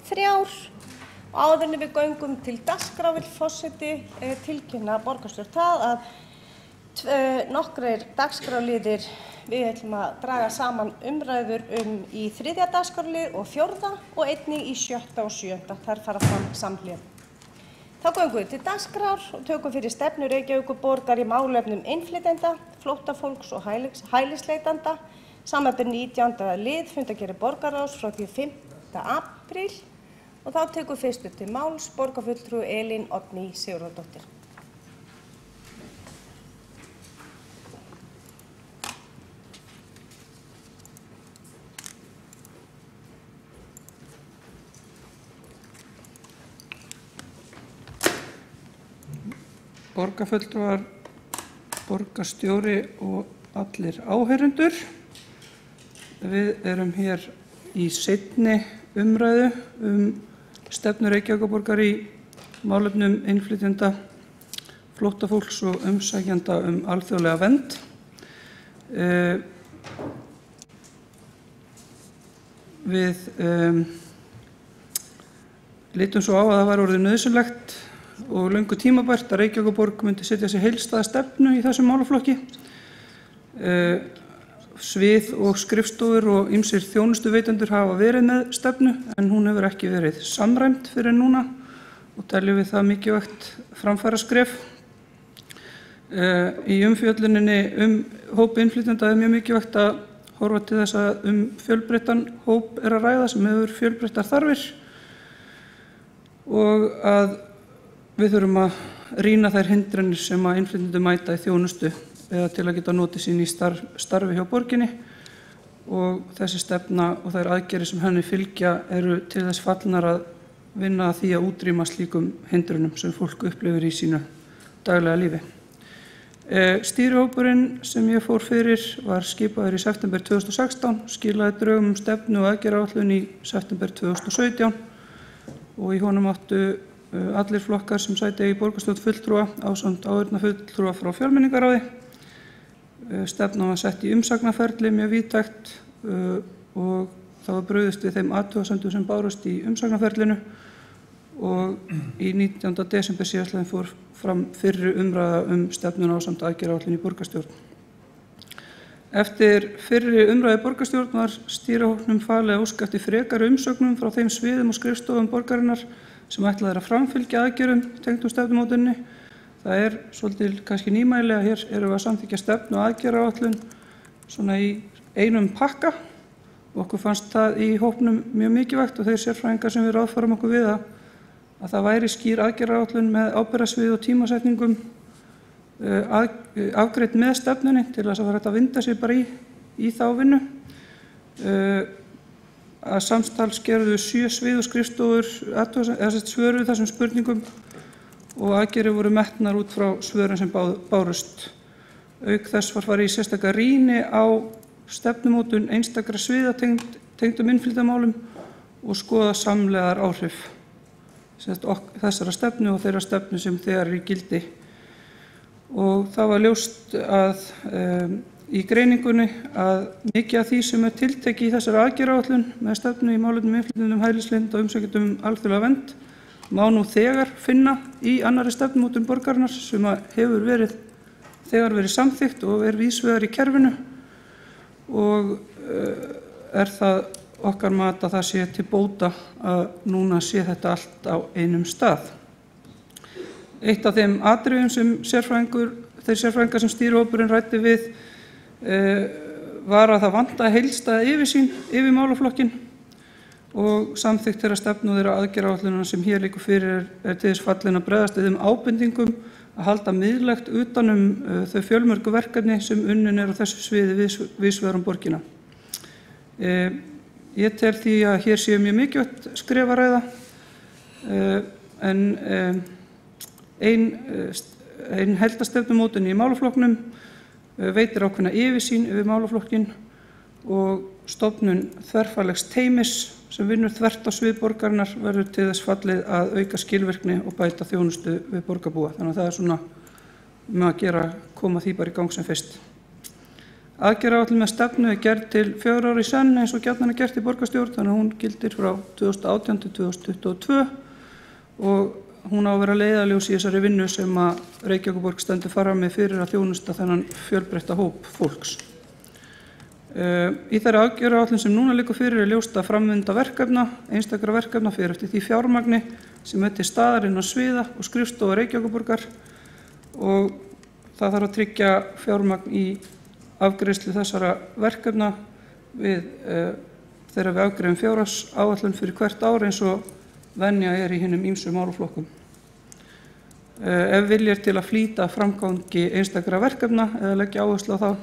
þrjár. Áður en við göngum til dagskrár vill forseti tilkynna borgarstjórn það að nokkrir dagskrárliðir við ætlum að draga saman umræður í 3. dagskrárlið og 4. og einnig í 7. og 7. Þar fara fram samhliða. Þá göngum við til dagskrár og tökum fyrir stefnu Reykjavíkurborgar í málefnum innflytjenda, flóttafólks og hælisleitanda, samanber 19. lið fundargerðar borgarráðs frá því 5. apríl og þá tekur fyrstur til máls borgarfulltrúi Elín Oddný Sigurðardóttir. Borgarfulltrúar, borgarstjóri og allir áheyrendur. Við erum hér í seinni umræðu stefnu Reykjavíkurborgar í málefnum innflytjenda, flóttafólks og umsækjenda alþjóðlega vernd. Við litum svo á að það var orðið nauðsynlegt og löngu tímabært að Reykjavíkurborg myndi setja sér heildstæða stefnu í þessum málaflokki. Svið og skrifstofur og ýmsir þjónustuveitendur hafa verið með stefnu en hún hefur ekki verið samræmd fyrir núna og teljum við það mikilvægt framfaraskref. Í umfjölluninni hóp innflytjenda mjög mikilvægt að horfa til þess að fjölbreyttan hóp að ræða sem hefur fjölbreyttar þarfir og að við þurfum að rýna þær hindranir sem að innflytjendur mæta í þjónustu eða til að geta notið sín í starfi hjá borginni og þessi stefna og þær aðgerðir sem henni fylgja eru til þess fallnar að vinna að því að útrýma slíkum hindrunum sem fólk upplifir í sínu daglega lífi. Stýrihópurinn sem ég fór fyrir var skipaður í september 2016, skilaði drögum stefnu og aðgerðaáætlun í september 2017 og í honum áttu allir flokkar sem sæti í borgarstjórn fulltrúa ásamt áheyrnarfulltrúa frá fjölmenningarráði. Stefnan var sett í umsagnarferli mjög víðtækt og það var brugðist við þeim athugasemdum sem bárust í umsagnarferlinu og í 19. desember síðastliðinn fór fram fyrri umræða stefnuna ásamt aðgerðaáætlun í borgarstjórn. Eftir fyrri umræðu borgarstjórn var stýrihópnum falið að óska eftir frekari umsögnum frá þeim sviðum og skrifstofum borgarinnar sem ætlað að framfylgja aðgerðum tengdum stefnumótuninni. Það svolítið kannski nýmæli að hér erum við að samþykkja stefnu og aðgerðaáætlun svona í einum pakka og okkur fannst það í hópnum mjög mikilvægt og þeir sérfræðingar sem við ráðfærum okkur við að það væri skýr aðgerðaáætlun með ábyrgðarsvið og tímasetningum afgreitt með stefnunni til þess að fara að vinda sig bara í þá vinnu. Að samtals gerðu 7 svið og skrifstofur svöruðu þessum spurningum og aðgerðir voru metnar út frá svörum sem bárust. Auk þess var farið í sérstaka rýni á stefnumótun einstakra sviða tengdum innflytjendamálum og skoða samlegar áhrif þessara stefnu og þeirra stefnu sem þegar í gildi. Og það var ljóst að í greiningunni að mikið af því sem tiltekið í þessari aðgerðaáætlun með stefnu í málefnum innflytjendum, hælisleitenda og umsækjendum alþjóðlega vernd má nú þegar finna í annarri stefnumótun borgarinnar sem hefur þegar verið samþykkt og víðs vegar í kerfinu og það okkar mat að það sé til bóta að núna sé þetta allt á einum stað. Eitt af þeim atriðum sem þeir sérfræðingar sem stýrihópurinn ræddi við var að það vantaði heildstæða yfirsýn yfir málaflokkinn og samþykkt þeirra stefnu og þeirra aðgerðaáætlunina sem hér liggur fyrir til þess fallin að bregðast við þeim ábendingum að halda miðlægt utan þau fjölmörgu verkefni sem unnin á þessu sviði víðs vegar borgina. Ég tel því að hér séu mjög mikilvægt skref að ræða en ein heildarstefnumótun í málaflokknum veitir ákveðna yfirsýn yfir málaflokkinn og stofnun þverfaglegs teymis sem vinnur þvert á svið borgarinnar verður til þess fallið að auka skilvirkni og bæta þjónustu við borgarbúa. Þannig að það svona að koma því bara í gang sem fyrst. Aðgerðaáætlun með stefnu gerð til 4 ára í senn eins og gjarnan gert í borgarstjórn, þannig að hún gildir frá 2018 til 2022 og hún á að vera leiðarljós í þessari vinnu sem að Reykjavíkurborg stendur fram með fyrir að þjónusta þennan fjölbreytta hóp fólks. Í þeirri aðgerðaáætlun sem núna liggur fyrir ljóst að framvinda verkefna, einstakra verkefna fyrir eftir því fjármagni sem til staðar innan sviða og skrifstofa Reykjavíkurborgar og það þarf að tryggja fjármagn í afgreiðslu þessara verkefna þegar við afgreiðum fjárhagsáætlun fyrir hvert ár eins og venja í hinum ýmsu málaflokkum. Ef vilji til að flýta framgangi einstakra verkefna eða leggja áherslu á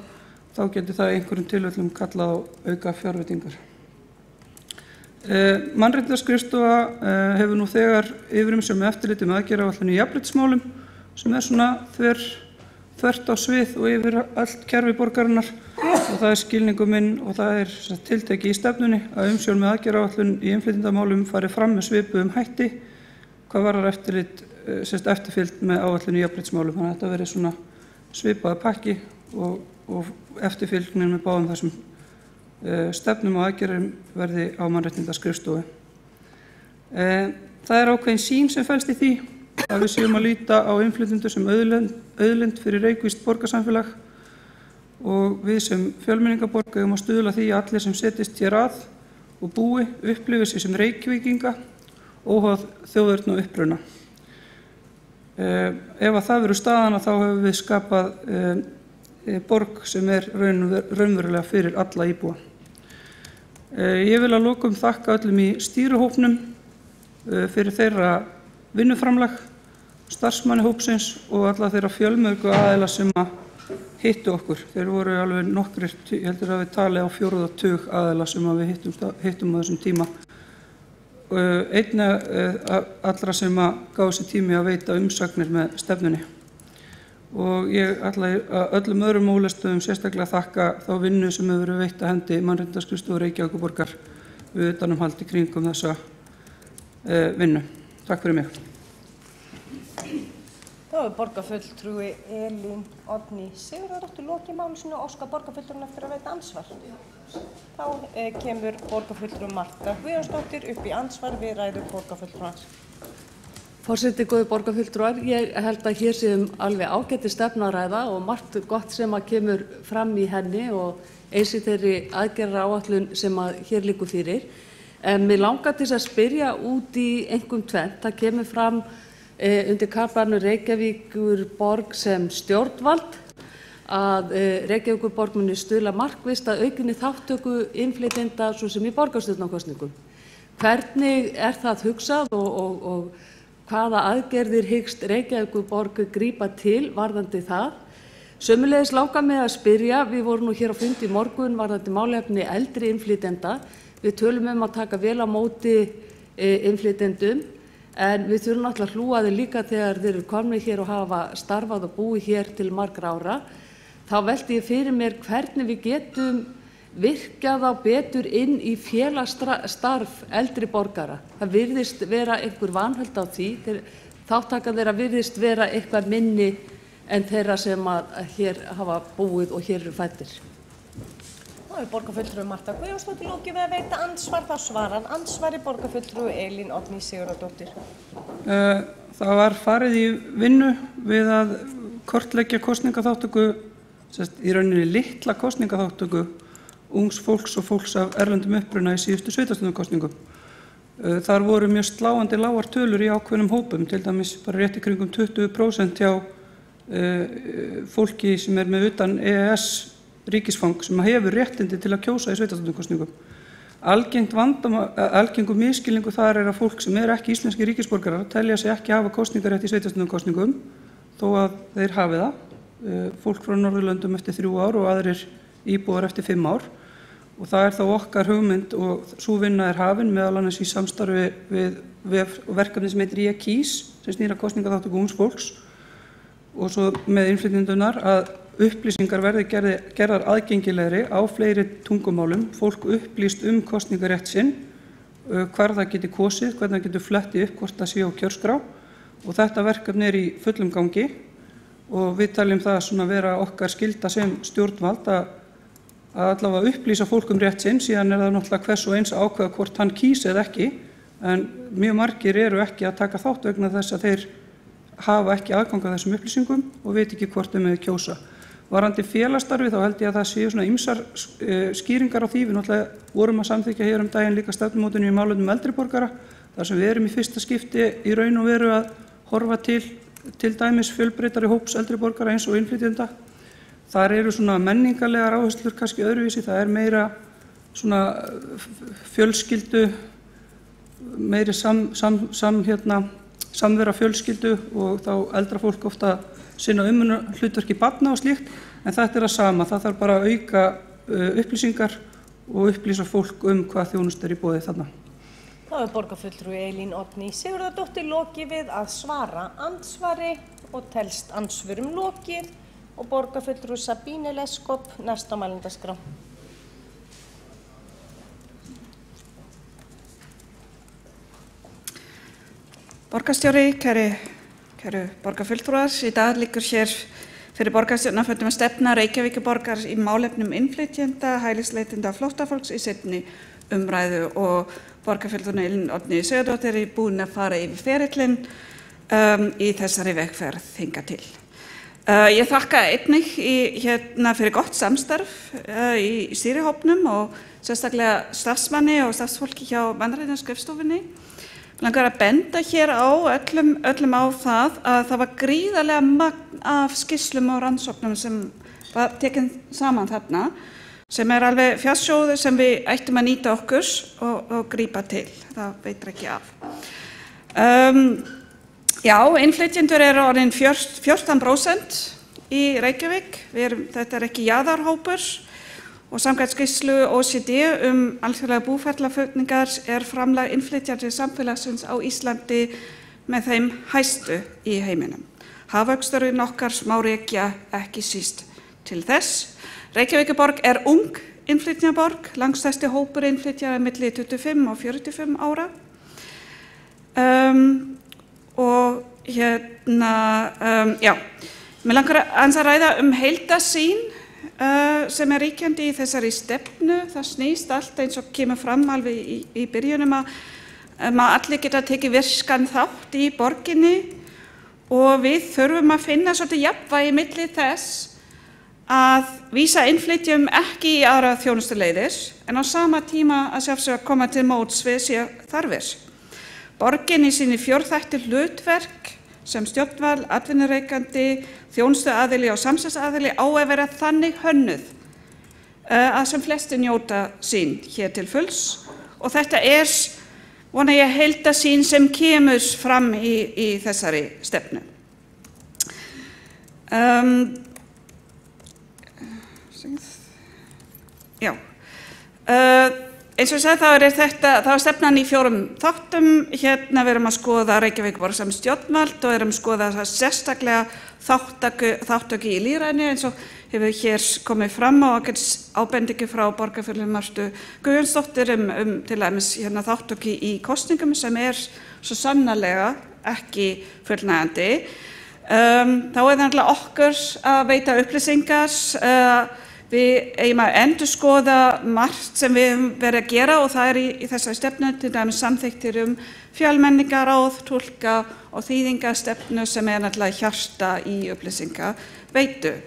þá getur það einhverjum tilfellum kallað á auka fjárveitingar. Mannréttindaskrifstofa hefur nú þegar yfirumsjón með eftirliti með aðgerðaáætlun í jafnréttismálum sem svona þvert á svið og yfir allt kerfi borgarinnar og það skilningur minn og það tiltekið í stefnunni að umsjón með aðgerðaáætlun í innflytjendamálum fari fram með svipuðum hætti hvað varðar eftirfylgd með áætlun í jafnréttismálum. Þannig að þetta verði svona svipaður pakki og eftirfylgnin með báðum þessum stefnum og aðgerðum verði á mannréttindaskrifstofu. Það ákveðin sýn sem felst í því að við séum að líta á innflytjendur sem auðlind fyrir reykvískt borgarsamfélag og við sem fjölmenningarborg eigum að stuðla því að allir sem setjist hér að og búi upplifi sig sem Reykvíkinga óháð þjóðerni og uppruna. Ef að það verður staðan þá hefur við skapað borg sem raunverulega fyrir alla íbúa. Ég vil að lokum þakka öllum í stýrihópnum fyrir þeirra vinnuframlag, starfsmanni hópsins og alla þeirra fjölmörgu aðila sem að hittu okkur. Þeir voru alveg nokkrir, ég heldur að við tali á 4. tug aðila sem að við hittum á þessum tíma. Einna allra sem að gáðu sér tími að veita umsagnir með stefnunni. Og ég ætla að öllum öðrum ólestuðum sérstaklega þakka þá vinnu sem hefur verið veitt að hendi Mannréttindaskrifstofu Reykjavíkurborgar við utanumhald í kringum þessa vinnu. Takk fyrir mig. Þá borgarfulltrúi Elín Oddný Sigurðardóttir lokið máli sínu og óskar borgarfulltrúinn eftir að veita andsvar. Þá kemur borgarfulltrúi Marta Guðjónsdóttir upp í andsvar við ræðu borgarfulltrúans. Forseti, góðir borgarfulltrúar, ég held að hér séum alveg ágæti stefnu að ræða og margt gott sem að kemur fram í henni og eins í þeirri aðgerðaáætlun sem að hér liggur fyrir. Mig langar til að spyrja út í einkum tvennt. Það kemur fram undir kaflanum Reykjavíkurborg sem stjórnvald að Reykjavíkurborg muni stuðla markvisst að aukinni þátttöku innflytjenda svo sem í borgarstjórnarkosningum. Hvernig það hugsað og hvaða aðgerðir hyggst Reykjavíkurborg grípa til varðandi það? Sömuleiðis langar mig að spyrja, við vorum nú hér á fundi í morgun varðandi málefni eldri innflytjenda. Við tölum að taka vel á móti innflytjendum en við þurfum náttúrulega að hlúa þeim líka þegar þeir eru komnir hér og hafa starfað og búið hér til margra ára. Þá velti ég fyrir mér hvernig við getum virkað á betur inn í félagsstarf eldri borgara. Það virðist vera einhver vanhöld á því, þátttaka þeirra virðist vera eitthvað minni en þeirra sem að hér hafa búið og hér eru fæddir. Þá borgarfulltrúi Marta Guðjónsdóttir lokið við að veita andsvar, þá svarar andsvari borgarfulltrúi Elín Oddný Sigurðardóttir. Það var farið í vinnu við að kortleggja kosningaþátttöku, í rauninni litla kosningaþátttöku ungs fólks og fólks af erlendum uppruna í síðustu sveitarstjórnarkosningum. Þar voru mjög sláandi lágar tölur í ákveðnum hópum, til dæmis bara rétt í kringum 20% hjá fólki sem með utan EES ríkisfang sem hefur réttindi til að kjósa í sveitarstjórnarkosningum. Algengur misskilningur þar að fólk sem ekki íslenski ríkisborgarar telja sig ekki hafa kosningarétt í sveitarstjórnarkosningum þó að þeir hafi það. Fólk frá Norðurlöndum eftir 3 ár og aðrir íbúar eftir 5 ár og það þá okkar hugmynd og sú vinna hafin meðal annars í samstarfi við verkefni sem heitir Ég kýs sem snýr að kosningaþátttöku ungs fólks og svo með innflytjendunar að upplýsingar verði gerðar aðgengilegri á fleiri tungumálum, fólk upplýst kosningarétt sinn, hvar það geti kosið, hvernig það getur flettið upp hvort það sé á kjörskrá og þetta verkefni í fullum gangi og við taljum það svona vera okkar skylda sem stjórnvald að að allavega upplýsa fólk rétt sinn, síðan það náttúrulega hvers og eins að ákveða hvort hann kýs eða ekki, en mjög margir eru ekki að taka þátt vegna þess að þeir hafa ekki aðgang að þessum upplýsingum og veit ekki hvort megi kjósa. Varðandi félagsstarfi þá held ég að það séu svona ýmsar skýringar á því. Við náttúrulega vorum að samþykkja hér daginn líka stefnumótun í málefnum eldri borgara, þar sem við erum í fyrsta skipti í raun og veru að horfa til dæmis fjölbreyttari hóps eldri borgara eins og innflytjenda. Þar eru svona menningarlegar áherslur kannski öðruvísi, það er meira svona fjölskyldu, meiri samvera fjölskyldu og þá eldra fólk ofta sinna hlutverki barna og slíkt, en þetta það sama, það þarf bara að auka upplýsingar og upplýsa fólk hvað þjónusta í boði þarna. Þá borgarfulltrúi Elín Oddný Sigurðardóttir lokið við að svara andsvari og telst andsvörum lokið og borgarfulltrúi Sabine Leskop næst á mælendaskrá. Borgarstjóri, kæru borgarfulltrúar, í dag liggur hér fyrir borgarstjórnarfundum að stefna Reykjavíkurborgar í málefnum innflytjenda, hælisleitenda og flóttafólks í seinni umræðu og borgarfulltrúi Elín Oddný Sigurðardóttir er búin að fara yfir ferillinn í þessari vegferð hingað til. Ég þakka einnig fyrir gott samstarf í stýrihópnum og sérstaklega starfsmanni og starfsfólki hjá mannréttindaskrifstofunni. Mig langar að benda hér á öllum á það að það var gríðarlega magn af skýrslum og rannsóknum sem var tekin saman þarna, sem er alveg fjársjóður sem við ættum að nýta okkur og grípa til. Það veitir ekki af. Já, innflytjendur eru orðin 14% í Reykjavík. Þetta ekki jaðarhópur og samkvæmt skýrslu OECD alþjóðlega búferlaflutningar er framlag innflytjandi samfélagsins á Íslandi með þeim hæstu í heiminum. Hagvöxturinn okkar má rekja ekki síst til þess. Reykjavíkurborg er ung innflytjaborg, langstærsti hópur innflytjara milli 25 og 45 ára. Mig langar aðeins að ræða heildarsýn sem er ríkjandi í þessari stefnu. Það snýst allt eins og kemur fram alveg í byrjunum að allir geta tekið virkan þátt í borginni og við þurfum að finna svolítið jafnvægi milli þess að vísa innflytjum ekki í aðra þjónustuleiðir en á sama tíma að sjálfsögðu að koma til móts við sér þarfir. Borgin í sínu fjórþættu hlutverk sem stjórnvald, atvinnureikandi, þjónustuaðili og samstarfsaðili á að vera þannig hönnuð að sem flestir njóta sín hér til fulls og þetta er, vona ég, heildarsýn sem kemur fram í þessari stefnu. Eins og ég sagði þá er stefnan í 4 þáttum. Hérna við erum að skoða Reykjavíkurborg sem stjórnvald og erum að skoða það sérstaklega þáttöku í lýðræðinu eins og hefur hér komið fram og ábendingu frá borgarfulltrúa Mörtu Guðjónsdóttur til dæmis þáttöku í kosningum sem er svo sannarlega ekki fullnægjandi. Þá er það náttúrulega okkur að veita upplýsingar. Við eigum að endurskoða margt sem við höfum verið að gera og það er í þessari stefnu til dæmis samþykktir fjölmenningaráð, túlka og þýðingastefnu sem er náttúrulega hjarta í upplýsingaveitu.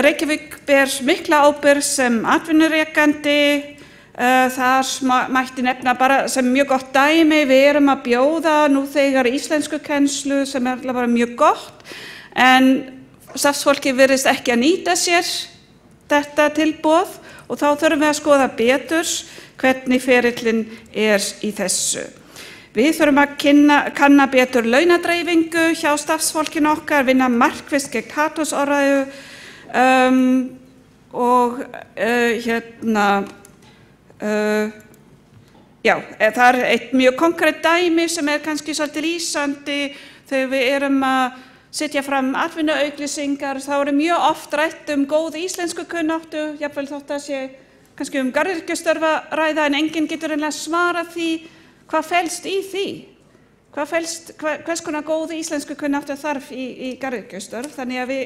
Reykjavík ber mikla ábyrgð sem atvinnurekandi. Þar mætti nefna bara sem mjög gott dæmi. Við erum að bjóða nú þegar íslenskukennslu sem er bara mjög gott en starfsfólki virðist ekki að nýta sér þetta tilboð og þá þurfum við að skoða betur hvernig ferillinn er í þessu. Við þurfum að kanna betur launadreifingu hjá starfsfólkinu okkar, vinna markvisst gegn hatursorðræðu og það er eitt mjög konkrétt dæmi sem er kannski svolítið lýsandi þegar við erum að setja fram atvinnuauglýsingar, þá er mjög oft rætt góð íslenskukunnáttu, jafnvel þótt að sé kannski garðyrkjustörf að ræða en enginn getur einlega svarað því hvað felst í því. hvers konar góð íslensku kunnáttu þarf í garðyrkjustörf. Þannig að við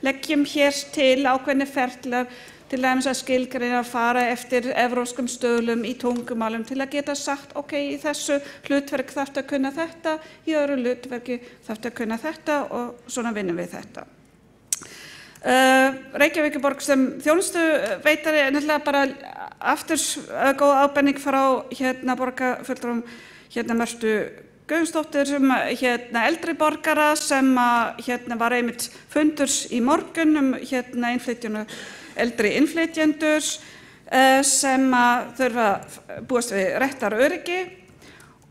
leggjum hér til ákveðna ferlar, til dæmis að skilgreina að fara eftir evrópskum stöðlum í tungumálum til að geta sagt, ok, í þessu hlutverk þarftu að kunna þetta, í öðru hlutverki þarftu að kunna þetta og svona vinnum við þetta. Reykjavíkurborg sem þjónustuveitari er náttúrulega bara aftur góð ábending frá borgarfulltrúum Mörtu Guðmundsdóttur sem eldri borgara sem var einmitt fundur í morgun eldri innflytjendur sem þurfa búast við réttaröryggi.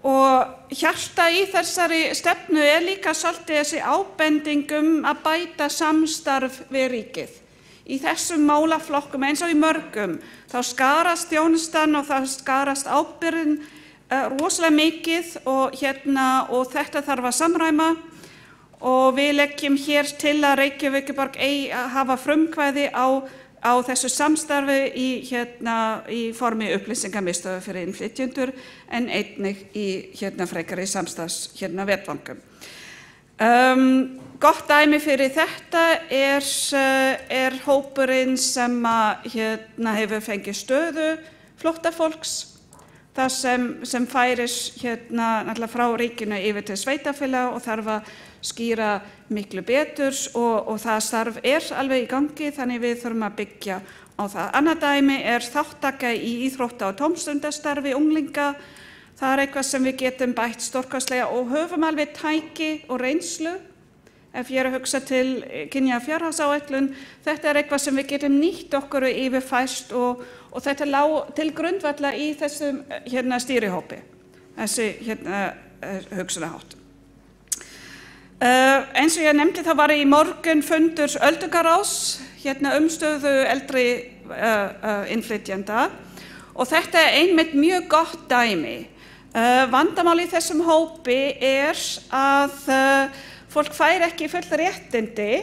Og hjarta í þessari stefnu er líka svolítið þessi ábending að bæta samstarf við ríkið. Í þessum málaflokkum eins og í mörgum, þá skarast þjónustan og það skarast ábyrgðin rosalega mikið og þetta þarf að samræma og við leggjum hér til að Reykjavíkurborg eigi að hafa frumkvæði á þessu samstarfi í formi upplýsingamiðstöðvar fyrir innflytjendur en einnig í frekari samstarfs vettvangum. Gott dæmi fyrir þetta er hópurinn sem hefur fengið stöðu flóttafólks, það sem færis náttúrulega frá ríkinu yfir til sveitarfélaga og þarf að skýra miklu betur og það starf alveg í gangi, þannig við þurfum að byggja á það. Annað dæmi þáttaka í íþrótta- og tómstundastarfi unglinga. Það eitthvað sem við getum bætt stórkostlega og höfum alveg tæki og reynslu. Ef ég að hugsa til kynja fjárhagsáætlun, þetta eitthvað sem við getum nýtt okkur yfirfært og þetta lá til grundvalla í þessum stýrihópi, þessi hugsunarhátt. Eins og ég nefndi þá var í morgun fundur öldungaráðs stöðu eldri innflytjenda og þetta einmitt mjög gott dæmi. Vandamál í þessum hópi að fólk fær ekki full réttindi,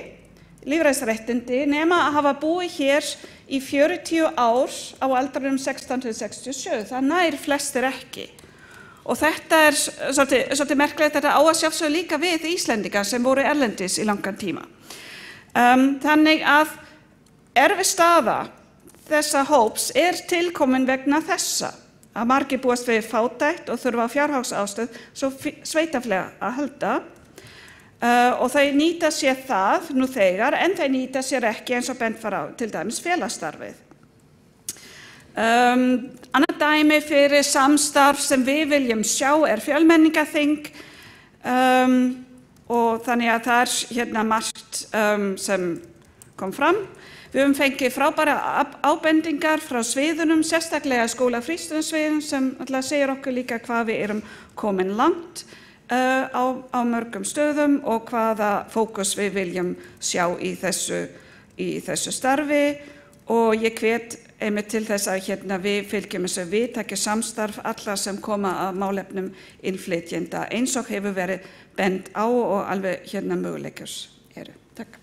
lífræðisréttindi, nema að hafa búið hér í 40 ár á aldrinum 16 til 67. Það nær flestir ekki. Og þetta svolítið merkilegt, þetta á að sjálfsögðu líka við Íslendinga sem voru erlendis í langan tíma. Þannig að erfið staða þessa hóps tilkomin vegna þessa að margir búast við fátækt og þurfa á fjárhagsaðstoð svo sveitarfélaga að halda og þau nýta sér það nú þegar en þau nýta sér ekki eins og bent var á til dæmis félagsstarfið. Annað dæmi fyrir samstarf sem við viljum sjá fjölmenningarþing og þannig að það margt sem kom fram. Við höfum fengið frábæra ábendingar frá sviðunum, sérstaklega skóla frístundasviðum sem alltaf segir okkur líka hvað við erum komin langt á mörgum stöðum og hvaða fókus við viljum sjá í þessu starfi og ég hvet einmitt til þess að við fylgjum þessu víðtæku samstarf alla sem koma að málefnum innflytjenda eins og hefur verið bent á og alveg möguleikar eru. Takk.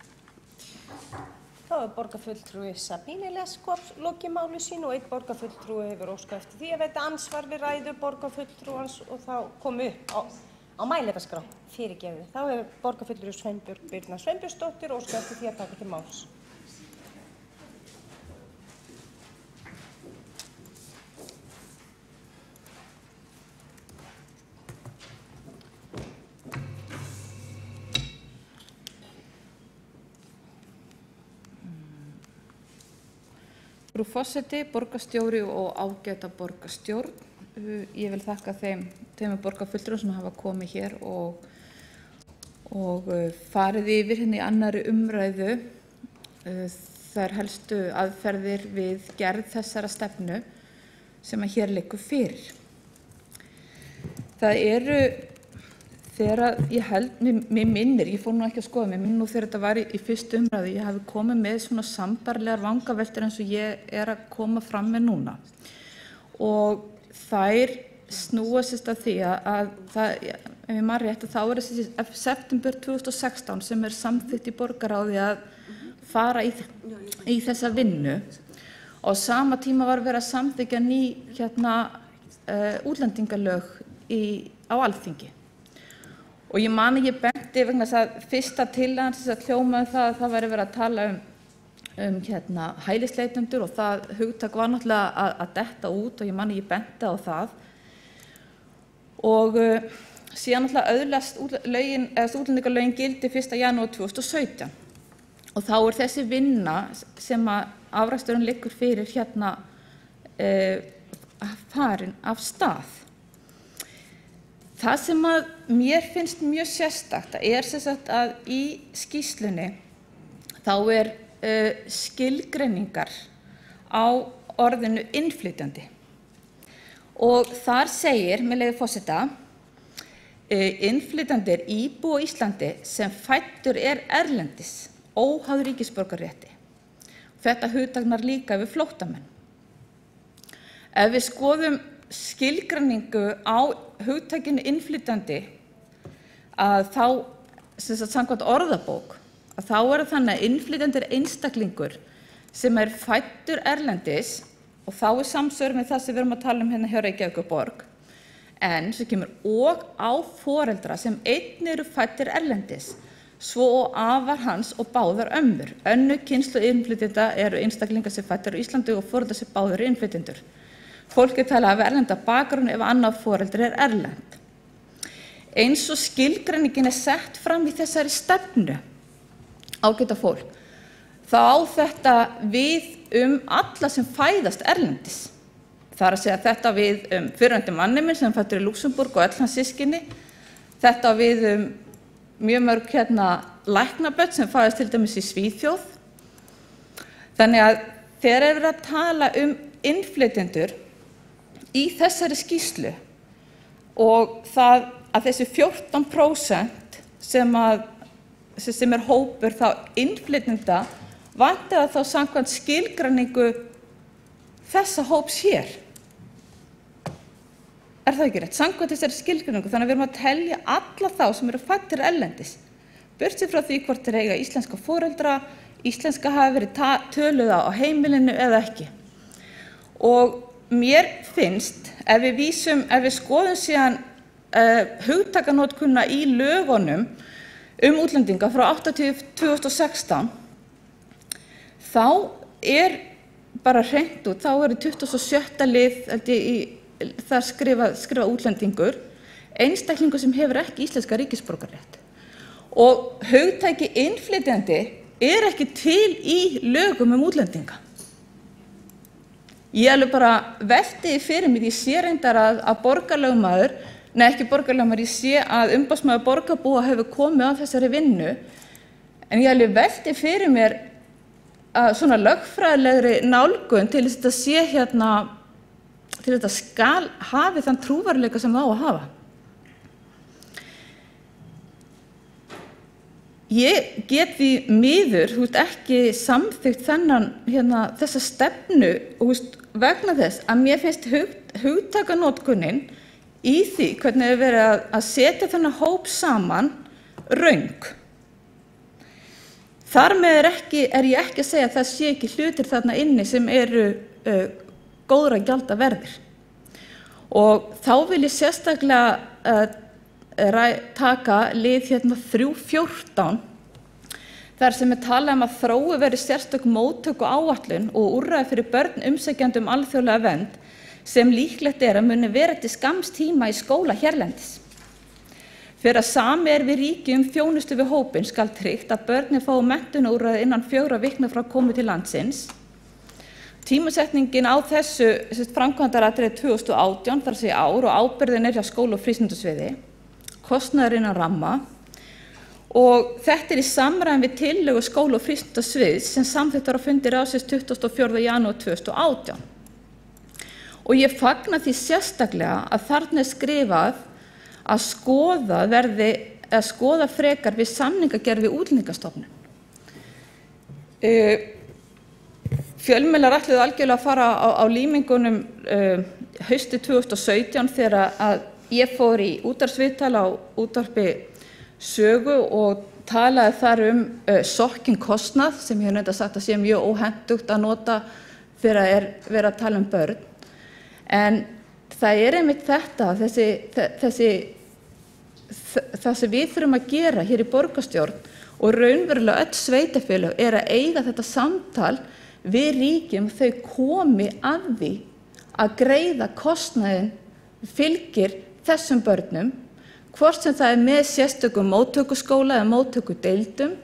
Þá borgarfulltrúi Sabine Leskop lokið máli sínu og einn borgarfulltrúi hefur óskað eftir því að veita ansvar við ræðu borgarfulltrúans og þá komu upp á mælendaskrá fyrirgefið. Þá hefur borgarfulltrúi Sveinbjörg Birna Sveinbjörnsdóttir óskað eftir því að taka til máls. Frú forseti, borgarstjóri og ágæta borgarstjórn. Ég vil þakka þeim borgarfulltrúum sem hafa komið hér og farið yfir í annarri umræðu þær helstu aðferðir við gerð þessara stefnu sem hér liggur fyrir. Það eru þegar ég held, mér minnir, ég fór nú ekki að skoða, mér minnir nú þegar þetta var í fyrstu umræðu, ég hafi komið með svona sambærilegar vangaveltur eins og ég að koma fram með núna. Og þær snúa sérst að því að það, ef ég man rétt, þá þessi september 2016 sem samþykkt í borgarráði að fara í þessa vinnu og á sama tíma var verið að samþykkja ný útlendingalög á Alþingi. Og ég man að ég benti vegna þess að fyrsta tillagan sem sagt hljómaði það að það væri verið að tala um hælisleitendur og það hugtak var náttúrulega að detta út og ég man að ég benti á það. Og síðan náttúrulega öðlast útlendingalögin gildi 1. janúar 2017 og þá þessi vinna sem að afraksturinn liggur fyrir farin af stað. Það sem að mér finnst mjög sérstakt sem sagt að í skýrslunni þá skilgreiningar á orðinu innflytjandi og þar segir, með leyfi forseta, innflytjandi íbúi á Íslandi sem fæddur erlendis, óháð ríkisborgararétti. Þetta hugtaknar líka við flóttamenn. Ef við skoðum skilgreiningu á hugtakinu innflytjandi að þá, sem sagt samkvæmt orðabók, að þá það þannig að innflytjandi einstaklingur sem fæddur erlendis og þá samsvör með það sem við erum að tala um hérna hjá Reykjavíkurborg, en sem kemur og á foreldra sem einnig eru fæddir erlendis, svo og afar hans og báðar ömmur. Önnur kynslóð innflytjenda eru einstaklingar sem fæddir á Íslandi og foreldrar sem báðir eru innflytjendur. Fólk talað af erlenda bakgrunn ef annað foreldri erlend. Eins og skilgreiningin sett fram í þessari stefnu, ágæta fólk, þá á þetta við alla sem fæðast erlendis. Það að segja þetta við fyrrverandi manni minn sem fæddur í Lúxemborg og öll hans systkini. Þetta við mjög mörg læknabörn sem fæðast til dæmis í Svíþjóð. Þannig að þegar verið að tala innflytjendur í þessari skýrslu og það að þessi 14% sem hópur þá innflytjenda vantar þá samkvæmt skilgreiningu þessa hóps hér. Það ekki rétt? Samkvæmt þessari skilgreiningu, þannig að við erum að telja alla þá sem eru fæddir erlendis. Burtséð frá því hvort þeir eiga íslenska foreldra, íslenska hafi verið töluð á heimilinu eða ekki. Og mér finnst, ef við skoðum síðan hugtakanotkuna í lögunum útlendinga frá 2016, þá bara hreint út, þá eru 27. lið, þar skrifa útlendingur, einstaklingur sem hefur ekki íslenska ríkisborgararétt. Og hugtaki innflytjandi ekki til í lögum útlendinga. Ég alveg bara velti fyrir mér, ég sé reyndar að borgarlögmaður, ekki borgarlögmaður, ég sé að umboðsmaður borgarbúa hefur komið á þessari vinnu, en ég alveg velti fyrir mér að svona lögfræðilegri nálgun til þess að þetta sé til þetta skal hafi þann trúverðugleika sem það á að hafa. Ég get því miður ekki samþykkt þessa stefnu vegna þess að mér finnst hugtakanotkunin í því hvernig verið að setja þennan hóp saman röng. Þar með ég ekki að segja að það sé ekki hlutir þarna inni sem eru góðra gjalda verðir. Og þá vil ég sérstaklega taka lið 3.14 þar sem talað að þrói verið sérstök móttöku áætlun og úrræði fyrir börn umsækjandi alþjóðlega vernd sem líklegt að muni vera til skamms tíma í skóla hérlendis. Þegar samið við ríki þjónustu við hópinn skal tryggt að börnin fái menntunarúrræði innan 4 vikna frá komu til landsins. Tímasetningin á þessu framkvæmdaratriði 2018, þar sé ár, og ábyrgðin hjá skóla- og frístundasviði, kostnaður innan ramma, og þetta í samræmi við tillögu skóla- og frístundasviðs sem samþykkt var á fundi ráðsins 24. janúar 2018. Og ég fagna því sérstaklega að þarna skrifað að skoða frekar við samningagerð við Útlendingastofnun. Fjölmiðlar ætluðu algjörlega að fara á límingunum haustið 2017 þegar að ég fór í útvarpsviðtal á útvarpi Sögu og talaði þar sokkinn kostnað sem ég hef nefnt sagt að sé mjög óhentugt að nota þegar verið að tala börn. En það einmitt þetta, það sem við þurfum að gera hér í borgarstjórn og raunverulega öll sveitarfélög að eiga þetta samtal við ríkjum, þau komi að því að greiða kostnaðinn fylgir þessum börnum, hvort sem það með sérstökum móttökuskóla eða móttökudeildum,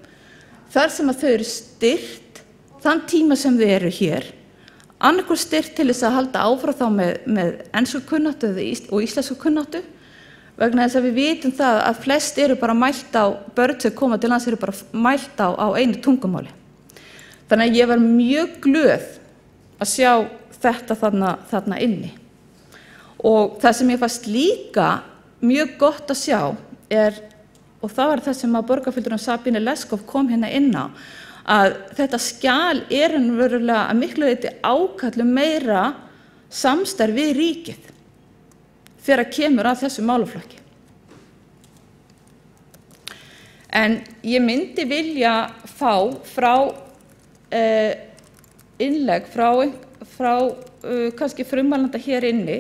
þar sem að þau eru styrkt þann tíma sem þau eru hér, annarkur styrkt til þess að halda áfram þá með enskukunnáttu og íslenskukunnáttu, vegna þess að við vitum það að flest eru bara mælt á, börn sem koma til lands eru bara mælt á einu tungumáli. Þannig að ég var mjög glöð að sjá þetta þarna inni. Og það sem ég fannst líka mjög gott að sjá og það var það sem að borgarfulltrúinn Sabine Leskov kom hérna inn á, að þetta skjal verulega að miklu leyti ákallu meira samstarf við ríkið þegar kemur að þessu málaflokki. En ég myndi vilja fá frá innlegg frá kannski frummælanda hér inni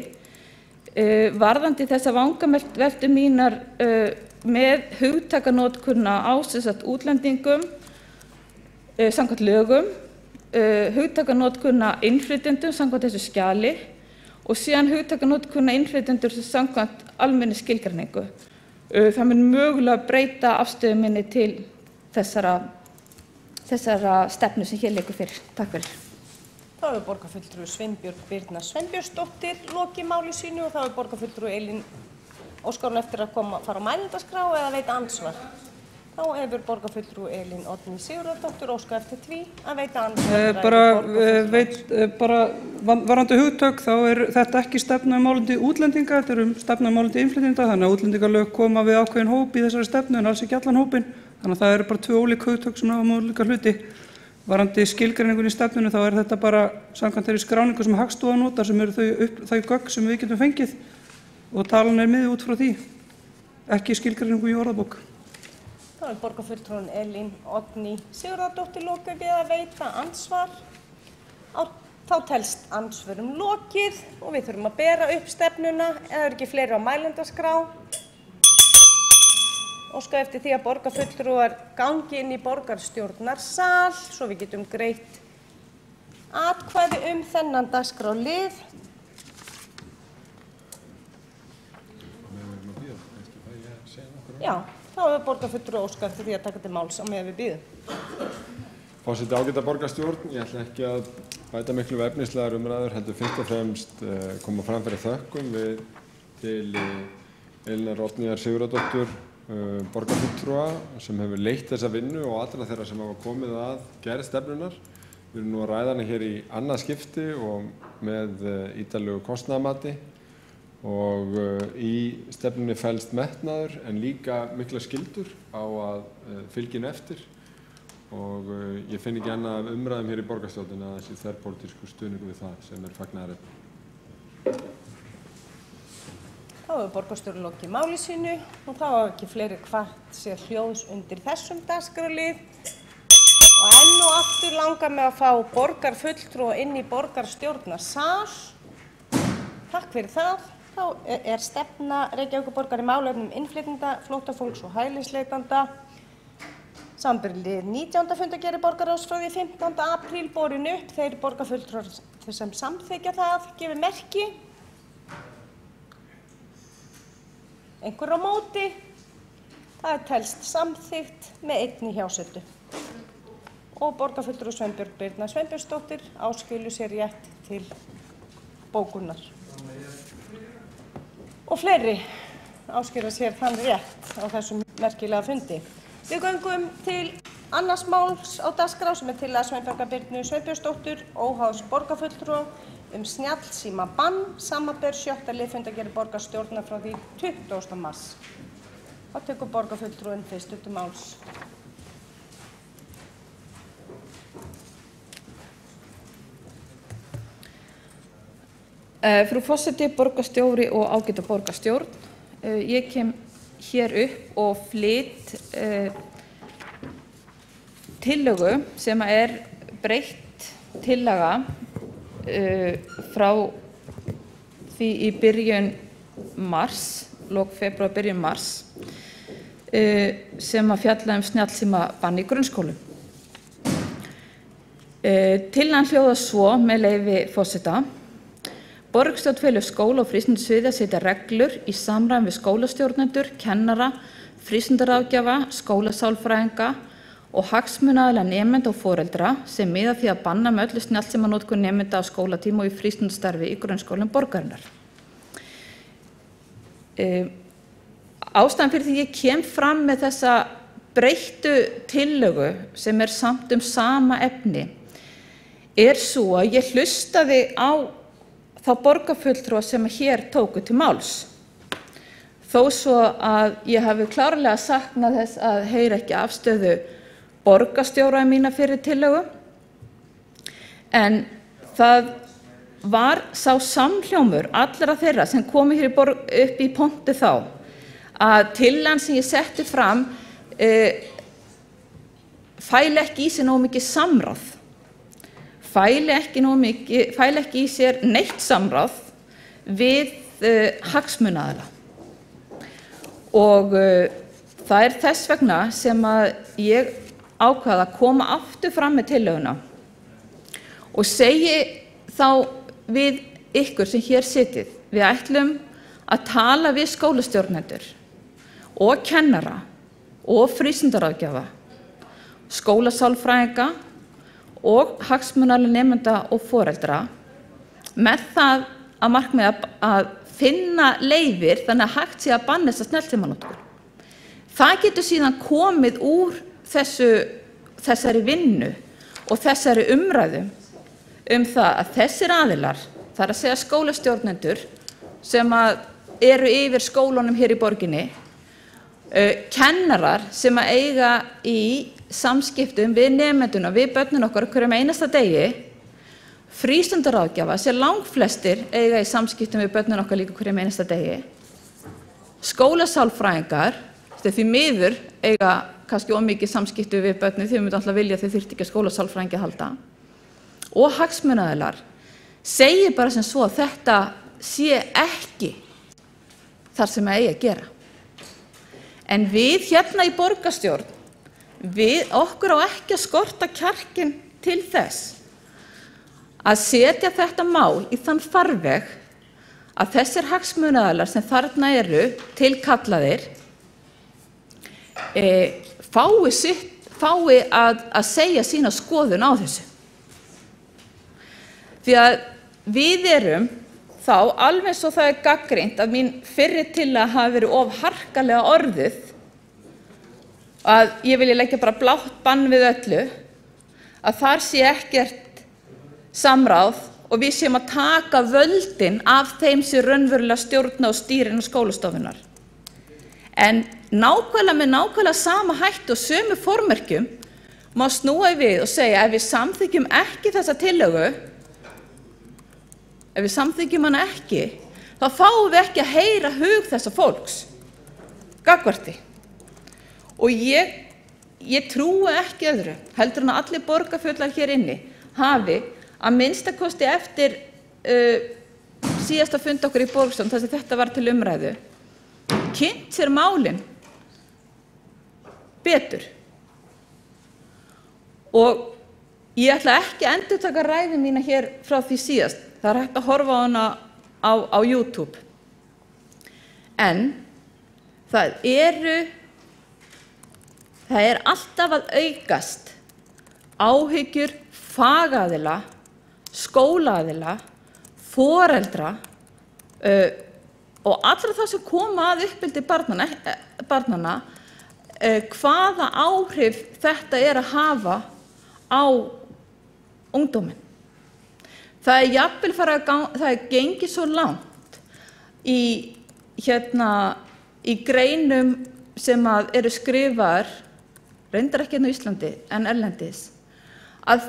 varðandi þessa vangaveltu mínar með hugtakanotkunna á útlendingum samkvæmt lögum, hugtakanotkunna innflytjendum samkvæmt þessu skjali og síðan hugtakanotkunna innflytjendur samkvæmt almenni skilgreiningu. Það mun mögulega breyta afstöðu minni til þessara stefnu sem hér liggur fyrir. Takk fyrir. Þá hefur borgarfulltrúi Sveinbjörg Birna Sveinbjörnsdóttir lokið máli sínu og þá hefur borgarfulltrúi Elín óskar hún eftir að fara á mælendaskrá eða veita andsvar. Þá hefur borgarfulltrúi Elín Oddný Sigurðardóttir óskar eftir því að veita andsvar. Bara varðandi hugtök, þá þetta ekki stefna málefni útlendinga, þetta stefna málefni innflytjenda, þannig að útlendingalög koma við ákveðin hóp í þessari stefnu en alls ekki allan hópinn. Þannig að það bara 2 ólík hugtök sem hafa ólíka hluti. Varðandi skilgreiningunni í stefnunni þá þetta bara samkvæmt þeirri skráningu sem Hagstofan notar sem eru þau gögn sem við getum fengið og talan miðuð út frá því, ekki skilgreiningu í orðabók. Þá hefur borgarfulltrúin Elín Oddný Sigurðardóttir lokið við að veita andsvar. Þá telst andsvörum lokið og við þurfum að bera upp stefnuna eða ekki fleiri á mælendaskrá. Óska eftir því að borgarfulltrúar gangi inn í borgarstjórnarsal svo við getum greitt atkvæði þennan dagskrárlið. Já, þá hefur borgarfulltrúi óskað eftir því að taka til máls á meðan við bíðum. Forseti ágæta borgarstjórn, ég ætla ekki að bæta miklu efnislegar umræður, heldur fyrst og fremst koma fram fyrir þökkum til Elínar Oddnýjar Sigurðardóttur borgarfulltrúa sem hefur leitt þessa vinnu og allra þeirra sem hafa komið að gerð stefnunar. Við erum nú að ræða hana hér í annað skipti og með ítarlegu kostnaðarmati og í stefnunni felst metnaður en líka mikla skyldur á að fylgja eftir og ég finn ekki annað af umræðum hér í borgarstjórninni að þessi þverpólitísku stuðningur við það sem fagnaðarefni. Þá hefur borgarstjórinn lokið máli sínu og þá hafa ekki fleiri hvatt sér hljóðs undir þessum dagskrárlið. Og enn og aftur langar mig að fá borgarfulltrúa inn í borgarstjórnarsal. Takk fyrir það. Þá stefna Reykjavíkurborgar í málefnum innflytjenda, flóttafólks og hælisleitanda. Samanber lið 19. fundargerð borgarráðs frá því 15. apríl borin upp. Þeir borgarfulltrúar sem samþykkja það gefið merki. Einhver á móti, það telst samþykkt með einni hjásetu. Og borgarfulltrúi Sveinbjörg Birna Sveinbjörnsdóttir áskilur sér rétt til bókunar. Og fleiri áskilur sér þann rétt á þessum merkilega fundi. Við göngum til annars máls á dagskrá sem tillaga Sveinbjargar Birnu Sveinbjörnsdóttur, óháðs borgarfulltrúa snjallsímabann, samanber 7. lið fundargerð borgarstjórnar frá því 20. mars. Þá tekur borgarfulltrúinn fyrst til máls. Frú forseti, borgarstjóri og ágæta borgarstjórn. Ég kem hér upp og flyt tillögu sem breytt tillaga frá því í byrjun mars lok febrúar, byrjun mars, sem að fjalla snjallsímabann í grunnskólum. Tillagan hljóðar svo með leyfi forseta. Borgarstjórn felur skóla- og frístundasviði að setja reglur í samræmi við skólastjórnendur, kennara, frístundaráðgjafa, skólasálfræðinga og hagsmunaaðila nemenda og foreldra sem miða því að banna með öllu snjallsímanotkun nemenda á skólatíma og í frístundastarfi í grunnskólum borgarinnar. Ástæðan fyrir því ég kem fram með þessa breyttu tillögu sem samt sama efni svo að ég hlustaði á þá borgarfulltrúa sem hér tóku til máls. Þó svo að ég hafi klárlega saknað þess að heyra ekki afstöðu borgarstjóra í mína fyrir tillögu, en það var sá samhljómur allra þeirra sem komu hér upp í pontu þá að tillagan sem ég setti fram fæli ekki í sér nógu mikið samráð, fæli ekki í sér neitt samráð við hagsmunaaðila. Og það þess vegna sem að ég ákvað að koma aftur fram með tillöguna og segi þá við ykkur sem hér sitið, við ætlum að tala við skólastjórnendur og kennara og frístundaráðgjafa, skólasálfræðinga og hagsmunaaðila nemenda og foreldra með það að markmiði að finna leiðir þannig að hægt sé að banna þessa snjallsímanotkun. Það getur síðan komið úr þessari vinnu og þessari umræðu það að þessir aðilar, það að segja skólastjórnendur sem eru yfir skólunum hér í borginni, kennarar sem eiga í samskiptum við nemenduna, við börnin okkar hverjum einasta degi, frístundaráðgjafa sem langflestir eiga í samskiptum við börnin okkar líka hverjum einasta degi, skólasálfræðingar, því miður eiga kannski ómikið samskiptum við börnin, því myndi alltaf vilja þau þyrfti ekki að skólasálfræðingi halda, og hagsmunaaðilar segir bara sem svo að þetta sé ekki þar sem eigi að gera. En við hérna í borgarstjórn, okkur á ekki að skorta kjarkinn til þess að setja þetta mál í þann farveg að þessir hagsmunaaðilar sem þarna eru tilkallaðir fái að segja sína skoðun á þessu. Því að við erum þá alveg svo það gagnrýnt að mín fyrri tillaga hafi verið of harkalega orðuð, að ég vilji leggja bara blátt bann við öllu, að þar sé ekkert samráð og við séum að taka völdin af þeim sem raunverulega stjórna og stýra innan skólastofunnar. En nákvæmlega sama hætti og sömu formerkjum má snúa við og segja ef við samþykkjum ekki þessa tillögu, ef við samþykkjum hana ekki, þá fáum við ekki að heyra hug þessa fólks gagnvart því. Og ég trúi ekki öðru heldur en að allir borgarfullar hér inni hafi að minnstakosti eftir síðasta fund okkur í borgarstjórn þar sem þetta var til umræðu kynnt sér málin betur. Og ég ætla ekki að endurtaka ræðu mína hér frá því síðast. Það hægt að horfa á hana á YouTube. En það er alltaf að aukast áhyggjur fagaðila, skólaaðila, foreldra og allra það sem koma að uppeldi barnanna, hvaða áhrif þetta að hafa á ungdóminn. Það jafnvel það gengið svo langt í greinum sem eru skrifaðar, reyndar ekki á Íslandi en erlendis, að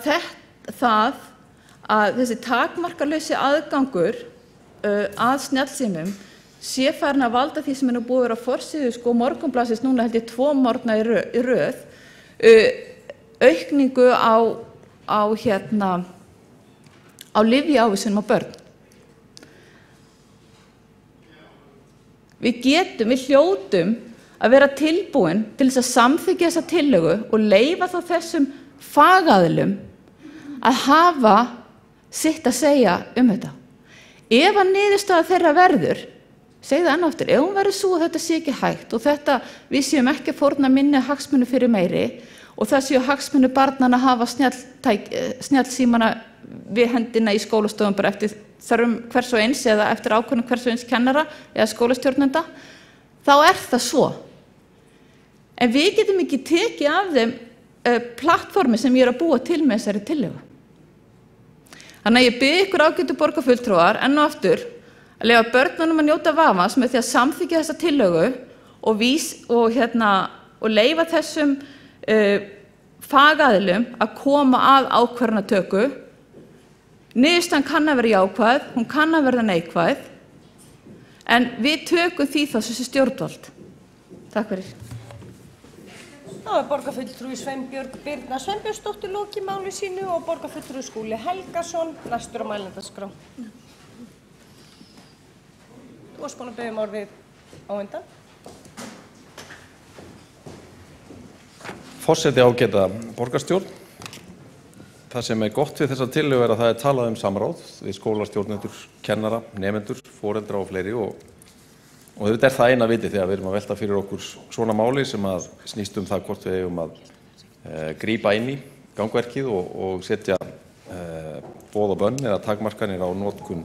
þessi takmarkalausi aðgangur að snjallsímum sé farin að valda því sem búið að vera á forsíðu Morgunblaðsins núna held ég 2 morgna í röð, aukningu á lyfjaávísunum á börn. Við hljótum að vera tilbúin til þess að samþykkja þessa tillögu og leyfa þá þessum fagaðilum að hafa sitt að segja þetta. Ef að niðurstaða þeirra verður, segi það enn og aftur, ef hún verður svo að þetta sé ekki hægt og við séum ekki að fórna minni hagsmuni fyrir meiri og það séu hagsmuni barnanna að hafa snjallsímana við hendina í skólastofum bara eftir þörfum hvers og eins eða eftir ákvörðun hvers og eins kennara eða skólastjórnenda, þá það svo. En við getum ekki tekið af þeim plattformi sem ég að búa til með þessari tillögu. Þannig að ég bið ykkur ágætu borgarfulltrúar enn og aftur að leyfa börnunum að njóta vafans með því að samþykkja þessa tillögu og leyfa þessum fagaðilum að koma að ákvarðanatöku. Niðurstaðan kann að vera jákvæð, hún kann að verða neikvæð, en við tökum því þá sem stjórnvald. Takk fyrir. Þá borgarfulltrúi Sveinbjörg Birna Sveinbjörnsdóttir lokið máli sínu og borgarfulltrúi Skúli Helgason næstur á mælendaskrá. Þú varst búin að biðja orðið á undan. Forseti ágæta borgarstjórn. Það sem gott við þessa tillögu að það talað samráð við skólastjórnendur, kennara, nemendur, foreldra og fleiri og þetta það eina viti þegar við erum að velta fyrir okkur svona máli sem að snýst það hvort við eigum að grípa inn í gangverkið og setja boð og bönn eða takmarkanir á notkun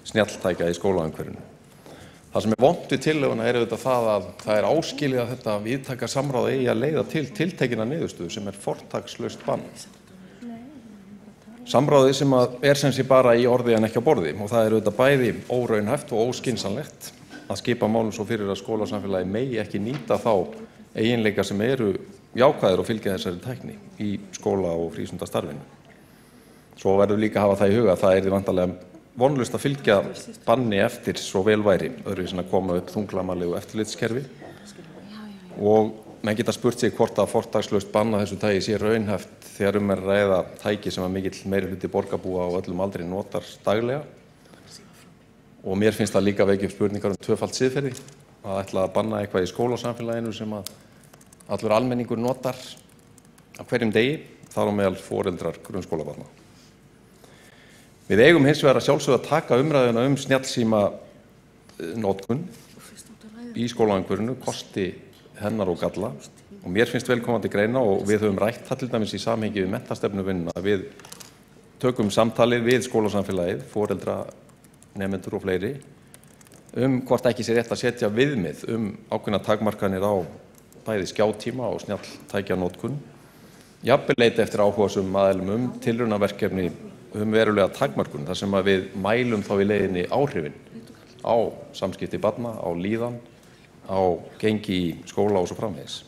snjalltækja í skólaumhverfinu. Það sem vont við tillöguna auðvitað það að það áskilið að þetta víðtæka samráð eigi að leiða til tiltekinna niðurstöðu sem fortakslaust bann. Samráðið sem sem sé bara í orði en ekki á borði og það auðvitað bæði óraunhæft og óskynsamlegt að skipa málum svo fyrir að skólasamfélagi megi ekki nýta þá eiginleika sem eru jákvæðir og fylgja þessari tækni í skóla- og frístundastarfinu. Svo verður líka að hafa það í huga að það yrði vantarlega vonlaust að fylgja banni eftir svo vel væri, öðruvísi en að koma upp þunglamalegu eftirlitskerfi og menn geta spurt sig hvort að fortakslaust banna þessu tæki sé raunhæft þegar að ræða tæki sem að mikill meirihluti borgarbúa á öllum aldri notar daglega. Og mér finnst það líka vekja upp spurningar tvöfalt siðferði að ætla að banna eitthvað í skólasamfélaginu sem að allur almenningur notar á hverjum degi, þar á meðal foreldrar grunnskólabarna. Við eigum hins vegar að sjálfsögðu að taka umræðuna snjallsíma notkun í skólaumhverfinu, kosti hennar og galla og mér finnst velkomandi greina og við höfum rætt það til dæmis í samhengi við menntastefnuvinnuna að við tökum samtalið við skólasamfélagið, foreldra, nemendur og fleiri hvort ekki sé rétt að setja viðmið ákveðna takmarkanir á bæði skjátíma og snjalltækjanotkun. Jafnvel leita eftir áhugasömum aðilum tilraunaverkefni verulega takmarkun þar sem að við mælum þá í leiðinni áhrifin á samskipti barna, á líðan, á gengi í skóla og svo framvegis.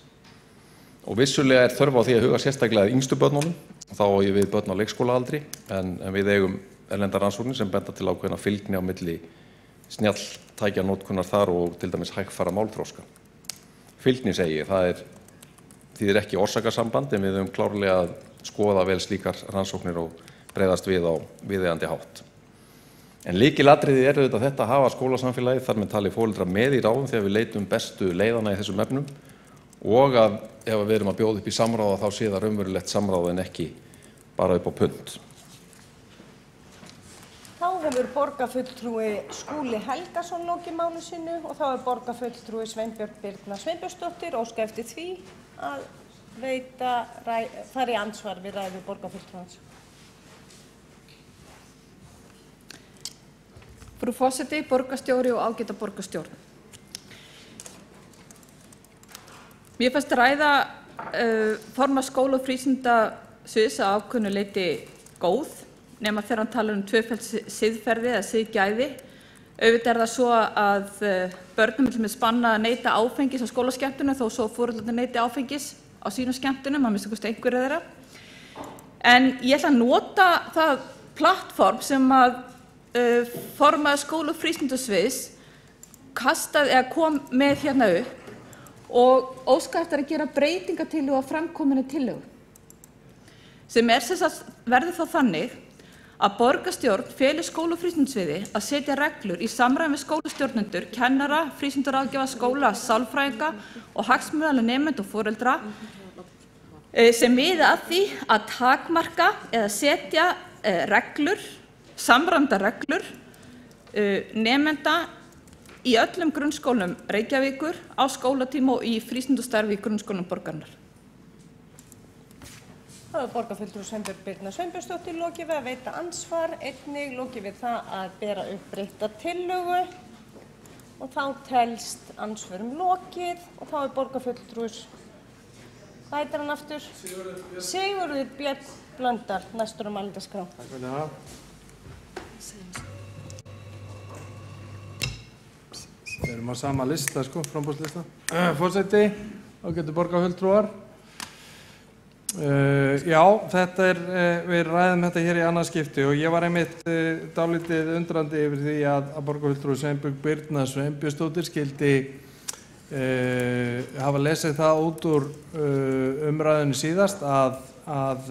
Og vissulega þörf á því að huga sérstaklega að yngstu börnunum, þá við börn á leikskólaaldri, en við eigum erlendar rannsóknir sem benda til ákveðna fylgni á milli snjalltækjanotkunar þar og til dæmis hægfara málþroska. Fylgni segi ég, það þýðir ekki orsakasamband en við höfum klárlega að skoða vel slíkar rannsóknir og bregðast við á viðeigandi hátt. En lykilatriði auðvitað þetta að hafa skólasamfélagið þar með talið foreldra með í ráðum þegar við leitum bestu leiðana í þessum efnum og að ef við erum að bjóða upp í samráða þá sé það raunverulegt samráð en ekki bara upp á punt. Þá hefur borgarfulltrúi Skúli Helgason lokið máli sínu og þá borgarfulltrúi Sveinbjörg Birna Sveinbjörnsdóttir óska eftir því að fara í andsvar við ræðu borgarfulltrúans. Frú forseti, borgarstjóri og ágæta borgarstjórn. Mér fannst ræða formanns skóla- og frístundasviðs að ákveðnu leyti góð, nema þegar hann talar tvöfalt siðferði eða siðgæði. Auðvitað það svo að börnum til með spanna að neyta áfengis á skólaskemmtunum þó svo foreldrarnir neyti áfengis á sínum skemmtunum, að minnsta kosti einhverju þeirra. En ég ætla að nota það plattform sem að formaður skóla- og frístundasviðs kastaði eða kom með hérna upp og óska eftir að gera breytingartillögu á framkominni tillögu sem sem sagt verður þá þannig að borgarstjórn feli skóla- og frístundasviði að setja reglur í samræmi við skólastjórnendur, kennara, frístundaráðgjafa skóla, sálfræðinga og hagsmunaaðila nemenda og foreldra sem miða að því að takmarka eða setja reglur, samræmdar reglur nemenda í öllum grunnskólum Reykjavíkur á skólatíma og í frístundastarfi í grunnskólum borgarinnar. Það var borgarfulltrúi Sveinbjörg Birna Sveinbjörnsdóttir lokið við að veita ansvar, einnig lokið við það að bera upp breytta tillögu og þá telst ansvörum lokið og þá er borgarfulltrúi, hvað heitir hann aftur? Sigurður Björn Blöndal, næstur á mælendaskrá. Takk fyrir það. Við erum á sama lista, framboðslista. Forseti, ágætu borgarfulltrúar. Já, þetta við ræðum þetta hér í annað skipti og ég var einmitt dálítið undrandi yfir því að borgarfulltrúi Sveinbjörg Birna Sveinbjörnsdóttir skyldi hafa lesið það út úr umræðunni síðast að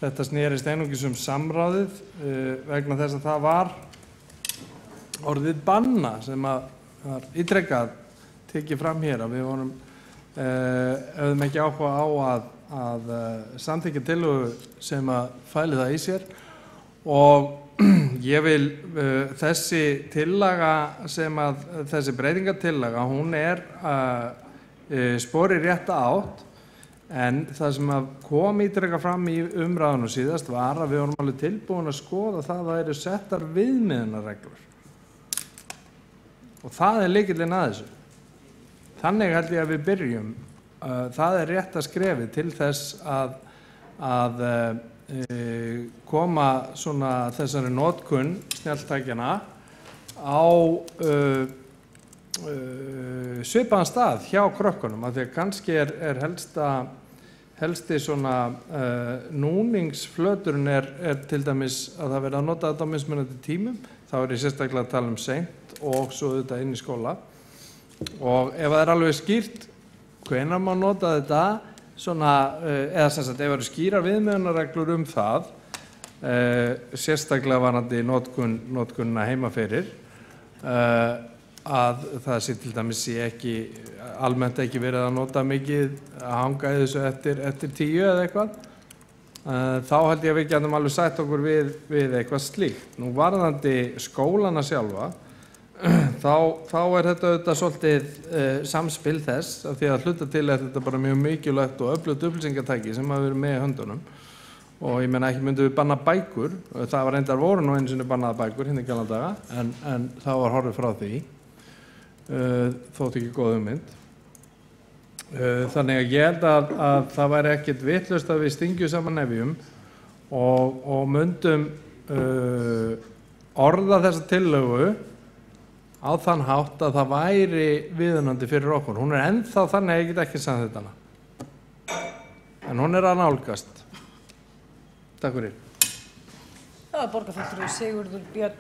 þetta snerist einungis samráðið vegna þess að það var orðið banna sem var ítrekað tekið fram hér að við vorum höfðum ekki áhuga á að samþykkja tillögu sem að fæli það í sér og ég vil þessi tillaga sem að þessi breytingartillaga hún spori rétta átt en það sem að kom ítrekað fram í umræðunum síðast var að við vorum alveg tilbúin að skoða það að það eru settar viðmiðunarreglur og það er lykillinn að þessu. Þannig held ég að við byrjum. Það er rétt að skrefi til þess að koma svona þessari notkun snjalltækjana á svipaðan stað hjá krökkunum af því að kannski er helsti svona núningsflöturinn er til dæmis að það verið að nota þetta á mismunandi tímum. Þá er ég sérstaklega að tala seint og svo þetta inn í skóla og ef það er alveg skýrt hvenær má nota þetta svona, eða sem sagt ef það eru skýrar viðmiðunarreglur það sérstaklega varðandi notkunna heima fyrir að það sé til dæmis ekki almennt ekki verið að nota mikið að hanga í þessu eftir 10 eða eitthvað þá held ég að við getum alveg sætt okkur við eitthvað slíkt. Nú varðandi skólana sjálfa þá er þetta auðvitað svolítið samspil þess af því að hluta til er þetta bara mjög mikilvægt og öflugt upplýsingatæki sem hafa verið með í höndunum og ég meina ekki myndum við banna bækur það var reyndar voru nú einu sinni bannaða bækur hérna í gamla daga en það var horfið frá því þótt ekki góð hugmynd þannig að ég held að það væri ekkert vitlaust að við stingjum saman nefjum og myndum orða þessa tillögu á þann hátt að það væri viðunandi fyrir okkur. Hún er ennþá þannig að ég get ekki samþykkt hana. En hún er að nálgast. Takk fyrir. Það var borgarfulltrúi Sigurður Björn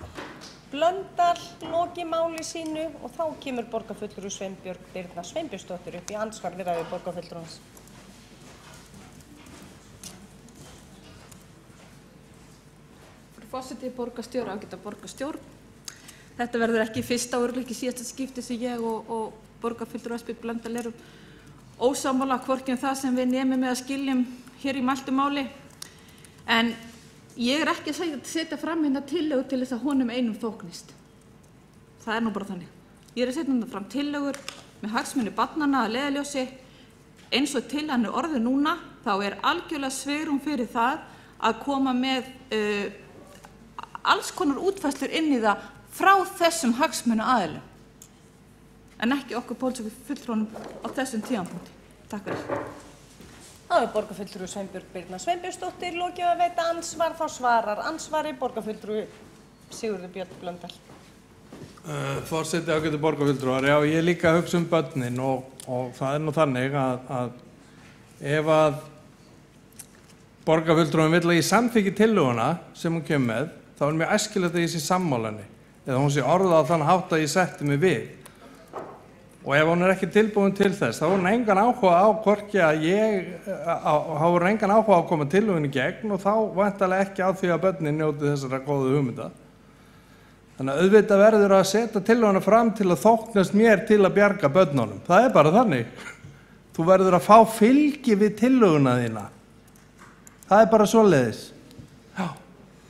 Blöndal lokið máli sínu og þá kemur borgarfulltrúi Sveinbjörg Birna Sveinbjörnsdóttir upp í ansvar við ræðu borgarfulltrúans. Frú forseti, borgarstjóri, ágæta borgarstjórn. Þetta verður ekki fyrsta og ekki síðasta skipti sem ég og borgarfulltrúi Sveinbjörg Blöndal erum ósammála hvorki það sem við nemum með að skiljum hér í mæltu máli. En ég er ekki að setja fram hérna tillögu til þess að honum einum þóknist. Það er nú bara þannig. Ég er að setja fram tillögur með hagsmuni barnanna að leiðarljósi eins og til hann er orðið núna þá er algjörlega svigrúm fyrir það að koma með alls konar útfærslur inn í það frá þessum hagsmunu aðilum en ekki okkur pólitísku fulltrúnum á þessum tímapunkti. Takk fyrir. Það er borgarfulltrúi Sveinbjörg Birna Sveinbjörnsdóttir lokið að veita ansvar þá svarar ansvari borgarfulltrúi Sigurður Björn Blöndal. Forseti ágætu borgarfulltrúar, já ég líka hugsa börnin og það er nú þannig að ef að borgarfulltrúin vill að ég samþykki tillöguna sem hún kemur með þá er mjög æskilegt að ég sé sammála henni eða hún sé orðað á þann hátt að ég setti mig við. Og ef hún ekki tilbúin til þess, þá er hún engan áhuga á hvorki að þá er engan áhuga á að koma tillögunni í gegn og þá væntanlega ekki á því að börnin njóti þessara góðu hugmynda. Þannig að auðvitað verður að setja tillöguna fram til að þóknast mér til að bjarga börnunum. Það er bara þannig. Þú verður að fá fylgi við tillöguna þína. Það er bara svoleiðis. Já.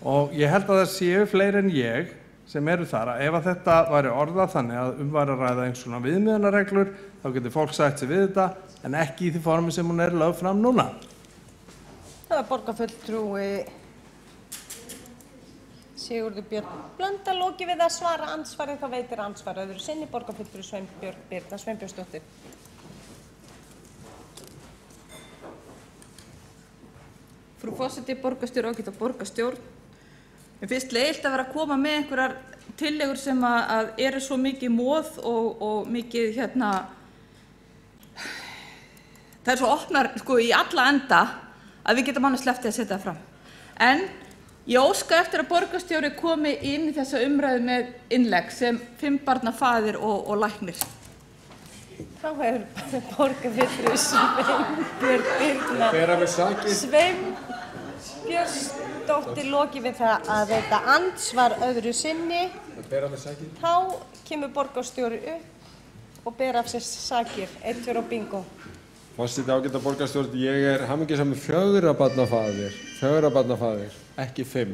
Og ég held að það séu fleiri en ég sem eru þar að ef að þetta væri orðað þannig að væri að ræða einhvers svona viðmiðunarreglur, þá getur fólk sagt sig við þetta, en ekki í því formi sem hún er lögð fram núna. Það var borgarfulltrúi Sigurður Björn Blöndal lokið við að svara andsvari, þá veitir andsvar öðru sinni borgarfulltrúi Sveinbjörg Birna Sveinbjörnsdóttir. Frú forseti, borgarstjóri, ágæta borgarstjórn. Mér finnst leiðilegt að vera að koma með einhverjar tillögur sem að eru svo mikið móð og mikið það er svo opnar sko í alla enda að við getum annars sleppt að setja það fram. En ég óska eftir að borgarstjóri komi inn í þessa umræðu með innlegg sem 5 barna faðir og læknir. Þá hefur borgarfulltrúi Sveinbjörg Birna Sveinbjörnsdóttir lokið við það að veita andsvar öðru sinni. Þá kemur borgarstjóri upp og ber af sér sakir. 1, 2 og bingo. Forseti, ágæta borgarstjórn, ég er hamingjusamur 4 barna faðir, ekki 5.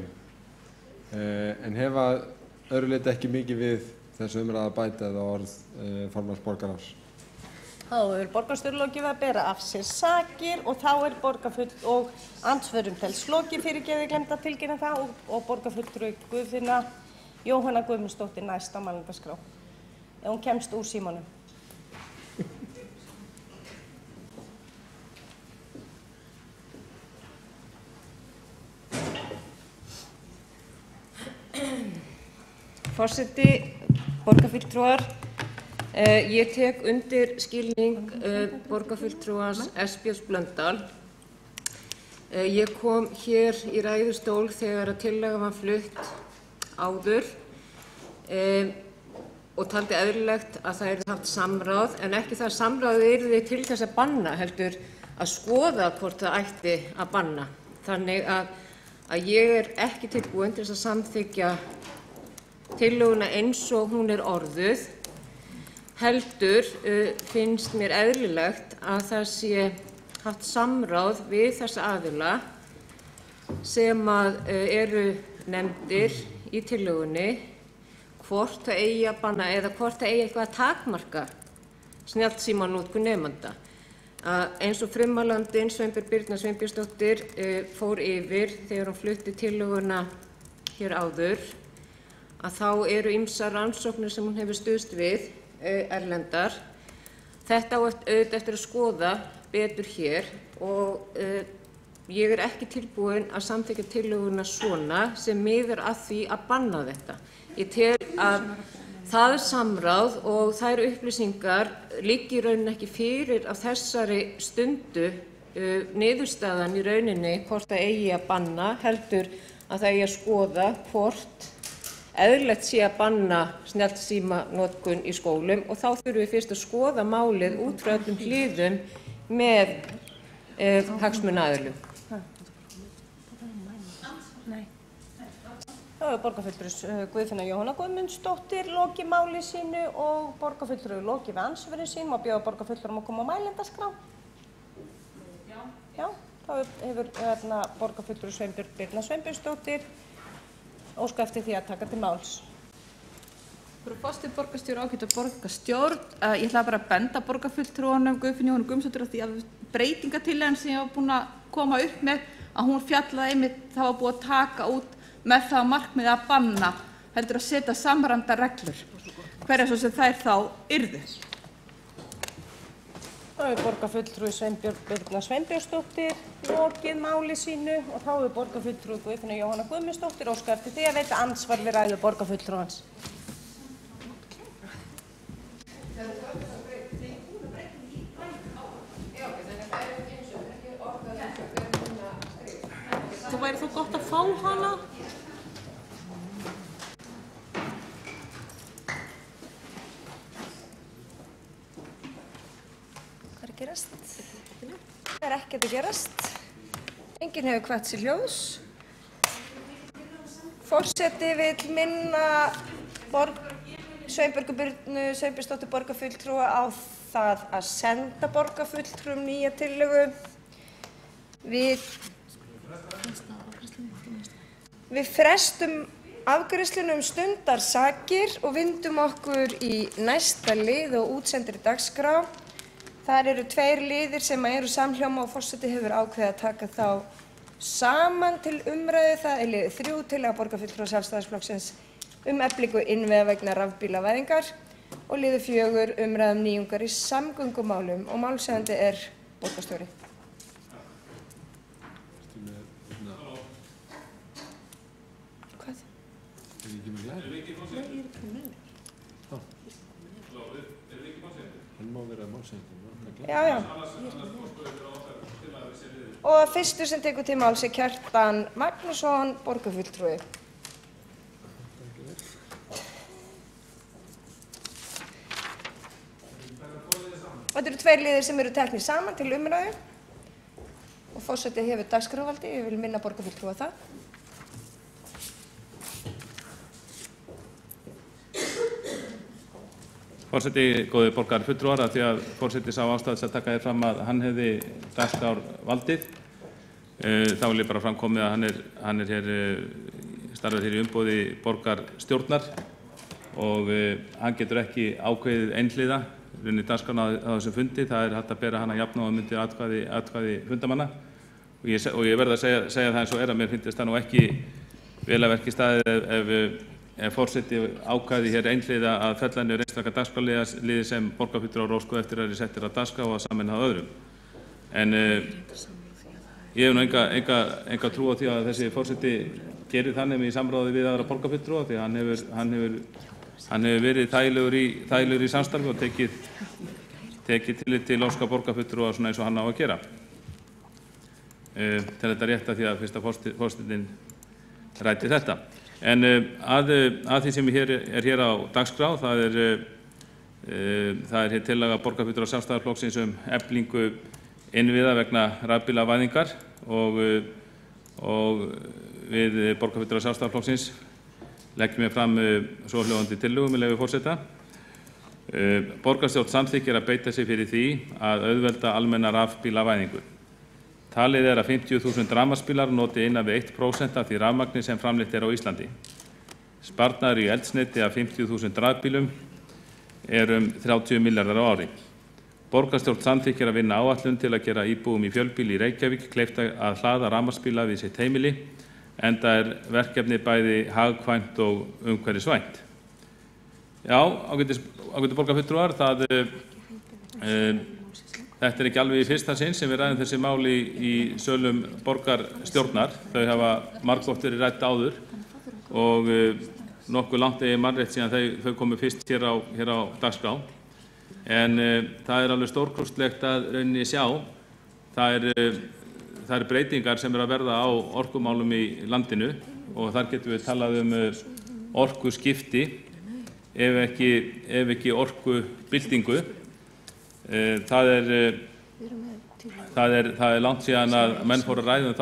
En hef að öðru leyti ekki mikið við þessu umræðu að bæta eða orð formanns borgarráðs. Þá hefur borgarstjóri lokið við að bera af sér sakir og þá er og andsvörum telst lokið, fyrirgefið, glemt að tilkynna það, og borgarfulltrúi Guðfinna Jóhanna Guðmundsdóttir næst á mælendaskrá. Ef hún kemst úr símanum. Forseti, borgarfulltrúar, ég tek undir skilning borgarfulltrúans Björns Blöndal. Ég kom hér í ræðustól þegar að tillaga var flutt áður og taldi eðlilegt að það yrði haft samráð, en ekki það samráð yrði til þess að banna, heldur að skoða hvort það ætti að banna. Þannig að ég er ekki tilbúin til þess að samþykkja tillöguna eins og hún er orðuð, heldur finnst mér eðlilegt að það sé haft samráð við þessa aðila sem eru nefndir í tillögunni, hvort það eigi að banna eða hvort það eigi eitthvað að takmarka snjallsímanotkun nemenda. Eins og frummælandinn Sveinbjörg Birna Sveinbjörnsdóttir fór yfir þegar hún flutti tillöguna hér áður, að þá eru ýmsar rannsóknir sem hún hefur stuðst við erlendar. Þetta á auðvitað eftir að skoða betur hér og ég er ekki tilbúin að samþykkja tillöguna svona sem miðar að því að banna þetta. Ég tel að það samráð og þær upplýsingar liggi í rauninni ekki fyrir á þessari stundu niðurstaðan í rauninni hvort það eigi að banna, heldur að það eigi að skoða hvort eðlilegt sé að banna snjallsímanotkun í skólum og þá þurfum við fyrst að skoða málið út frá öllum hliðum með hagsmunaaðilum. Þá hefur borgarfulltrúi Guðfinna Jóhanna Guðmundsdóttir lokið máli sínu og borgarfulltrúi lokið við andsvörum sínum og bjóða borgarfulltrúum að koma á mælendaskrá. Já, þá hefur borgarfulltrúi Sveinbjörg Birna Sveinbjörnsdóttir óska eftir því að taka til máls. Frú forseti, borgarstjóri, ágæta borgarstjórn, ég ætla bara að benda borgarfulltrúanum Guðfinnu Jóhannu Guðmundsdóttur á því að breytingartillagan sem ég var búin að koma upp með, að hún fjallaði einmitt, það var búið að taka út með það markmiði að banna, heldur að setja samræmda reglur, hverjar svo sem þær þá yrðu. Þá hefur borgarfulltrúi Sveinbjörg Birna Sveinbjörnsdóttir lokið máli sínu og þá hefur borgarfulltrúi Guðfinna Jóhanna Guðmundsdóttir óskað eftir því að veita andsvar við ræðu borgarfulltrúans. Það væri þó gott að fá hana. gerast? Það er ekkert að gerast. Enginn hefur hvatt sér hljóðs. Forseti vill minna Sveinbjörgu Birnu Sveinbjörnsdóttur borgarfulltrúa á það að senda borgarfulltrúum nýja tillögu. Við frestum afgreiðslunum stundarsakir og vindum okkur í næsta lið og útsendri dagskrá. Þar eru 2 liðir sem eru samhljóma og forseti hefur ákveðið að taka þá saman til umræðu. Það er liður 3, tillaga borgarfulltrúa Sjálfstæðisflokksins eflingu innviða vegna rafbílavæðingar og liður 4, umræðum nýjungar í samgöngumálum og málshefjandi er borgarstjóri. Hvað? Er ekki með glæri? Nei, ég er ekki með mér. Hann má vera málshefjandi. Já. Og fyrstu sem tekur til máls er Kjartan Magnússon, borgarfulltrúi. Og þetta eru 2 liðir sem eru teknir saman til umræðu og forseti hefur dagskrárvaldi. Ég vil minna borgarfulltrúa það. Forseti, góðir borgarfulltrúar, af því að forseti sá ástæðu að taka þér fram að hann hefði dagskrárvaldið. Þá vil ég bara framkomið að hann er hér, starfar hér í umboði borgarstjórnar og hann getur ekki ákveðið einhliða runni dagskrárna á þessum fundi. Það er hægt að bera hann að jafna og myndir atkvæði fundamanna. Og ég verð að segja það eins og að mér finnst það nú ekki vel að verki staðið ef forseti ákvæði hér einhliða að fella niður einstaka dagskrárliði sem borgarfulltrúar óskuðu eftir að settir á dagskrá og að sameina það öðrum. En ég hef nú enga trú á því að þessi forseti gerir þannig í samráði við aðra borgarfulltrúa því að hann hefur verið þægilegur í samstarfi og tekið tillit til óska borgarfulltrúa svona eins og hann á að gera. Til þetta rétt að því að fyrsta forsetinn ræddi þetta. En að því sem er hér á dagskrá, það er hér tillaga borgarfulltrúa Sjálfstæðisflokksins eflingu innviða vegna rafbílavæðingar og við borgarfulltrúa Sjálfstæðisflokksins leggjum við fram svohljóðandi tillögu með leyfi forseta. Borgarstjórn samþykkir að beita sig fyrir því að auðvelda almenna rafbílavæðingu. Talið er að 50.000 rafmagnsbílar noti innan við 1% af því rafmagni sem framleitt er á Íslandi. Sparnaður í eldsneyti af 50.000 rafbílum er 30 milljarðar á ári. Borgarstjórn samþykkir að vinna áætlun til að gera íbúum í fjölbýli í Reykjavík kleift að hlaða rafmagnsbíla við sitt heimili, enda er verkefni bæði hagkvæmt og umhverfisvænt. Já, ágætis borgarfulltrúar, þetta er ekki alveg í fyrsta sinn sem við ræðum þessi mál í sölum borgarstjórnar. Þau hafa margoft verið rædd áður og nokkuð langt eigi mannrétt síðan þau komu fyrst hér á dagskrá. En það er alveg stórkostlegt að rauninni sjá. Það eru breytingar sem eru að verða á orkumálum í landinu og þar getum við talað orkuskipti ef ekki orkubyltingu. Það er langt síðan að menn fóru að ræða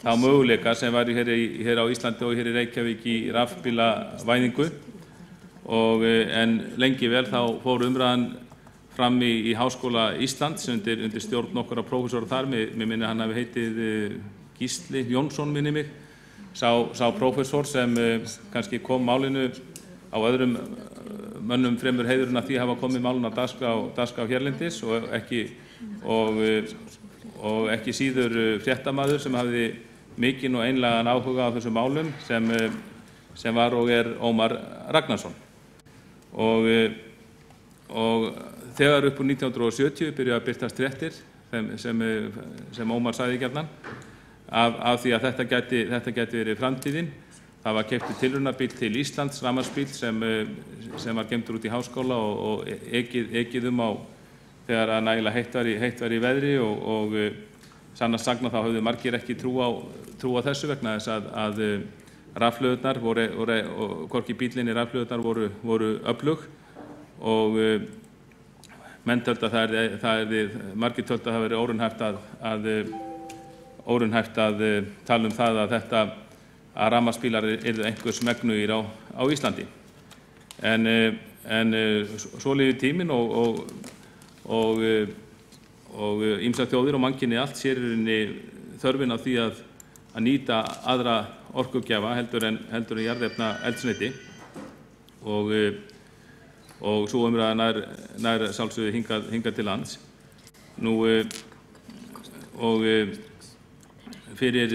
þá möguleika sem væri hér á Íslandi og hér í Reykjavík í rafbílavæðingu en lengi vel þá fór umræðan fram í Háskóla Íslands undir stjórn nokkura prófessora þar. Mér minni hann hafi heitið Gísli Jónsson minni mig, sá prófessor sem kannski kom málinu á öðrum mönnum fremur heiðurinn að því hafa komið málun á dagskrá hérlendis og ekki síður fréttamaður sem hafði mikinn og einlægan áhuga á þessum málum sem var og er Ómar Ragnarsson. Og þegar upp úr 1970 byrjuðu að birtast fréttir sem Ómar sagði gjarnan af því að þetta gæti verið framtíðin. Það var keyptur tilraunabíll til Íslands, rafmagnsbíll sem var geymdur út í háskóla og ekið á þegar að nægilega heitt var í veðri og sannast sagna þá höfðu margir ekki trú á þessu vegna þess að rafhlöðurnar og hvorki bíllinn í rafhlöðurnar voru öflug og menn töldu að margir töldu að það væri óraunhæft að tala um það að rafmagnsbílar yrðu einhvers megnugir á Íslandi. En svo liði tíminn og ýmsar þjóðir og mannkynið allt sér í rauninni þörfin á því að nýta aðra orkugjafa heldur en jarðefnaeldsneyti og svo umræða nær sjálfsögðu hingað til lands. Nú og fyrir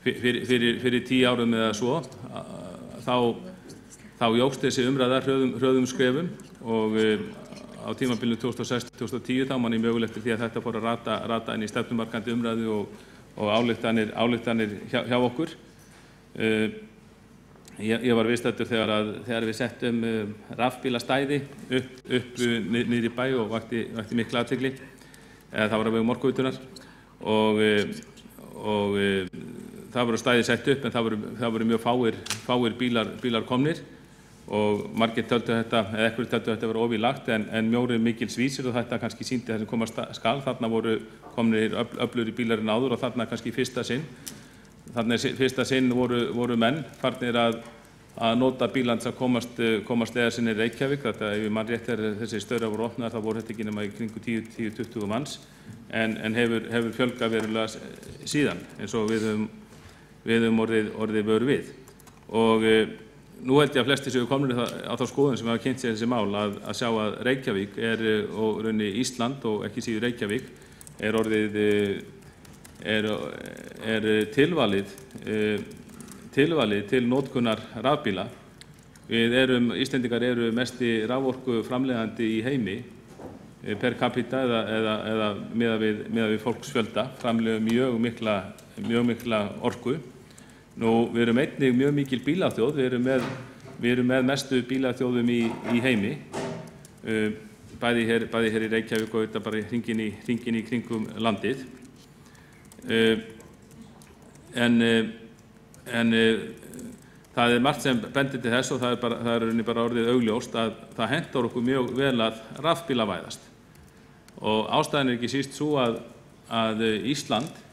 10 árum eða svo þá jókst þessi umræða hröðum skrefum og á tímabilinu 2006-2010 þá man ég mögulegt til því að þetta fór að rata inn í stefnumarkandi umræðu og ályktanir hjá okkur. Ég var viðstaddur þegar við settum rafbílastæði upp niður í bæ og vakti mikla athygli. Það var á vegum Orkuveitunnar og það voru stæði sett upp en það voru mjög fáir bílar komnir og margir töldu þetta, eða einhverjir töldu þetta vera ofílagt en mjóri mikils vísir og þetta kannski sýndi það sem koma skal. Þarna voru komnir öflugri bílar en áður og þarna kannski fyrsta sinn voru menn farnir að nota bílans að komast eða sinni Reykjavík. Þetta, ef mann rétt þessi stöðrar voru opnaðar, þá voru þetta ekki nema í kringu 10-20 manns en hefur fjölgað verulega síðan eins og við höfum orðið vör við. Og nú held ég að flestir séu komnir á þá skoðun sem hafa kynnt sér þessi mál að sjá að Reykjavík og raunni Ísland og ekki síður Reykjavík tilvalið til notkunar rafbíla. Íslendingar eru mesti raforku framleiðandi í heimi per capita eða miðað við fólksfjölda, framleiðum mjög mikla orku. Nú, við erum einnig mjög mikil bílaþjóð, við erum með mestu bílaþjóðum í heimi, bæði hér í Reykjavík og þetta bara hringinn í kringum landið. En það margt sem bendir til þess og það er bara orðið augljóst að það hentar okkur mjög vel að rafbílavæðast. Og ástæðan ekki síst svo að Ísland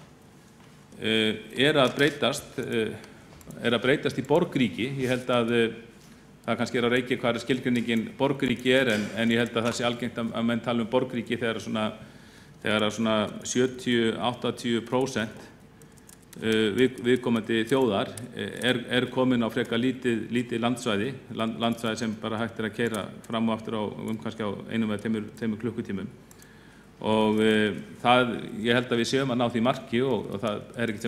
er að breytast í borgríki. Ég held að það kannski að reykja hvað skilgreiningin borgríki en ég held að það sé algengt að menn tala borgríki þegar svona 70-80% viðkomandi þjóðar komin á frekar lítið landsvæði sem bara hægt að keyra fram og aftur kannski á 1 eða 2 klukkutímum. Og ég held að við séum að ná því marki og það er ekkert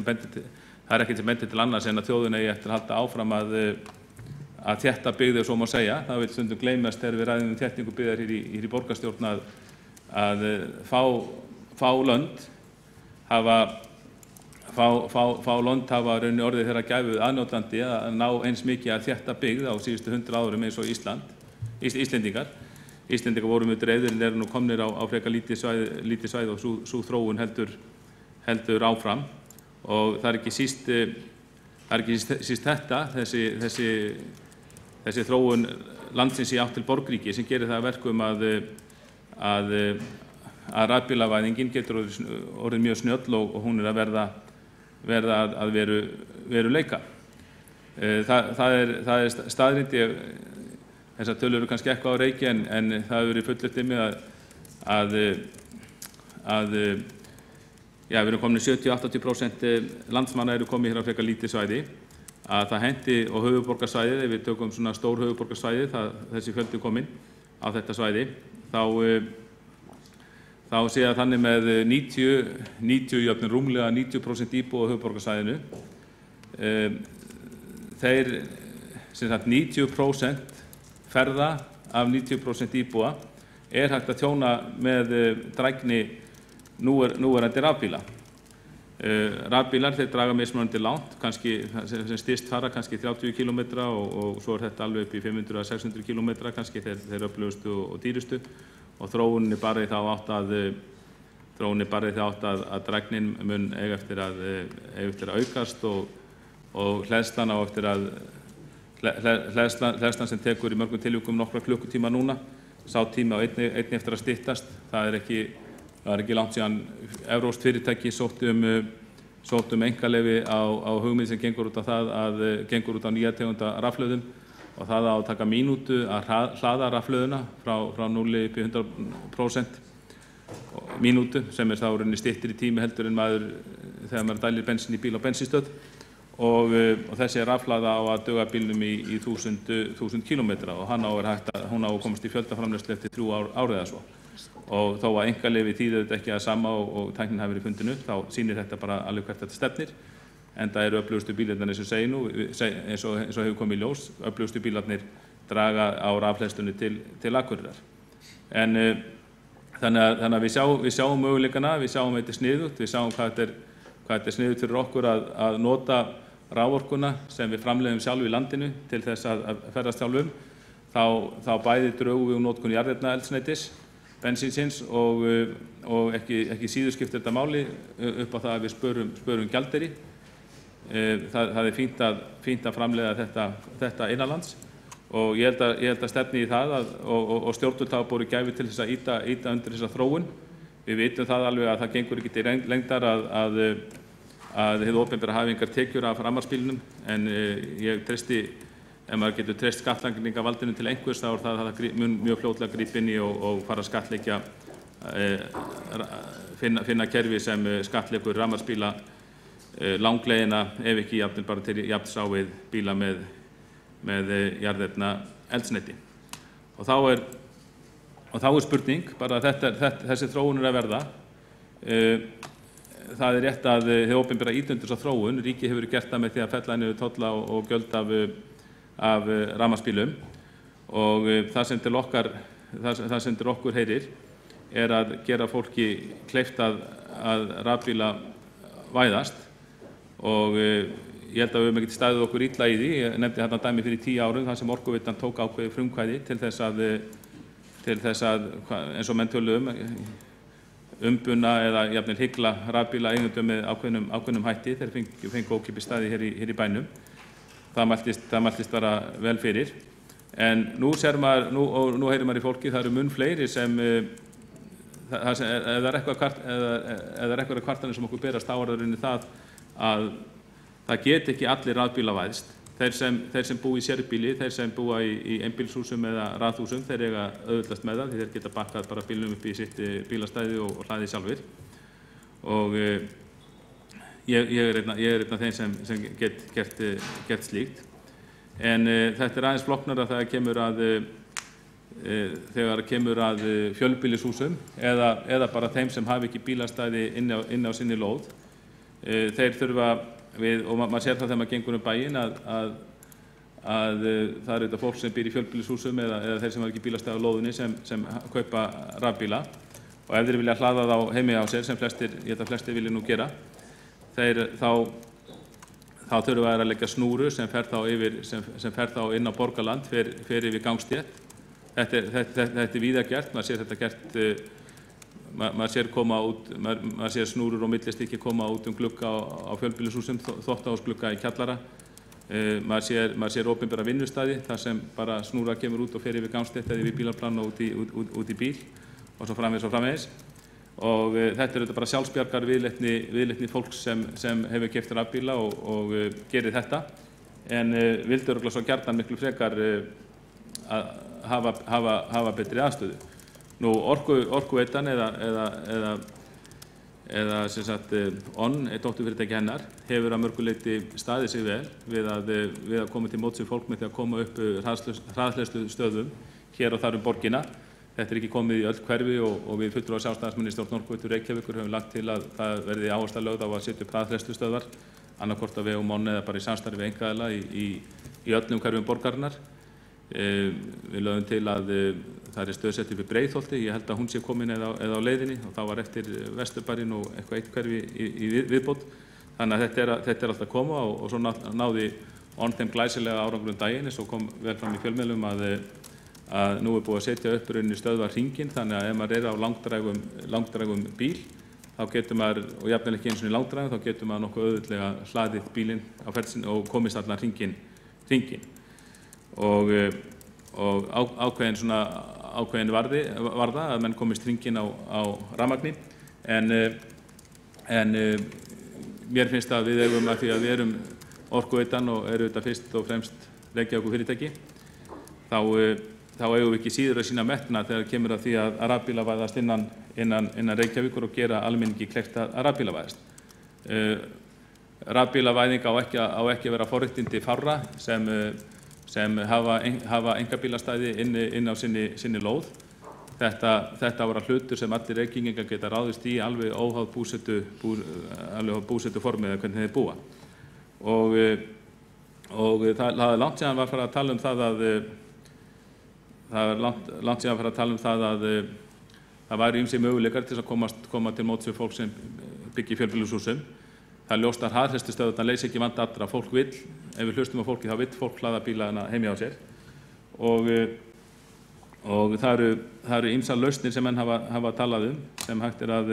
sem bendir til annars en að þjóðin eigi eftir að halda áfram að þétta byggðir, svo má segja. Það vil stundum gleymast þegar við ræðum þéttingu byggðar hér í borgarstjórn að fá lönd hafa raunni orðið þeirra gæfu aðnjótandi að ná eins mikið að þétta byggð á síðustu 100 árum eins og Íslendingar. Íslendingar voru með dreifðir en eru nú komnir á frekar lítið svæði og sú þróun heldur áfram. Og það er ekki síst þetta, þessi þróun landsins í átt til borgríki sem gerir það að verkum að rafbílavæðingin getur orðið mjög snjöll og hún er að verða að veruleika. Það er staðreynd, þessar tölur eru kannski eitthvað á reiki en það hefur verið fullyrt um mig að við erum komin 70-80% landsmanna eru komið hér á frekar lítið svæði, að það henti og höfuðborgarsvæðið, ef við tökum svona stór höfuðborgarsvæði, þessi fjöldi kominn á þetta svæði, þá sé að þannig með 90 rúmlega 90% íbúa á höfuðborgarsvæðinu, þeir sem sagt 90% ferða af 90% íbúa er hægt að tjóna með drægni núverandi rafbíla. Rafbílar þeir draga mismunandi langt, kannski sem styst fara kannski 30 km og svo er þetta alveg upp í 500-600 km kannski þeir öflugustu og dýrustu og þróunin er bara í þá átt að drægnin mun eiga eftir að aukast og hleðslan hleðslan sem tekur í mörgum tilvikum nokkra klukkutíma núna sá tími á einnig eftir að styttast. Það er ekki langt síðan evrópskt fyrirtæki sótt einkaleyfi á hugmynd sem gengur út á nýja tegunda rafhlöðum, og það á að taka mínútu að hlaða rafhlöðuna frá 0 upp í 100% mínútu, sem þá rauninni styttri tími heldur en maður þegar maður dælir bensín í bíl á bensínstöð, og þessi rafhlaða á að duga bílnum í 1000 kilometra, og hún á að komast í fjöldaframleiðslu eftir 3 ár eða svo. Og þó að einkaleyfi þýðir þetta ekki að sama og tæknin hafi verið fundin upp, þá sýnir þetta bara alveg hvert þetta stefnir. Enda eru öflugustu bílarnir, eins og segi nú, eins og hefur komið í ljós, öflugustu bílarnir draga á rafhleðslunni til Akureyrar. En þannig að við sjáum möguleikana, við sjáum þetta sniðugt, við sjáum hvað þetta er sniðugt fyrir okkur að nota raforkuna sem við framleiðum sjálf í landinu til þess að ferðast sjálfum. Þá bæði drögum við notkun jarðefnaeldsneytis, bensínsins, og ekki síður skiptir þetta máli upp á það að við spörum gjaldeyri. Það er fínt að framleiða þetta innanlands, og ég held að stefni í það og stjórnvöld hafa borið gæfu til þess að ýta undir þessa þróun. Við vitum það alveg að það gengur ekki til lengdar að hið opinbera hafi engar tekjur af rafmagnsbílnum, en ég treysti, ef maður getur treyst skattlagningarvaldinu til einhvers, þá er það mun mjög fljótlega grípa inn í og fara að skattleggja, finna kerfi sem skattleggur rafmagnsbíla langleiðina, ef ekki jafnvel bara til jafns á við bíla með jarðefnaeldsneyti. Og þá er spurning, bara þessi þróun er að verða. Það er rétt að hið opinbera ýta undir þessa þróun. Ríkið hefur gert það með því að fella niður tolla og gjöld af rafmagnsbílum, og það sem til okkur heyrir er að gera fólki kleift að rafbíla væðast, og ég held að við höfum ekkert staðið okkur illa í því. Ég nefndi þarna dæmi fyrir 10 árum þar sem Orkuveitan tók ákveðið frumkvæði til þess að eins og menn töluðum umbuna eða jafnvel hygla rafbíla eigendum með ákveðnum hætti. Þeir fengu ókeypis staði hér í bænum. Það mæltist bara vel fyrir. En nú heyrir maður í fólki, það eru mun fleiri sem, ef það er eitthvað kvartanir sem okkur berast, þá er það rauninni það að það get ekki allir rafbílavæðst. Þeir sem búa í sérbíli, þeir sem búa í einbýlishúsum eða raðhúsum, þeir eiga auðveldast með það, því þeir geta bakkað bara bílnum upp í sitt bílastæði og hlaðið sjálfir. Og ég er einn af þeim sem get gert slíkt. En þetta er aðeins flóknara þegar kemur að fjölbýlishúsum eða bara þeim sem hafa ekki bílastæði inn á sinni lóð. Þeir þurfa og maður sér það þegar maður gengur bæinn að það er auðvitað fólk sem býr í fjölbýlishúsum eða þeir sem hafa ekki bílastæði á lóðinni sem kaupa rafbíla, og ef þeir vilja hlaða þá heimi á sér, sem flestir vilja nú gera, þá þurfa að leggja snúru sem fer þá inn á borgarland, fer yfir gangstétt. Þetta er víða gert, maður sér þetta gert, maður sér snúrur og millistykki koma út glugga á fjölbýlishúsum, þvottahúsglugga í kjallara. Maður sér opinbera vinnustæði þar sem bara snúra kemur út og fer yfir gangstétt eða yfir bílaplan og út í bíl, og svo framvegis. Og þetta er bara sjálfsbjargar viðleitni fólks sem hefur keypt rafbíla og gerir þetta, en vildi örugglega svo gjarnan miklu frekar að hafa betri aðstöðu. Nú Orkuveitan eða sem sagt dótturfyrirtæki hennar hefur að mörgu leyti staðið sig vel við að koma til móts við fólk með því að koma upp hraðhleðslustöðvum hér og þar borgina. Þetta er ekki komið í öll hverfi, og við fulltrúar sjálfstæðismenn í stjórn Orkuveitu Reykjavíkur höfum lagt til að það verði áhersla lögð á að setja upp hraðhleðslustöðvar, annaðhvort á vegum Monni eða bara í samstarfi við einkaaðila í öllum hverfum borgarinnar. Við lögðum til að það er stöðsett upp í Breiðholti, ég held að hún sé komin eða á leiðinni, og það var eftir Vesturbærinn og eitthvað eitt hverfi í viðbót. Þannig að þetta er alltaf að koma, og svo náði þeim glæsilega árangurinn daginn, eins og kom vel fram í fjölmiðlum að nú er búið að setja upp rauninni stöðvar hringinn, þannig að ef maður er á langdrægum bíl, þá getur maður, og jafnvel ekki eins og í langdrægum, þá getur maður nokkuð auðveldlega hlaðið bílinn á ferðinni og komist allan hringinn. Og ákveðin svona ákveðin varða að menn komist hringinn á rafmagni en mér finnst að við eigum að því að við erum Orkuveitan og eru þetta fyrst og fremst Reykjavíkurfyrirtæki þá eigum við ekki síður að sýna metnað þegar kemur að því að rafbílavæðast innan Reykjavíkur og gera almenningi kleift að rafbílavæðast. Rafbílavæðing á ekki að vera forréttindi fárra sem hafa einkabílastæði inn á sinni lóð. Þetta voru hlutur sem allir Reykvíkingar geta ráðist í alveg óháð búsetu formið eða hvernig þeir búa. Og það er langt síðan var farið að tala um það að það væri ýmsir möguleikar til að koma til móts við fólk sem byggir fjölbýlishúsum. Það er ljóst að hraðhleðslustöðvarnar leysa ekki vanda allra. Fólk vill, ef við hlustum á fólki, þá vill fólk hlaða bílana heimi á sér. Og það eru ýmsar lausnir sem menn hafa talað sem hægt er að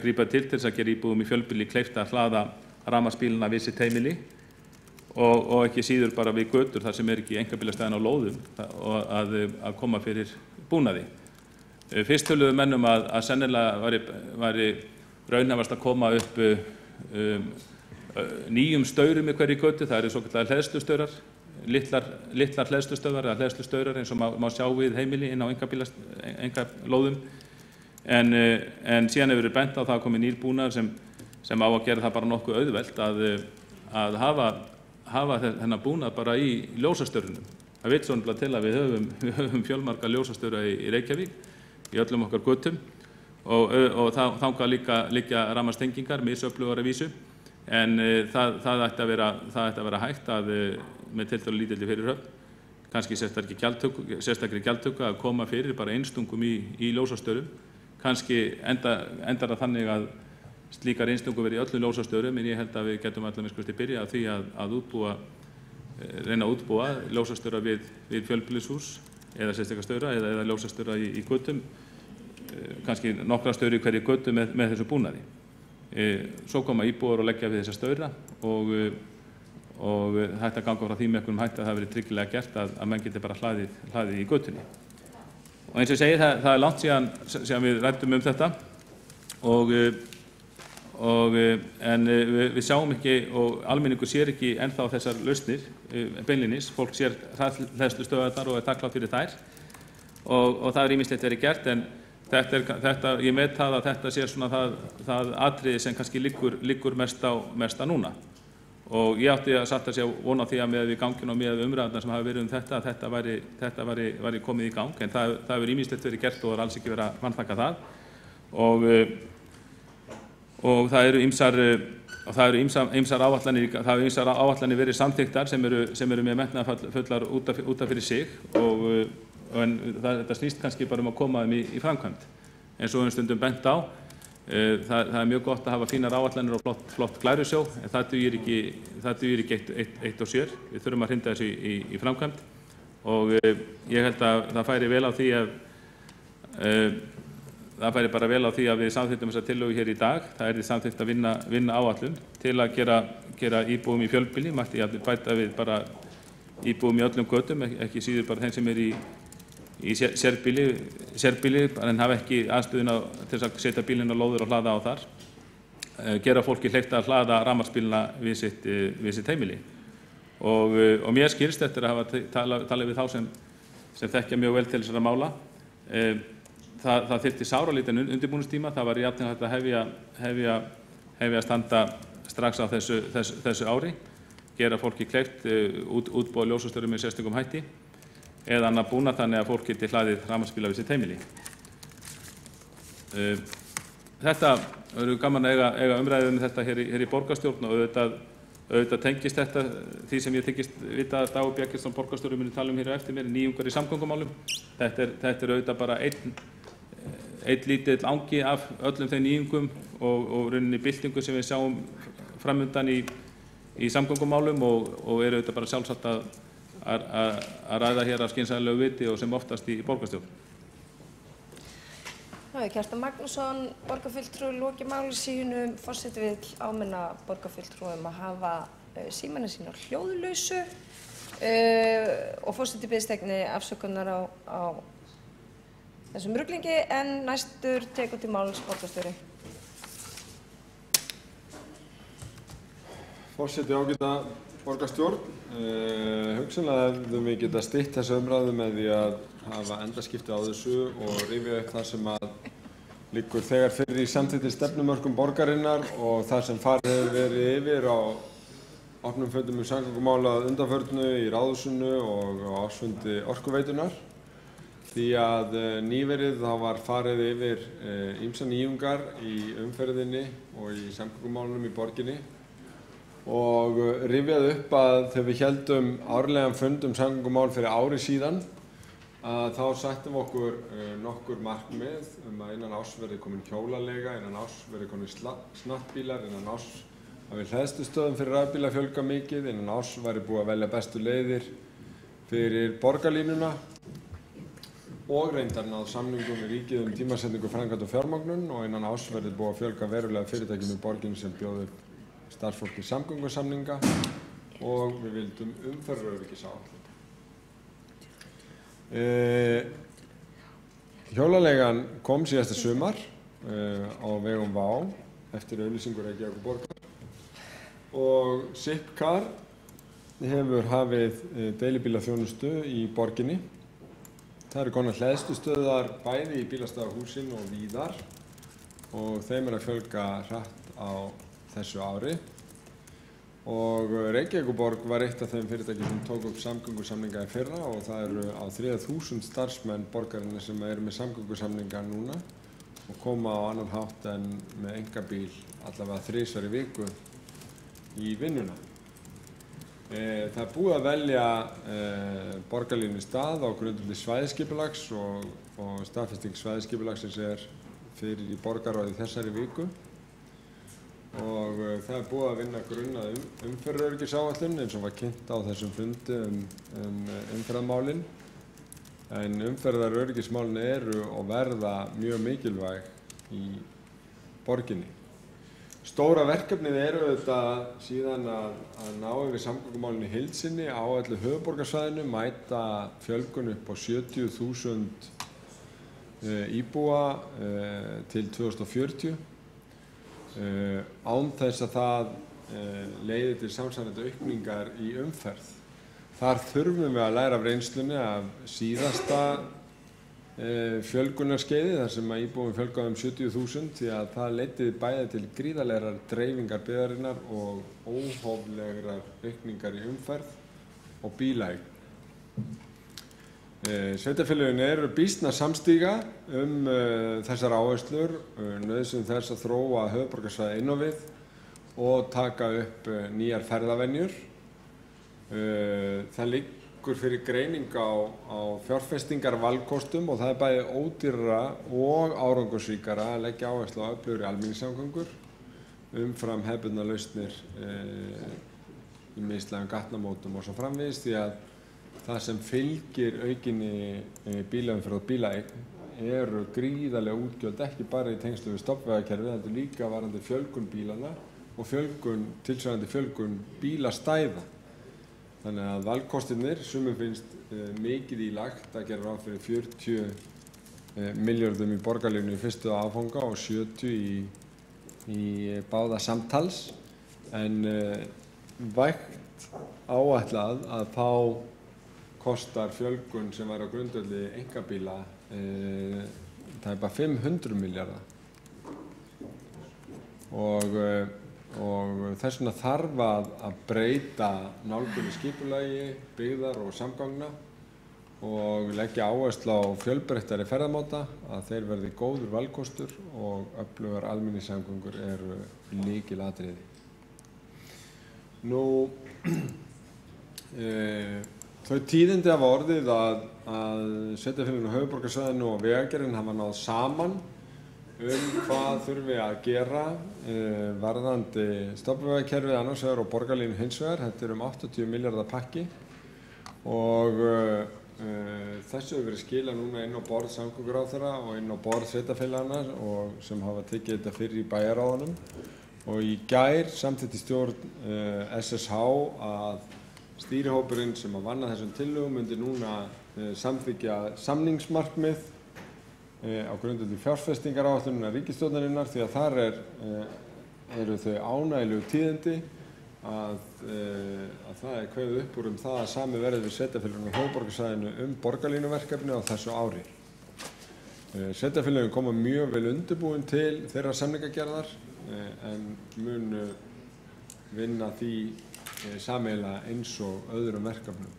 grípa til þess að gera íbúðum í fjölbýli kleift að hlaða rafmagnsbílana við sitt heimili og ekki síður bara við götur þar sem ekki einkabílastæðin á lóðum og að koma fyrir búnaði. Fyrst töluðu menn að sennilega væri raunhæfast að koma upp nýjum staurum í hverju götu. Það eru svokallaðir hleðslustaurar, litlar hleðslustöðvar eða hleðslustaurar eins og má sjá við heimili inn á einkalóðum. En síðan hefur verið bent á það að komið nýr búnaður sem á að gera það bara nokkuð auðvelt að hafa þennan búnað bara í ljósastaurunum. Það vill svona til að við höfum fjölmarga ljósastaura í Reykjavík í öllum okkar götum og þangað liggja rafmagnstengingar misöflugar að vísu en það ætti að vera hægt með tiltölu lítilli fyrirhöfn, kannski sérstakri gjaldtöku að koma fyrir bara einstungum í ljósastaurum. Kannski endar það þannig að slíkar einstungum verið í öllum ljósastaurum en ég held að við getum allar minnst byrja að því að reyna að útbúa ljósastaura við fjölbýlishús eða sérstakar staura eða ljósastaura í götum, kannski nokkra stauri í hverju götu með þessu búnaði. Svo koma íbúar og leggja við þessa staura og hægt að ganga frá því með einhverjum hægt að það verið tryggilega gert að menn geti bara hlaðið í götunni. Og eins og ég segi, það er langt síðan við ræddum þetta en við sjáum ekki og almenningur sér ekki ennþá þessar lausnir beinlínis. Fólk sér hleðslustöðvarnar og taklað fyrir þær og það er ýmislegt verið gert en ég met það að þetta sé svona það atriði sem kannski liggur mest á núna. Og ég átti að satt að sé að vona því að með við gangin og með umræðarnar sem hafa verið þetta væri komið í gang en það hefur ýmislegt verið gert og er alls ekki verið að vanþakka það og það eru ýmsar áætlanir verið samþykktar sem eru með metnaðarfullar út af fyrir sig en þetta snýst kannski bara að koma þeim í framkvæmd. Eins og stundum bent á, það er mjög gott að hafa fínar áætlanir og flott glærusjó en það dugir ekki eitt og sér. Við þurfum að hrinda þessu í framkvæmd og ég held að það færi vel á því að við samþykktum þessa tillögu hér í dag. Það yrði samþykkt að vinna áætlun til að gera íbúum í fjölbýli, mætti að bæta við bara íbúum í öllum götum, ekki síður bara þeim sem í sérbýli en hafa ekki aðstöðuna til að setja bílinn á lóður og hlaða á þar. Gera fólki kleift að hlaða rafmagnsbílana við sitt heimili. Og mér skilst eftir að hafa talað við þá sem þekkja mjög vel til þessara mála. Það þyrfti sáralítinn undirbúningstíma. Það var jafnvel hægt að hefja standa strax á þessu ári. Gera fólki kleift útbúa ljósastaurum með sérstökum hætti eða annað búnað þannig að fólk geti hlaðið rafmagnsbíla við sitt heimili. Þetta eru gaman að eiga umræðu þetta hér í borgarstjórn og auðvitað tengist þetta því sem ég þykist vita að Dagur Bjarkesson borgarstjóri muni tala hér á eftir mér, nýjungar í samgöngumálum. Þetta er auðvitað bara einn lítill angi af öllum þeim nýjungum og rauninni byltingu sem við sjáum framundan í samgöngumálum og eru auðvitað bara sjálfsagt að ræða hér af skynsamlegu viti og sem oftast í borgarstjórn. Kjartan Magnússon, borgarfulltrúi, lokið máli sínu. Forseti vill áminna borgarfulltrúum að hafa símana sína á hljóðlausu og forseti biðst einnig afsökunar á þessum ruglingi en næstur tekur til máls borgarstjóri. Forseti ágæta borgarstjórn, hugsanlega hefðum við geta stytt þessa umræðu með því að hafa endaskipti á þessu og rifja upp það sem að liggur þegar fyrir í samþykkti stefnumörkum borgarinnar og það sem farið hefur verið yfir á opnum fundum samgöngumál að undanförnu í Ráðhúsinu og á ársfundi Orkuveitunar. Því að nýverið þá var farið yfir ýmsar nýjungar í umferðinni og í samgöngumálunum í borginni og rifjað upp að þegar við héldum árlegan fund samgöngumál fyrir ári síðan að þá settum okkur nokkur markmið að innan árs verði komin hjólaleiga, innan árs verði komin snattbílar, innan árs að við hleðslustöðum fyrir rafbíla fjölga mikið, innan árs væri búið að velja bestu leiðir fyrir borgarlínuna og reyndar náð samningum við ríkið tímasetningu framkvæmd og fjármögnun og innan árs verði búið að fjölga verulega fyrirtækjum í borginni sem bjóður starfsfólki samgöngusamninga og við vildum umferðaröryggisáætlun. Hjólaleigan kom síðasta sumar á vegum VÁ eftir auglýsingu Reykjavíkurborgar og Zipcar hefur hafið deilibílaþjónustu í borginni. Það eru komnar hleðslustöðvar bæði í bílastæðahúsin og víðar og þeim að fjölga hratt á þessu ári og Reykjavíkurborg var eitt af þeim fyrirtækjum sem tók upp samgöngusamninga í fyrra og það eru á 3.000 starfsmenn borgarinnar sem eru með samgöngusamninga núna og koma á annan hátt en með einkabíl allavega 3 í viku í vinnuna. Það er búið að velja borgarlínu stað á grundvelli svæðisskipulags og staðfesting svæðisskipulagsins er fyrir í borgarráði þessari viku og það er búið að vinna grunn að umferðaröryggisáætlun eins og var kynnt á þessum fundi umferðarmálin en umferðaröryggismálin eru og verða mjög mikilvæg í borginni. Stóra verkefnið eru auðvitað síðan að ná yfir samgöngumálin í heild sinni á öllu höfuðborgarsvæðinu, mæta fjölgun upp á 70.000 íbúa til 2040 án þess að það leiði til samsvarandi aukningar í umferð. Þar þurfum við að læra af reynslunni af síðasta fjölgunarskeiði þar sem að íbúum fjölgaði 70.000 því að það leiddi bæði til gríðarlegrar dreifingar byggðarinnar og óhóflegrar aukningar í umferð og bílaeign. Sveitarfélögin eru býsna samstíga þessar áherslur, nauðsyn þess að þróa höfuðborgarsvæðið inn á við og taka upp nýjar ferðavenjur. Það liggur fyrir greining á fjárfestingarvalkostum og það er bæði ódýrara og árangursríkara að leggja áherslu á öflugri almenningssamgöngur umfram hefðbundnar lausnir í mislægum gatnamótum og svo framvegis því að það sem fylgir aukinni bílaumferð og bílaeign eru gríðarlega útgjöld ekki bara í tengslu við stofnvegakerfið heldur líka varðandi fjölgun bílanna og tilsvarandi fjölgun bílastæða. Þannig að valkostirnir, sumum finnst mikið í lagt að gera ráð fyrir 40 milljörðum í borgarlínu í fyrstu áfanga og 70 í báða samtals en vægt áætlað að fá kostar fjölgun sem var á grundvelli einkabíla tæpa 500 milljarða og þess vegna þarf að breyta nálgunni skipulagi, byggðar og samgangna og leggja áherslu á fjölbreyttari ferðamáta að þeir verði góður valkostur og öflugar almenningssamgöngur eru lykilatriði. Þau tíðindi hafa orðið að sveitarfélögin á höfuðborgarsvæðinu og Vegagerðin hafa náð saman hvað þurfi að gera varðandi stofnvegakerfið annars vegar og borgarlínu hins vegar. Þetta er 80 milljarða pakki og þessu hefur verið skilað núna inn á borð samgönguráðherra og inn á borð sveitarfélaganna og sem hafa tekið þetta fyrir í bæjarráðunum og í gær samþykkti stjórn SSH að Stýrihópurinn sem að vanna þessum tillögum myndi núna samþykkja samningsmarkmið á grundvelli fjárfestingaráætlunar ríkisstjórnarinnar því að þar eru þau ánægjulegu tíðindi að það kveðið upp úr það að sami verði við sveitarfélögin á höfuðborgarsvæðinu borgarlínuverkefni á þessu ári. Sveitarfélögin koma mjög vel undirbúin til þeirra samningagerðar en munu vinna því sameiginlega eins og öðrum verkefnum.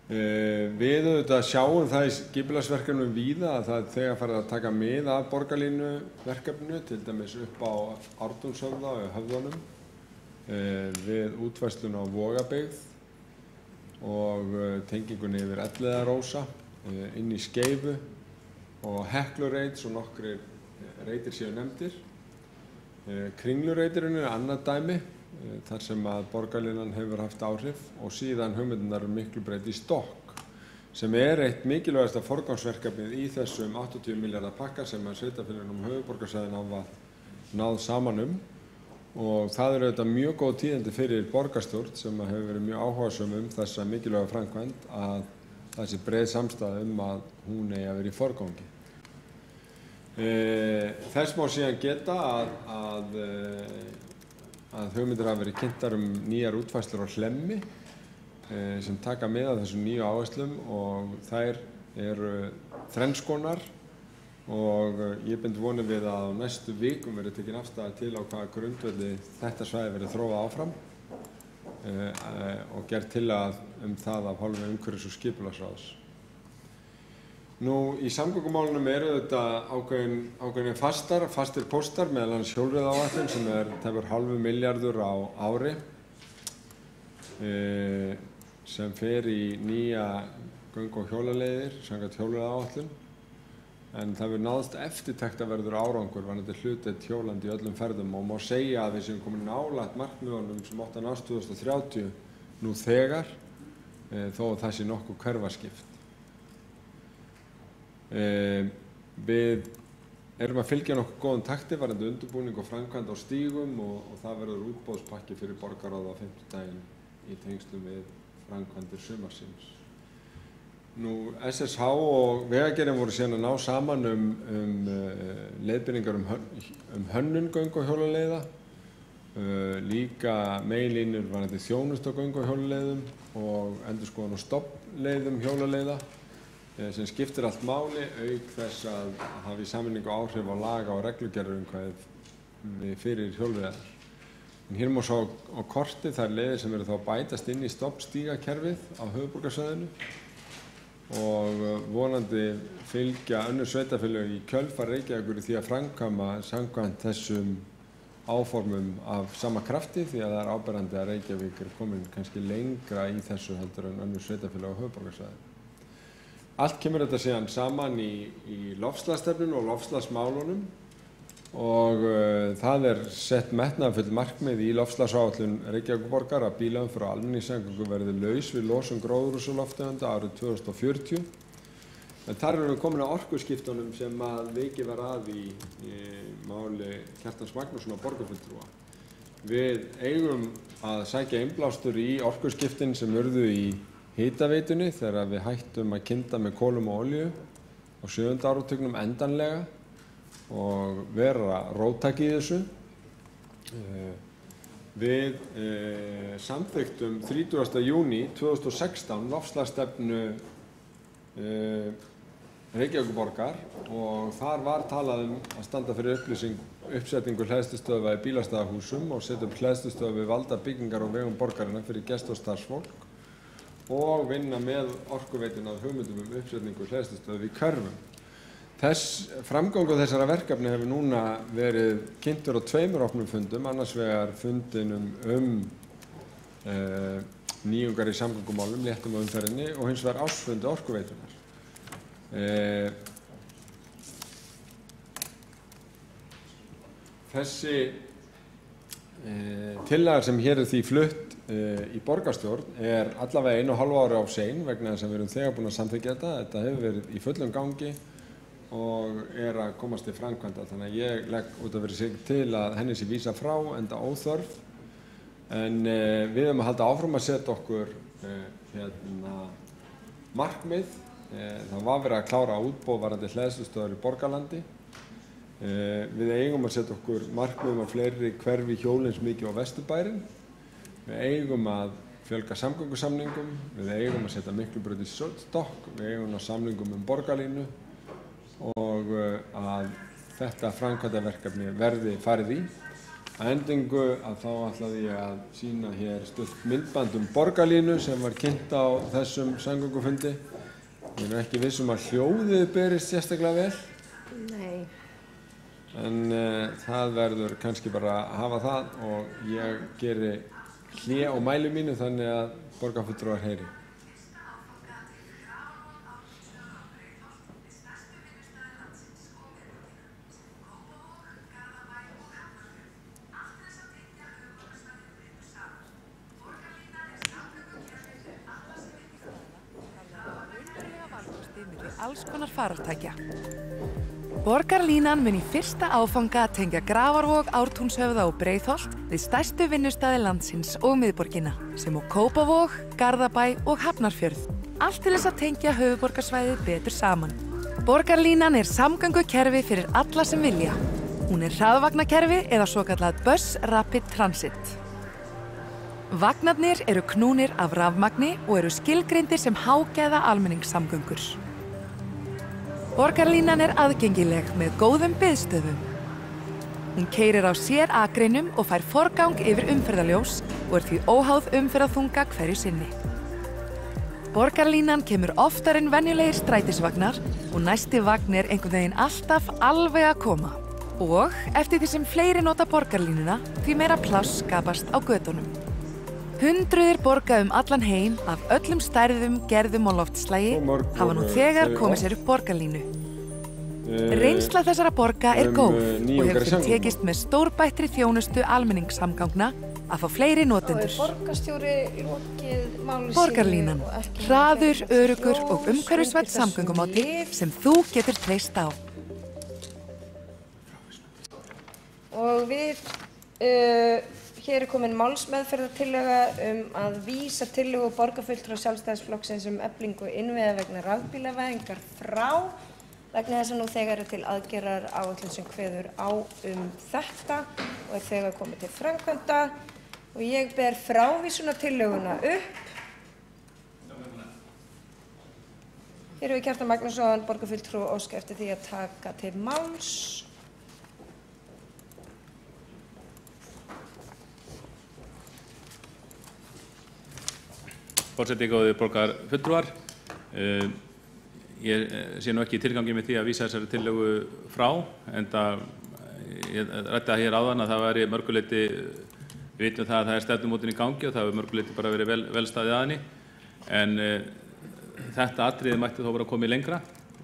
Við auðvitað sjáum það í skipulagsverkefnum víða að það þegar farið að taka mið af borgarlínuverkefninu, til dæmis upp á Ártúnshöfða og Höfðunum, við útfærsluna á Vogabyggð og tengingunni yfir Elliðarósa, inn í Skeifu og Heklureit, svo nokkrir reitir séu nefndir. Kringlureitirinn annað dæmi, þar sem að borgarlínan hefur haft áhrif og síðan hugmyndirnar Miklubraut í Stokk sem eitt mikilvægasta forgangsverkefnið í þessum 80 milljarða pakka sem að sveitarfélögunum höfuðborgarsvæðinu hafa náð saman og það auðvitað mjög góð tíðindi fyrir borgarstjórn sem hefur verið mjög áhugasöm þessa mikilvæga framkvæmd að það sé breið samstaða að hún eigi að vera í forgangi. Þess má síðan geta að hugmyndir hafa verið kynntar nýjar útfærslur á Hlemmi sem taka mið af þessum nýju áherslum og þær eru þrenns konar og ég bind vonir við að á næstu vikum verði tekin afstaða til á hvaða grundvelli þetta svæði verði þróað áfram og gerð tillaga það af hálfu umhverfis- og skipulagsráðs. Í samgöngumálunum eru þetta ákveðin fastir póstar, meðal annars hjólreiðaáætlun sem tæpur hálfur milljarður á ári sem fer í nýja göng- og hjólaleiðir samkvæmt hjólreiðaáætlun en það hefur náðst eftirtektarverður árangur varðandi hlutdeild hjólandi í öllum ferðum og má segja að við séum komin nálægt markmiðunum sem átti að nást 2030 nú þegar þó að það sé nokkuð hverfaskipt. Við erum að fylgja nokkuð góðum takti varðandi undirbúning og framkvæmd á stígum og það verður útboðspakki fyrir borgarráð á 5. í tengslum við framkvæmdir sumarsins. SSH og Vegagerðin voru síðan að ná saman leiðbeiningar hönnun göng- og hjólaleiða, líka meginlínur varðandi þjónustu á göng- og hjólaleiðum og endurskoðun á stofnleiðum hjólaleiða sem skiptir allt máli auk þess að hafi sameiningu áhrif á laga- og reglugerðarumhverfi fyrir hjólreiðar. Hér má sjá á korti þær leiðir sem eru þá bætast inn í stofnstígakerfið á höfuðborgarsvæðinu og vonandi fylgja önnur sveitarfélög í kjölfar Reykjavíkur í því að framkvæma samkvæmt þessum áformum af sama krafti því að það er áberandi að Reykjavík komin kannski lengra í þessu heldur en önnur sveitarfélög á höfuðborgarsvæðinu. Allt kemur þetta síðan saman í loftslagsstefnunni og loftslagsmálunum og það sett metnaðarfull markmið í loftslagsáætlun Reykjavíkurborgar að bílaumferð og almenningssamgöngur verði laus við losun gróðurhúsalofttegunda árið 2040. En þar erum við komin að orkuskiptunum sem að vikið var að í máli Kjartans Magnússonar borgarfulltrúa. Við eigum að sækja innblástur í orkuskiptin sem urðu í hitaveitunni þegar við hættum að kynda með kolum og olíu á 7. áratugnum endanlega og vera róttæk í þessu. Við samþykktum 30. júní 2016 loftslagsstefnu Reykjavíkurborgar og þar var talað að standa fyrir uppsetningu hleðslustöðva í bílastæðahúsum og setja upp hleðslustöðva við valda byggingar á vegum borgarinnar fyrir gesti og starfsfólk og vinna með orkuveitunni að hugmyndum uppsetningu hleðslustöðva í Körfum. Framgangur þessara verkefni hefur núna verið kynntur á 2 opnum fundum, annars vegar fundinum nýjungar í samgöngumálum, léttum á umferðinni og hins vegar ársfundi orkuveitunnar. Þessi tillaga sem hér því flutt í borgarstjórn allavega 1,5 ári á sein vegna þess að við erum þegar búin að samþykkja þetta. Þetta hefur verið í fullum gangi og að komast til framkvæmda. Þannig að ég legg út af fyrir sig til að henni sé vísað frá enda óþörf En við höfum að halda áfram að setja okkur markmið. Það var verið að klára útboð varðandi hleðslustöðvar í Borgarlandi. Við eigum að setja okkur markmið að fleiri hverfi hjólins mikið á Vesturbærin. Við eigum að fjölga samgöngusamningum, við eigum að setja Miklubraut í stokk, við eigum að samningum borgarlínu og að þetta framkvæmdaverkefni verði farið í. Að endingu að þá ætlaði ég að sýna hér stutt myndband borgarlínu sem var kynnt á þessum samgöngufundi. Ég er ekki viss að hljóðið berist sérstaklega vel. Nei. En það verður kannski bara að hafa það og ég geri hlé á mælu mínu þannig að borgarfulltrúar heyri. Alls konar farartækja. Borgarlínan mun í fyrsta áfanga að tengja Grafarvog, Ártúnshöfða og Breiðholt við stærstu vinnustaði landsins og miðborgina, sem og Kópavog, Garðabæ og Hafnarfjörð. Allt til þess að tengja höfuðborgarsvæðið betur saman. Borgarlínan er samgöngukerfi fyrir alla sem vilja. Hún er hraðvagnakerfi eða svokallað Bus Rapid Transit. Vagnarnir eru knúnir af rafmagni og eru skilgreindir sem hágæða almenningssamgöngur. Borgarlínan er aðgengileg með góðum biðstöðum. Hún keyrir á sér akreinum og fær forgang yfir umferðarljós og er því óháð umferðarþunga hverju sinni. Borgarlínan kemur oftar en venjulegir strætisvagnar og næsti vagn er einhvern veginn alltaf alveg að koma. Og eftir því sem fleiri nota borgarlínuna, því meira pláss skapast á götunum. Hundruðir borga allan heim af öllum stærðum, gerðum og loftslagi hafa nú þegar komið sér upp borgarlínu. Reynsla þessara borga er góð og hefur þeim tekist með stórbættri þjónustu almenningssamgangna að fá fleiri notendur. Borgarlínan, hraður, öruggur og umhverfisvænn samgöngumáti sem þú getur treyst á. Og við hér er komin málsmeðferðartillaga að vísa tillögu borgarfulltrúa Sjálfstæðisflokksins eflingu innviða vegna rafbílavæðingar frá vegna þess að nú þegar er til aðgerðar áætlun sem kveður á þetta og er þegar komið til framkvæmda og ég ber frávísunartillöguna upp. Hér hefur Kjartan Magnússon, borgarfulltrúi, óskað eftir því að taka til máls. Forseti, góðir borgarfulltrúar. Ég sé nú ekki tilgangi með því að vísa þessari tillögu frá, enda ég ræddi það hér áðan að það væri mörguleyti, við vitum það að það er stefnumótun í gangi og það hefur mörguleyti bara verið vel staðið að henni, en þetta atriði mætti þó bara komið lengra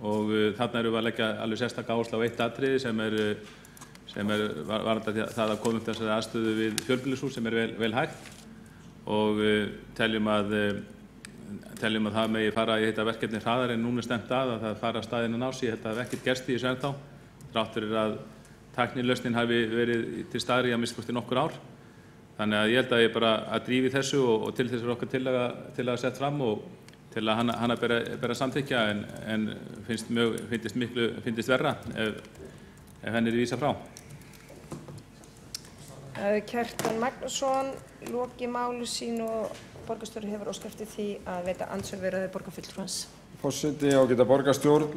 og þarna erum við að leggja alveg sérstaka áherslu á eitt atriði sem er varðandi það að koma upp þessari aðstöðu við fjölbýlishús sem er vel hægt og teljum að það megi fara í þetta verkefni hraðar en núna er stefnt að það fara að staðinn að ná sig. Þetta hef ekkert gerst í þessu ennþá, þrátt fyrir að tæknilausnin hafi verið til staðar í að minnsta kosti nokkur ár. Þannig að ég held að ég bara að drífi þessu og til þess er okkar tillaga sett fram og til að hana bera samþykkja en finnst verra ef henni er vísað frá. Kjartan Magnússon loki máli sínu og borgarstjóri hefur óskað eftir því að veita andsvar við borgarfulltrúans. Forseti, ágæta borgarstjórn,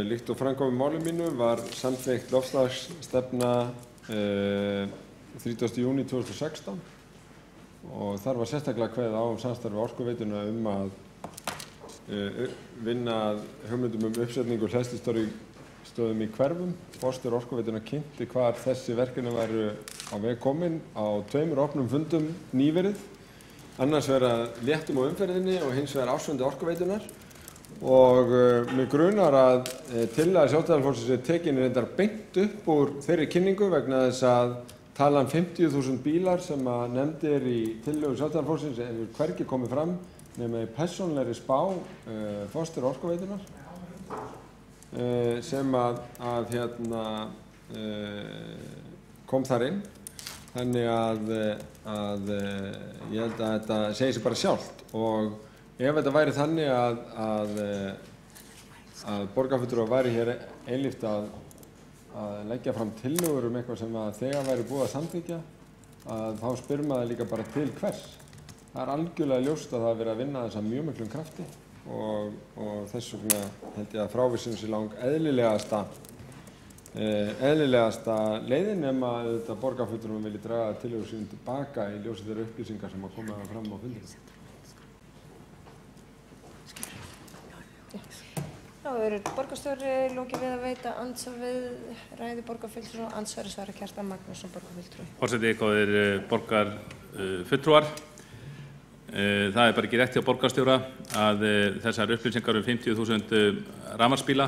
líkt og framkomi máli mínu var samþykkt loftslagsstefna 30. júní 2016 og þar var sérstaklega kveðið á samstarfi Orkuveituna að vinna að hugmyndum uppsetningu hleðslustöðvum í hverfum. Forstjóri Orkuveituna kynnti hvar þessi verkefni væru á veg komin á 2 opnum fundum nýverið. Annars vera léttum á umferðinni og hins vegar ársfundi Orkuveitunnar og mig grunar að tillaga Sjálfstæðisflokksins er tekin reyndar beint upp úr þeirri kynningu vegna þess að talan 50.000 bílar sem að nefndir í tillögu Sjálfstæðisflokksins hefur hvergi komið fram nema í persónulegri spá forstjóra Orkuveitunar sem kom þar inn. Þannig að ég held að þetta segir sig bara sjálft, og ef þetta væri þannig að borgarfulltrúar væri hér einlíft að leggja fram tillögur eitthvað sem að þegar væri búið að samþykkja, þá spyr maður líka bara til hvers. Það algjörlega ljóst að það verið að vinna þess að mjög miklum krafti, og þess vegna held ég að frávísun sé lang eðlilegasta leiðin, nema þetta borgarfulltrúar vilji draga tillögur sín tilbaka í ljósi þeirra upplýsingar sem að koma fram á fundinum. Þá er borgarstjóri lokið við að veita andsvar við ræðu borgarfulltrúa og andsvari svara Kjartan Magnússon borgarfulltrúi. Forseti, góðir borgarfulltrúar. Það er bara ekki rétt hjá borgarstjóra að þessar upplýsingar 50.000 rafmagnsbíla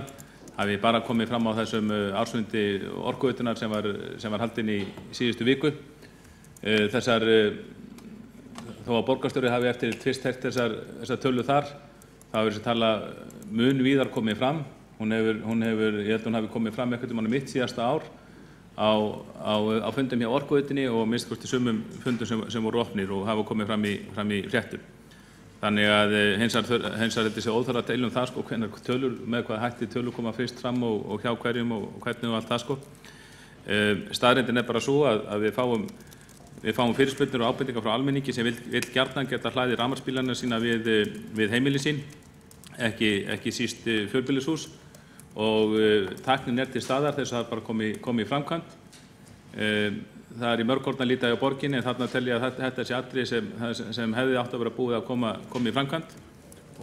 hafi bara komið fram á þessum ársfundi Orkuveitunnar sem var haldinn í síðustu viku. Þó að borgarstjóri hafi eftir tvist hert þessar tölu þar, þá hefur þessi tala mun víðar komið fram. Ég held hún hafi komið fram einhvern veginn mitt síðasta ár á fundum hjá Orkuveitunni og minnst hvort í sumum fundum sem voru opnir og hafa komið fram í fréttum. Þannig að hins vegar þetta sé óþarfa að deila það, hvenær tölur, með hvað hætti tölur koma fyrst fram og hjá hverjum og hvernig og allt það. Staðreyndin bara svo að við fáum fyrirspurnir og ábendingar frá almenningi sem vill gjarnan geta hlaðið rafmagnsbílana sína við heimili sín, ekki síst fjölbýlishús, og tæknin til staðar þess að það bara komi í framkvæmd. Það í mörg horn að líta hjá borginni, en þarna tel ég að þetta sé atriði sem hefði átt að vera búið að koma í framkvæmd,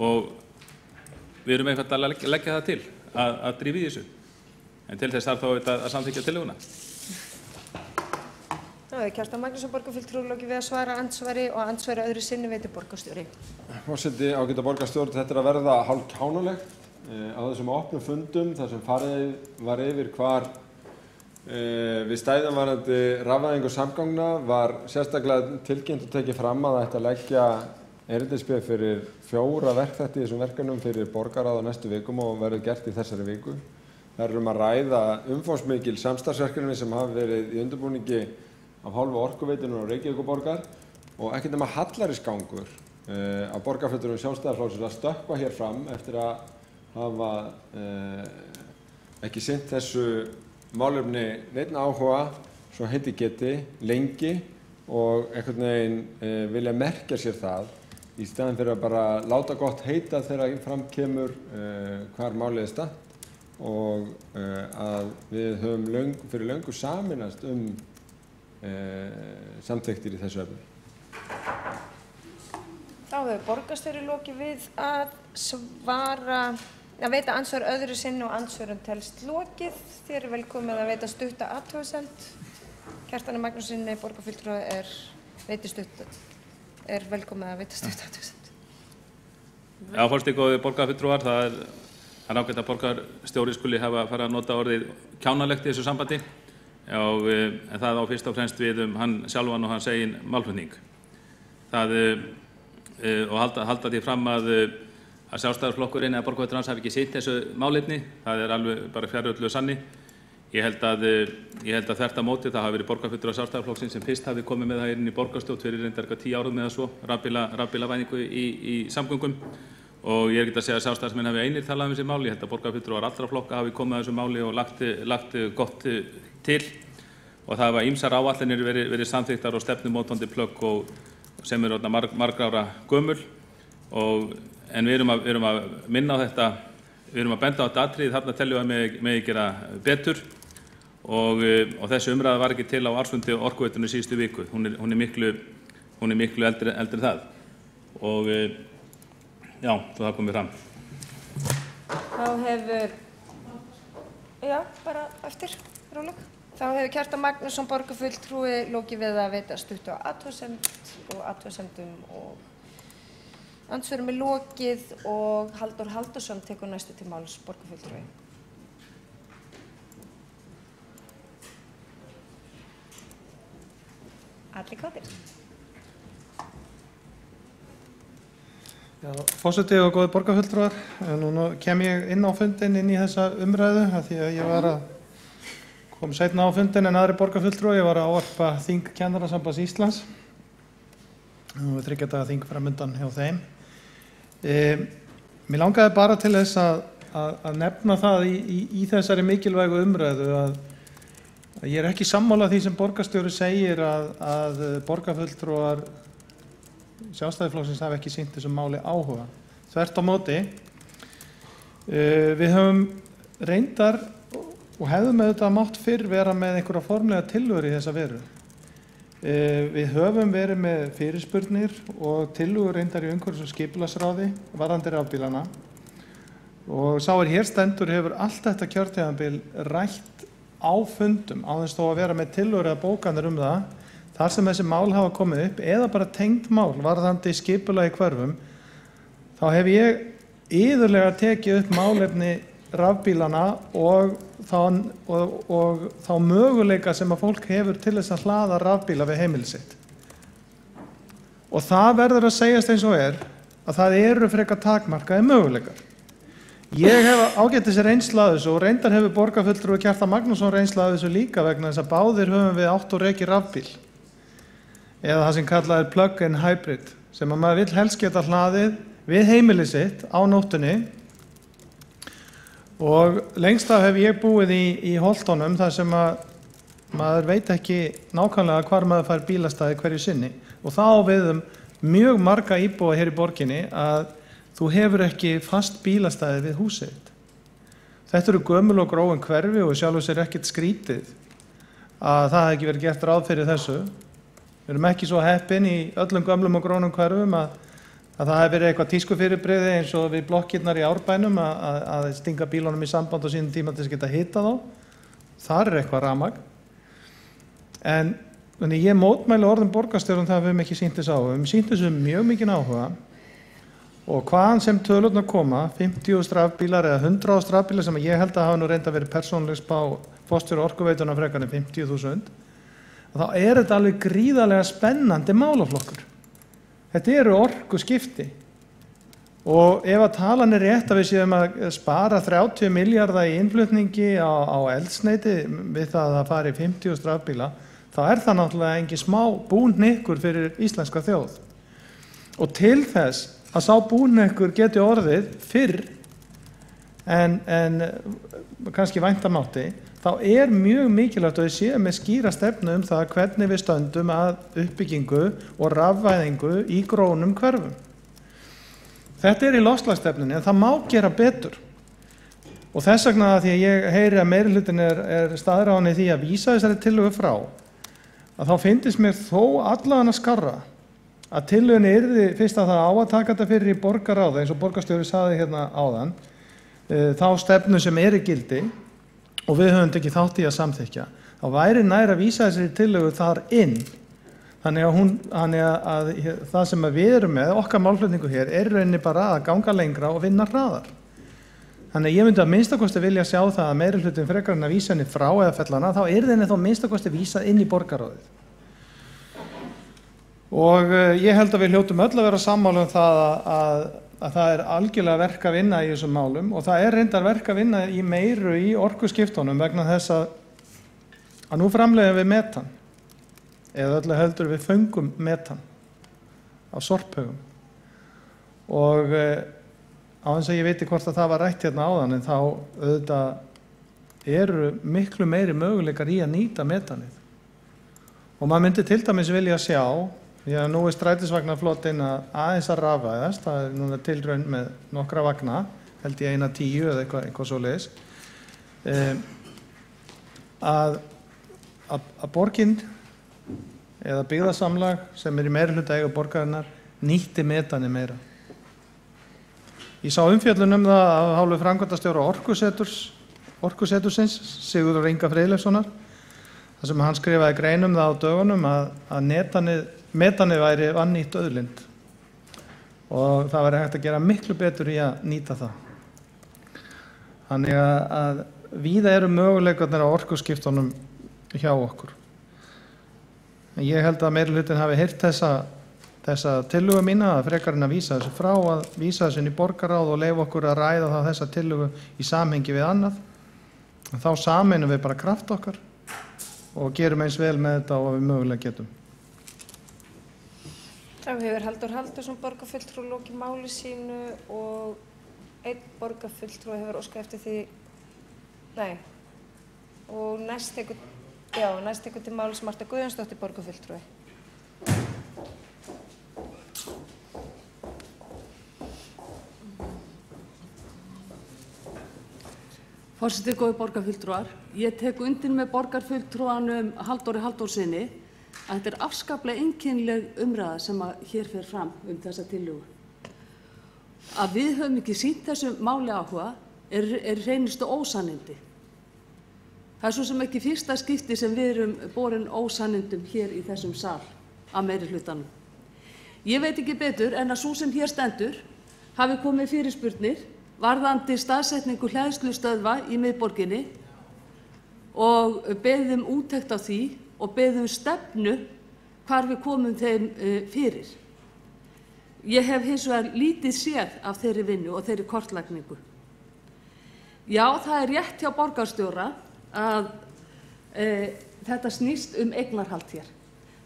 og við erum eitthvað að leggja það til að drífa í þessu. En til þess þarf þá að samþykkja tillöguna. Kjartan Magnússon borgarfulltrúi lokið við að svara andsvari og andsvari öðru sinni veitir borgarstjóri. Forseti, ágæta borgarstjóri, þetta að verða hálf kjánulegt á þessum opnum fundum þar sem farið var yfir hvar við stæðum varðandi rafvæðingu samgangna var sérstaklega tilkynnt og tekið fram að það ætti að leggja erindisbréf fyrir 4 verkþætti í þessum verkefnum fyrir borgarráð á næstu vikum og verður gert í þessari viku. Það að ræða umfangsmikil samstarfsverkefni sem hafa verið í undirbúningi af hálfu Orkuveitunnar og Reykjavíkurborgar, og ekkert nema hallarísgangur að borgarfulltrúum Sjálfstæðisflokksins að stökkva hér fram eftir að hafa ekki sinnt þessu málefni neinn áhuga, svo heiti geti, lengi, og einhvern veginn vilja merkja sér það í staðinn fyrir að bara láta gott heita þegar fram kemur hvar málið statt, og að við höfum fyrir löngu sameinast samþykktir í þessu efni. Þá hefur borgarstjóri lokið við að veita andsvar öðru sinni og andsvörum telst lokið. Þér er velkomið að veita stutta athugasemd. Kjartani Magnússyni borgarfulltrúi er velkomið að veita stutta athugasemd. Já, forseti, góðir borgarfulltrúar, það er ágætt að borgarstjóri skuli hafa farið að nota orðið kjánalegt í þessu sambandi, en það á fyrst og fremst við hann sjálfan og hans eigin málflutning. Og halda því fram að Sjálfstæðisflokkurinn eða borgarfulltrúar hans hafi ekki sinnt þessu málefni, það er alveg bara fjarri öllu sanni. Ég held að þvert á móti það hafi verið borgarfulltrúar Sjálfstæðisflokksins sem fyrst hafi komið með það inn í borgarstjórn fyrir reyndar 10 árum eða svo, rafbílavæðingu í samgöngum, og ég er ekki að segja að Sjálfstæðismenn hafi einir talað þessi mál. Ég held að borgarfulltrúar allra flokka hafi komið að þessu máli og lagt gott til, og það hafa ýmsar áætlanir verið samþykktar og stefnumótandi plögg sem eru margra ára gömul, en við erum að minna á þetta, við erum að benda á þetta atriði, þarna teljum við að megi gera betur, og þessi umræða var ekki til á ársfundi Orkuveitunnar síðustu viku. Hún er miklu eldri en það, og já, það komið fram. Þá hefur, já, bara eftir, róleg. Þá hefur Kjartan Magnússon borgarfulltrúi lokið við að veita stuttu á athugasemdum og andsvörum er lokið, og Halldór Halldórsson tekur næstu til máls borgarfulltrúi. Allir kátir. Forseti og góðir borgarfulltrúar, núna kem ég inn á fundinn inn í þessa umræðu af því að ég var að kom seinna á fundin en aðri borgarfulltrúar. Ég var að ávarpa þing Kennarasambands Íslands. Nú er 3 daga þing framundan hjá þeim. Mér langaði bara til þess að nefna það í þessari mikilvægu umræðu að ég er ekki sammála því sem borgarstjóri segir að borgarfulltrúar Sjálfstæðisflokksins hafi ekki sýnt þessu máli áhuga. Þvert á móti, við höfum reyndar og hefðum auðvitað mátt fyrr vera með einhverja formlega tillögur í þessa veru. Við höfum verið með fyrirspurnir og tillögur reyndar í umhverfis- og skipulagsráði varðandi rafbílana og sá hér stendur hefur allt þetta kjörtímabil rætt á fundum á þess þó að vera með tillögur eða bókanir það þar sem þessi mál hafa komið upp eða bara tengd mál varðandi skipulag í hverfum, þá hef ég iðulega tekið upp málefni rafbílana og þá möguleika sem að fólk hefur til þess að hlaða rafbíla við heimili sitt. Og það verður að segjast eins og að það eru frekar takmarkaðir möguleikar. Ég hef ágætis reynslu af þessu og reyndar hefur borgarfulltrúi Kjartan Magnússon reynslu af þessu líka vegna þess að báðir höfum við átt og reki rafbíl eða það sem kallað plug-in hybrid sem að maður vill helst geta hlaðið við heimili sitt á nóttunni og lengst af hef ég búið í Holtunum þar sem að maður veit ekki nákvæmlega hvar maður fær bílastæði hverju sinni og þá við mjög marga íbúa hér í borginni að þú hefur ekki fast bílastæði við húsið. Þetta eru gömul og gróin hverfi og sjálfur sér ekkert skrítið að það hefði ekki verið gert ráð fyrir þessu. Við erum ekki svo heppin í öllum gömlum og grónum hverfum að það hefði verið eitthvað tískufyrirbrigði eins og við blokkirnar í Árbænum að stinga bílunum í samband á sínum tíma til þess að geta hita þá. Þar er eitthvað rafmagn. En ég mótmæli orðum borgarstjórinn það við höfum ekki sýnt þess áhuga. Við höfum sýnt þessu mjög mikinn áhuga og hvaðan sem tölurnar koma, 50.000 rafbílar eða 100.000 rafbílar sem ég held að hafa nú reynda verið persónuleg spá forstjóra Orkuveituna frekar en 50.000, þá er þetta alveg gríðarlega spennandi málaflokkur. Þetta eru orkuskipti og ef að talan er rétt að við séum að spara 30 milljarða í innflutningi á eldsneyti við það að það fari 50.000 rafbíla, þá er það náttúrulega engin smá búhnykkur fyrir íslenska þjóð. Og til þess að sá búhnykkur geti orðið fyrr en kannski væntamátti, þá er mjög mikilvægt að við séum með skýra stefnu það hvernig við stöndum að uppbyggingu og rafvæðingu í grónum hverfum. Þetta er í loftslagsstefnunni en það má gera betur. Og þess vegna því að ég heyri að meirihlutin er staðráðinn í því að vísa þessari tillögu frá, að þá finnst mér þó allavega skárra að tillögunni yrði fyrst að það á að taka þetta fyrir í borgarráði eins og borgarstjóri sagði hérna áðan, þá stefnu sem í gildi og við höfum ekki þátt í að samþykkja, þá væri nær að vísa þessari tillögu þar inn. Þannig að það sem við erum með, okkar málflutningu hér, er rauninni bara að ganga lengra og vinna hraðar. Þannig að ég myndi að minnstakosti vilja sjá það að meirihlutin frekar en að vísa henni frá eða fellana, þá henni þá minnstakosti vísað inn í borgarráðið. Og ég held að við hljótum öll að vera sammála það að það er algjörlega verk að vinna í þessum málum og það er reyndar verk að vinna í meiru í orkuskiptunum vegna þess að nú framleiðum við metan eða öllu heldur við föngum metan á sorphaugum og á þess að ég veit hvort að það var rætt hérna áðan en þá auðvitað eru miklu meiri möguleikar í að nýta metanið og maður myndi til dæmis vilja sjá því að nú er strætisvagnarflotinn aðeins að rafvæðast, það er núna tilraun með nokkra vagna, held ég 10 eða eitthvað svoleiðis, að borgin eða byggðasamlag sem í meirihluta eigu borgarinnar nýtti metani meira. Ég sá umfjöllun það af hálfu framkvæmdastjóra Orkusetursins, Sigurður Inga Freyleifssonar, þar sem hann skrifaði grein það á dögunum að metanið væri vannýtt auðlind og það væri hægt að gera miklu betur í að nýta það. Þannig að víða eru möguleikarnir á orkuskiptunum hjá okkur. En ég held að meirihlutin hafi heyrt þessa tillögu mína að frekar en að vísa þessu frá, að vísa þessu inn í borgarráð og leyfa okkur að ræða þessa tillögu í samhengi við annað Þá sameinum við bara kraft okkar og gerum eins vel með þetta og við mögulega getum. Þá hefur Halldór Halldórsson borgarfulltrúi lokið máli sínu og einn borgarfulltrúi hefur óskað eftir því, og næst tekur til máls Marta Guðjónsdóttir borgarfulltrúi. Forseti, góðir borgarfulltrúar, ég tek undir með borgarfulltrúanum Halldóri Halldórssyni að þetta afskaplega einkennileg umræða sem hér fer fram þessa tillögu. Að við höfum ekki sýnt þessu máli áhuga er hreinustu ósannindi. Það svo sem ekki fyrsta skipti sem við erum borin ósannindum hér í þessum sal af meirihlutanum. Ég veit ekki betur en að sú sem hér stendur hafi komið fyrirspurnir varðandi staðsetningu hleðslustöðva í miðborginni og beðið úttekt á því og beðið stefnu hvar við komum þeim fyrir. Ég hef hins vegar lítið séð af þeirri vinnu og þeirri kortlagningu. Já, það er rétt hjá borgarstjóra að þetta snýst eignarhald hér.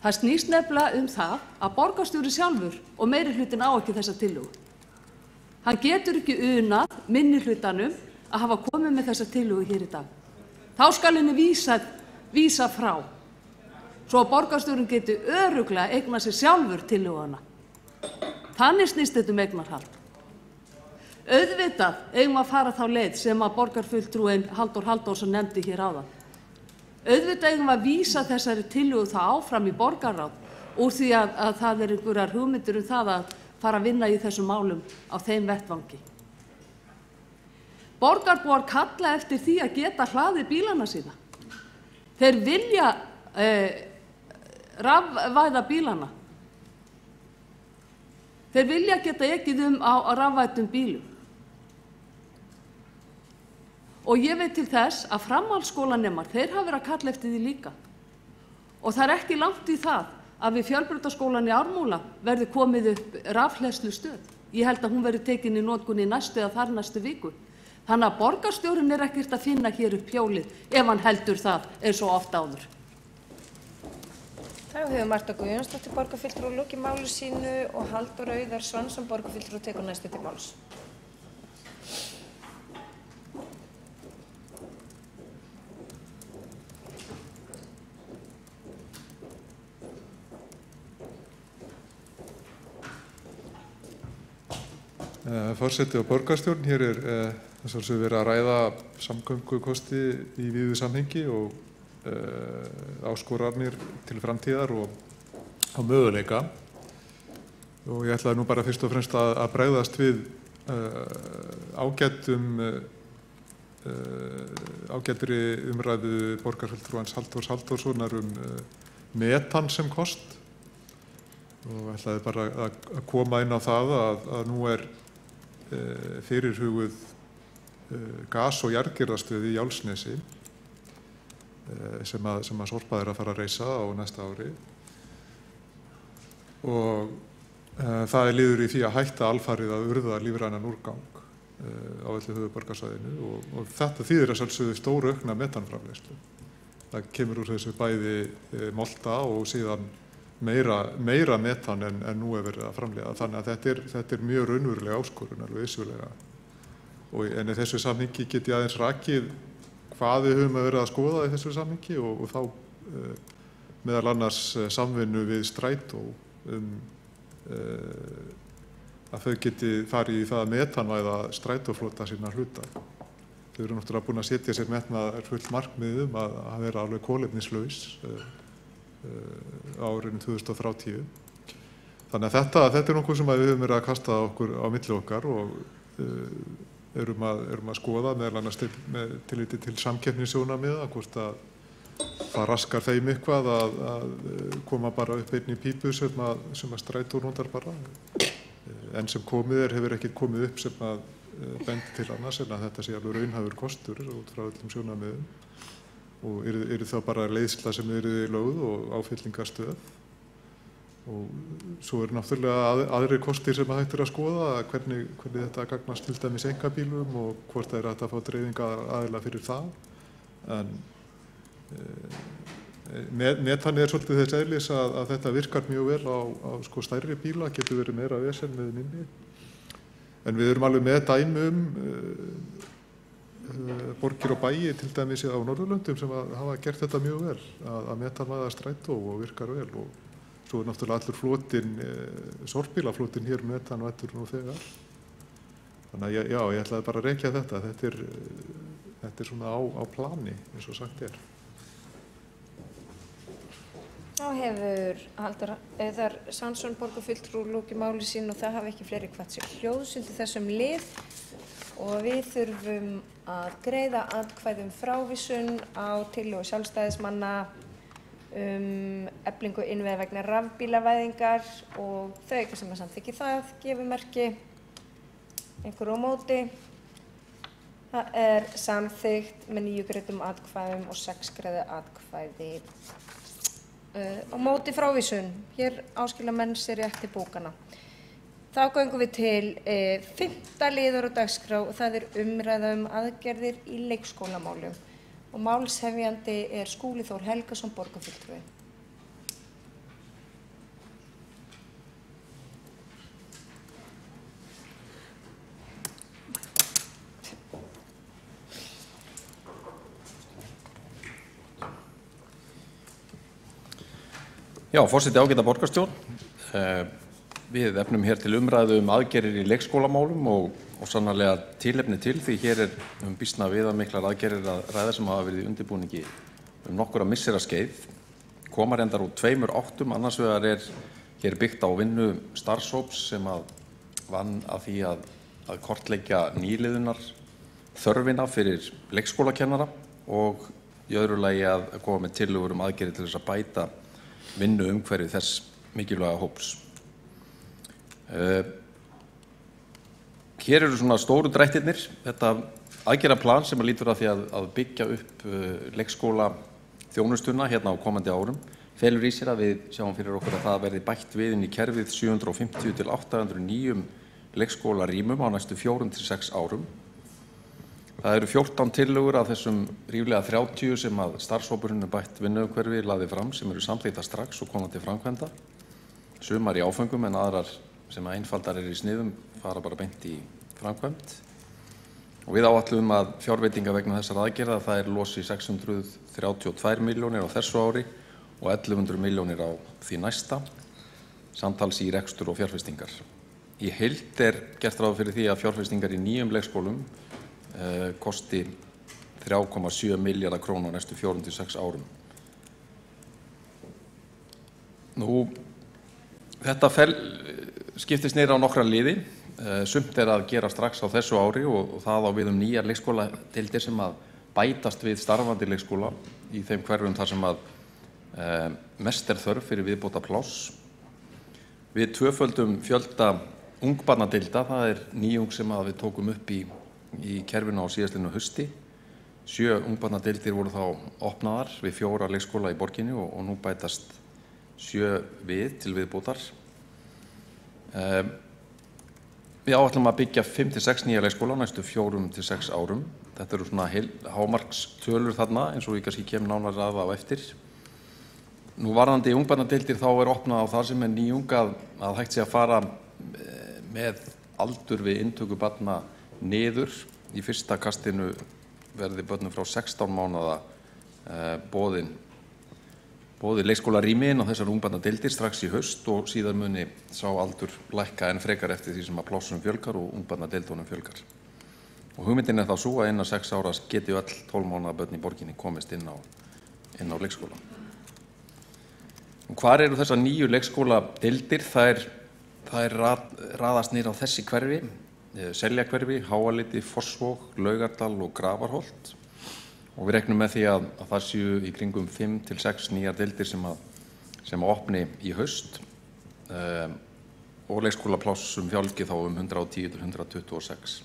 Það snýst nefnilega það að borgarstjóri sjálfur og meirihlutin á ekki þessa tillögu. Hann getur ekki unað minnihlutanum að hafa komið með þessa tillögu hér í dag. Þá skal henni vísa frá, svo að borgarstjórinn geti örugglega eignað sér sjálfur tillöguna. Þannig snýst þetta eignarhald. Auðvitað eigum að fara þá leið sem að borgarfulltrúinn Halldór Halldórsson nefndi hér áðan. Auðvitað eigum að vísa þessari tillögu þá áfram í borgarráð úr því að það einhverjar hugmyndir það að fara að vinna í þessum málum á þeim vettvangi. Borgarbúar kalla eftir því að geta hlaðið bílana sína. Þeir vilja rafvæða bílana. Þeir vilja geta ekið á rafvæddum bílum. Og ég veit til þess að framhaldsskólanemar, þeir hafa verið að kalla eftir því líka. Og það er ekki langt í það að við Fjölbrautaskólann í Ármúla verði komið upp rafhleðslustöð. Ég held að hún verði tekin í notkun í næstu eða þarnæstu viku. Þannig að borgarstjórinn er ekkert að finna hér upp hjólið ef hann heldur það eins og oft áður. Þá hefur Marta Guðjónsdóttir borgarfulltrúi lokið máli sínu og Halldór Auðar Svansson borgarfulltrúi tekur næstu til máls. Forseti og borgarstjórn, hér er þess að verið að ræða samgöngukosti í víðu samhengi og áskoranir til framtíðar og möguleika. Og ég ætlaði nú bara fyrst og fremst að bregðast við ágætri umræðu borgarfulltrúans Halldórs Halldórssonar metan sem kost. Og ætlaði bara að koma inn á það að nú er fyrirhuguð gas- og jarðgerðarstöð í Jálsnesi sem að Sorpa er að fara að reisa á næsta ári. Og það er liður í því að hætta alfarið að urða lífrænan úrgang á öllu höfuðborgarsvæðinu og þetta þýðir að sjálfsögðu stóraukna metanframleiðslu. Það kemur úr þessu bæði molta og síðan meira metan en nú er verið að framleiða. Þannig að þetta er mjög raunveruleg áskorun, alveg vissulega. En í þessu samhengi get ég aðeins rakið hvað við höfum verið að skoða í þessu samhengi og þá meðal annars samvinnu við Strætó að þau geti farið í það að metanvæða Strætóflota sína hluta. Þau eru náttúrulega búin að setja sér metnaðarfullt markmið að vera alveg kolefnislaus á árinu 2030. Þannig að þetta er nokkuð sem við höfum verið að kasta okkur á milli okkar og erum að skoða meðal annars með tilliti til samkeppnissjónarmiða, hvort að það raskar þeim eitthvað að koma bara upp einni pípu sem að Strætó notar bara. En sem komið hefur ekkert komið upp sem að bendi til annars en að þetta sé alveg raunhæfur kostur út frá öllum sjónarmiðum. Og eru þá bara leiðsla sem eru í lögð og áfyllingarstöð. Og svo eru náttúrulega aðrir kostir sem hægt er að skoða, hvernig þetta gagnast til dæmis einkabílum og hvort það er hægt að fá dreifinga aðila fyrir það. En metanið svolítið þess eðlis að þetta virkar mjög vel á sko stærri bíla, getur verið meira vesen með minni. En við erum alveg með dæmi borgir og bæi til dæmis á Norðurlöndum sem hafa gert þetta mjög vel, að metanvæða strætó og virkar vel. Og svo náttúrulega allur flotinn, sorpbílaflotinn hér metanvæddur nú þegar. Þannig að já, ég ætlaði bara að rekja þetta. Þetta svona á plani, eins og sagt er. Þá hefur Halldór Auðar Svansson borgarfulltrúi lokið máli sín og það hafa ekki fleiri hvatt sér hljóðs undir þessum lið og við þurfum að greiða atkvæði frávísun á tillögu sjálfstæðismanna eflingu innviða vegna rafbílavæðingar og þau sem að samþykki það gefi merki. Einhver á móti. Það samþykkt með 9 greiddum atkvæðum og 6 greidd atkvæði á móti frávísun. Hér áskilja menn sér rétt til bókana. Þá göngum við til 5. liður á dagskrá og það umræða aðgerðir í leikskólamálum. Og málshefjandi Skúli Þór Helgason, borgarfulltrúi. Já, forseti ágæta borgarstjórn. Við efnum hér til umræðu aðgerðir í leikskólamálum og sannarlega tilefni til því hér býsna viðamiklar aðgerðir að ræða sem hafa verið í undirbúningi nokkura missera skeið. Koma reyndar úr 2 áttum, annars vegar hér byggt á vinnu starfshóps sem vann að því að kortleggja nýliðunar þörfina fyrir leikskólakennara og í öðru lagi að koma með tillögur aðgerðir til þess að bæta vinnu umhverfi þess mikilvæga hóps. Hér eru svona stóru drættirnir. Þetta aðgerðaplan sem lítur að því að byggja upp leikskóla þjónustuna hérna á komandi árum felur í sér að við sjáum fyrir okkur að það verði bætt við inn í kerfið 750 til 800 nýjum leikskólarýmum á næstu 4 til 6 árum. Það eru 14 tillögur af þessum ríflega 30 sem að starfshópurinn bætt vinnuumhverfi lagði fram sem eru samþykktar strax og koma til framkvæmda. Sumar í áföngum en aðrar sem einfaldar í sniðum fara bara beint í framkvæmd. Og við áætlum að fjárveitinga vegna þessar aðgerða það losi 632 milljónir á þessu ári og 1100 milljónir á því næsta, samtals í rekstur og fjárfestingar. Í heild gert ráð fyrir því að fjárfestingar í nýjum leikskólum kosti 3,7 milljarða króna á næstu 4 til 6 árum. Þetta skiptist niður á nokkra liði. Sumt að gera strax á þessu ári og það á við nýjar leikskóladeildir sem að bætast við starfandi leikskóla í þeim hverfum þar sem að mest þörf fyrir viðbóta pláss. Við tvöföldum fjölda ungbarnadeilda, það nýjung sem að við tókum upp í kerfinu á síðastliðnu hausti. 7 ungbarnadeildir voru þá opnaðar við 4 leikskóla í borginni og nú bætast 7 við til viðbótar. Við áætlum að byggja 5 til 6 nýja leikskóla næstu 4 til 6 árum. Þetta eru svona hámarkstölur þarna eins og við kannski kemum nánar að á eftir. Nú varðandi ungbarnadeildir þá opnað á það sem nýjung að hægt sé að fara með aldur við inntöku barna niður. Í fyrsta kastinu verði börnum frá 16 mánaða boðið leikskólarými inn á þessar ungbarnadeildir strax í haust og síðan muni sá aldur lækka enn frekar eftir því sem að plássum fjölgar og ungbarnadeildunum fjölgar. Og hugmyndin þá sú að innan 6 ára geti öll 12 mánaða börn í borginni komist inn á leikskóla. Og hvar eru þessar nýju leikskóladeildir? Það raðast niður á þessi hverfi. Seljahverfi, Háaleiti, Fossvog, Laugardal og Grafarholt og við reiknum með því að það séu í kringum 5 til 6 nýjar deildir sem opni í haust og leikskólaplássum fjölgi þá 110 til 126.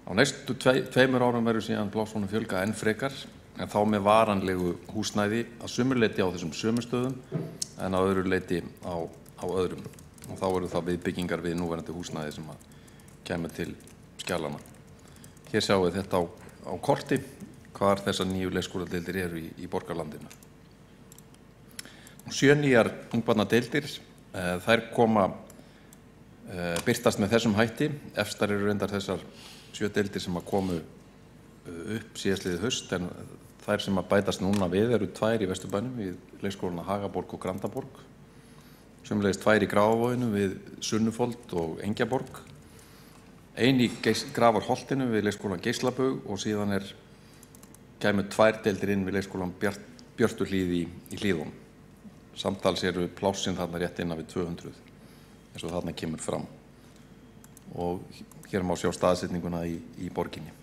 Á næstu 2 árum verður síðan plássunum fjölga enn frekar en þá með varanlegu húsnæði að sumur leyti á þessum sömu stöðum en að öðru leyti á öðrum og þá eru það viðbyggingar við núverandi húsnæði sem að kemur til skjalana. Hér sjáum við þetta á korti, hvar þessar nýju leikskóladeildir eru í borgarlandinu. 7 nýjar ungbarnadeildir, þær birtast með þessum hætti. Efstar eru reyndar þessar 7 deildir sem komu upp síðastliðið haust, en þær sem bætast núna við eru 2 í Vesturbænum við leikskólana Hagaborg og Grandaborg, sömuleiðis 2 í Grafarvoginum við Sunnufold og Engjaborg, 1 í Grafarholtinu við leikskólan Geislabaug og síðan kæmu 2 deildir inn við leikskólan Björtuhlíð í Hlíðum. Samtals eru plássin þarna rétt innan við 200 eins og þarna kemur fram. Og hér má sjá staðsetninguna í borginni.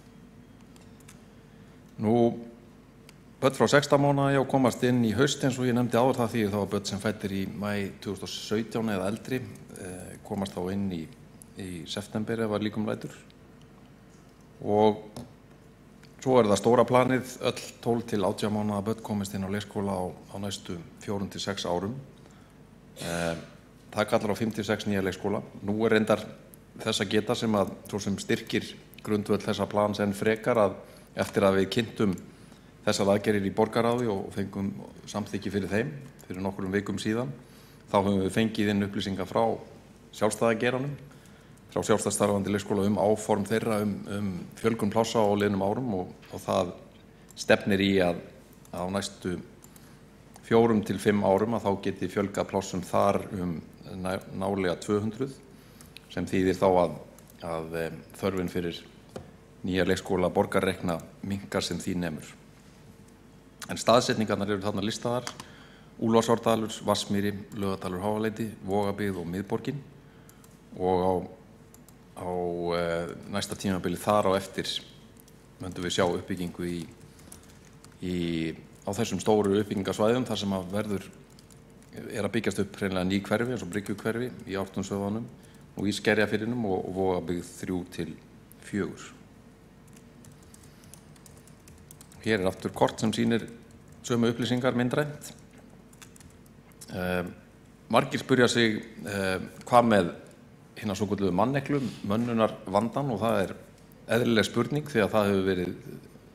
Börn frá 16 mánaða komast inn í haust eins og ég nefndi áður, það þýðir þá að börn sem fæddir í maí 2017 eða eldri komast þá inn í september ef að líkum lætur. Og svo það stóra planið, öll 12 til 18 mánaða börn komist inn á leikskóla á næstu 4 til 6 árum. Það kallar á 5 til 6 nýja leikskóla. Nú reyndar þess að geta sem styrkir grundvöll þessa plans enn frekar að eftir að við kynntum þessar aðgerðir í borgarráði og fengum samþykki fyrir þeim fyrir nokkrum vikum síðan, þá höfum við fengið inn upplýsingar frá sjálfstæðageiranum, frá sjálfstætt starfandi leikskóla áform þeirra fjölgun plássa á liðnum árum og það stefnir í að á næstu 4 til 5 árum að þá geti fjölgað plássum þar nálega 200, sem þýðir þá að þörfin fyrir nýja leikskóla borgarrekna minnkar sem því nemur. En staðsetningarnar eru þarna listaðar: Úlfarsárdalur, Vatnsmýri, Laugardalur, Háaleiti, Vogabyggð og miðborgin, og á næsta tímabili þar á eftir myndum við sjá uppbyggingu á þessum stóru uppbyggingasvæðum þar sem að byggjast upp hreinlega ný hverfi eins og Bryggjukverfi í Ártúnshöfðanum og í Skerjafirðinum og Vogabyggð 3 til 4. Hér aftur kort sem sýnir sömu upplýsingar myndrænt. Margir spyrja sig hvað með hina svokölluðu manneklu, mönnunarvandann, og það eðlileg spurning því að það hefur verið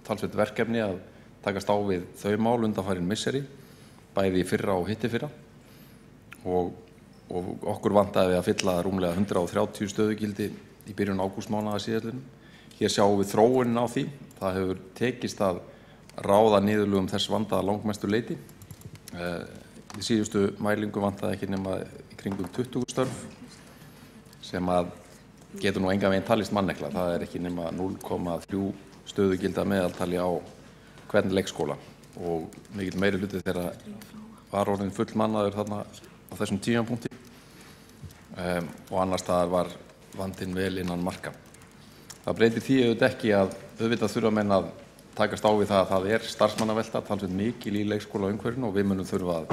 talsvert verkefni að takast á við þau mál undanfarin misseri, bæði í fyrra og hittifyrra, og okkur vantaði að fylla rúmlega 130 stöðugildi í byrjun ágústmánaðar síðastliðnum. Hér sjáum við þróunin á því. Það hefur tekist að ráða niðurlögum þess vanda að langmestu leyti. Í síðustu mælingu vantaði ekki nema í kringum 20 störf sem að getur nú engan veginn talist mannekla. Það ekki nema 0,3 stöðugilda meðaltali á hvern leikskóla og mikill meiri hluti þeirra var orðinn fullmannaður þarna á þessum tímapunkti og annars staðar var vandinn vel innan marka. Það breytir því auðvitað ekki að auðvitað þurfa menn að takast á við það að það starfsmannavelta talsvert mikil í leikskólaumhverfinu og við munum þurfa að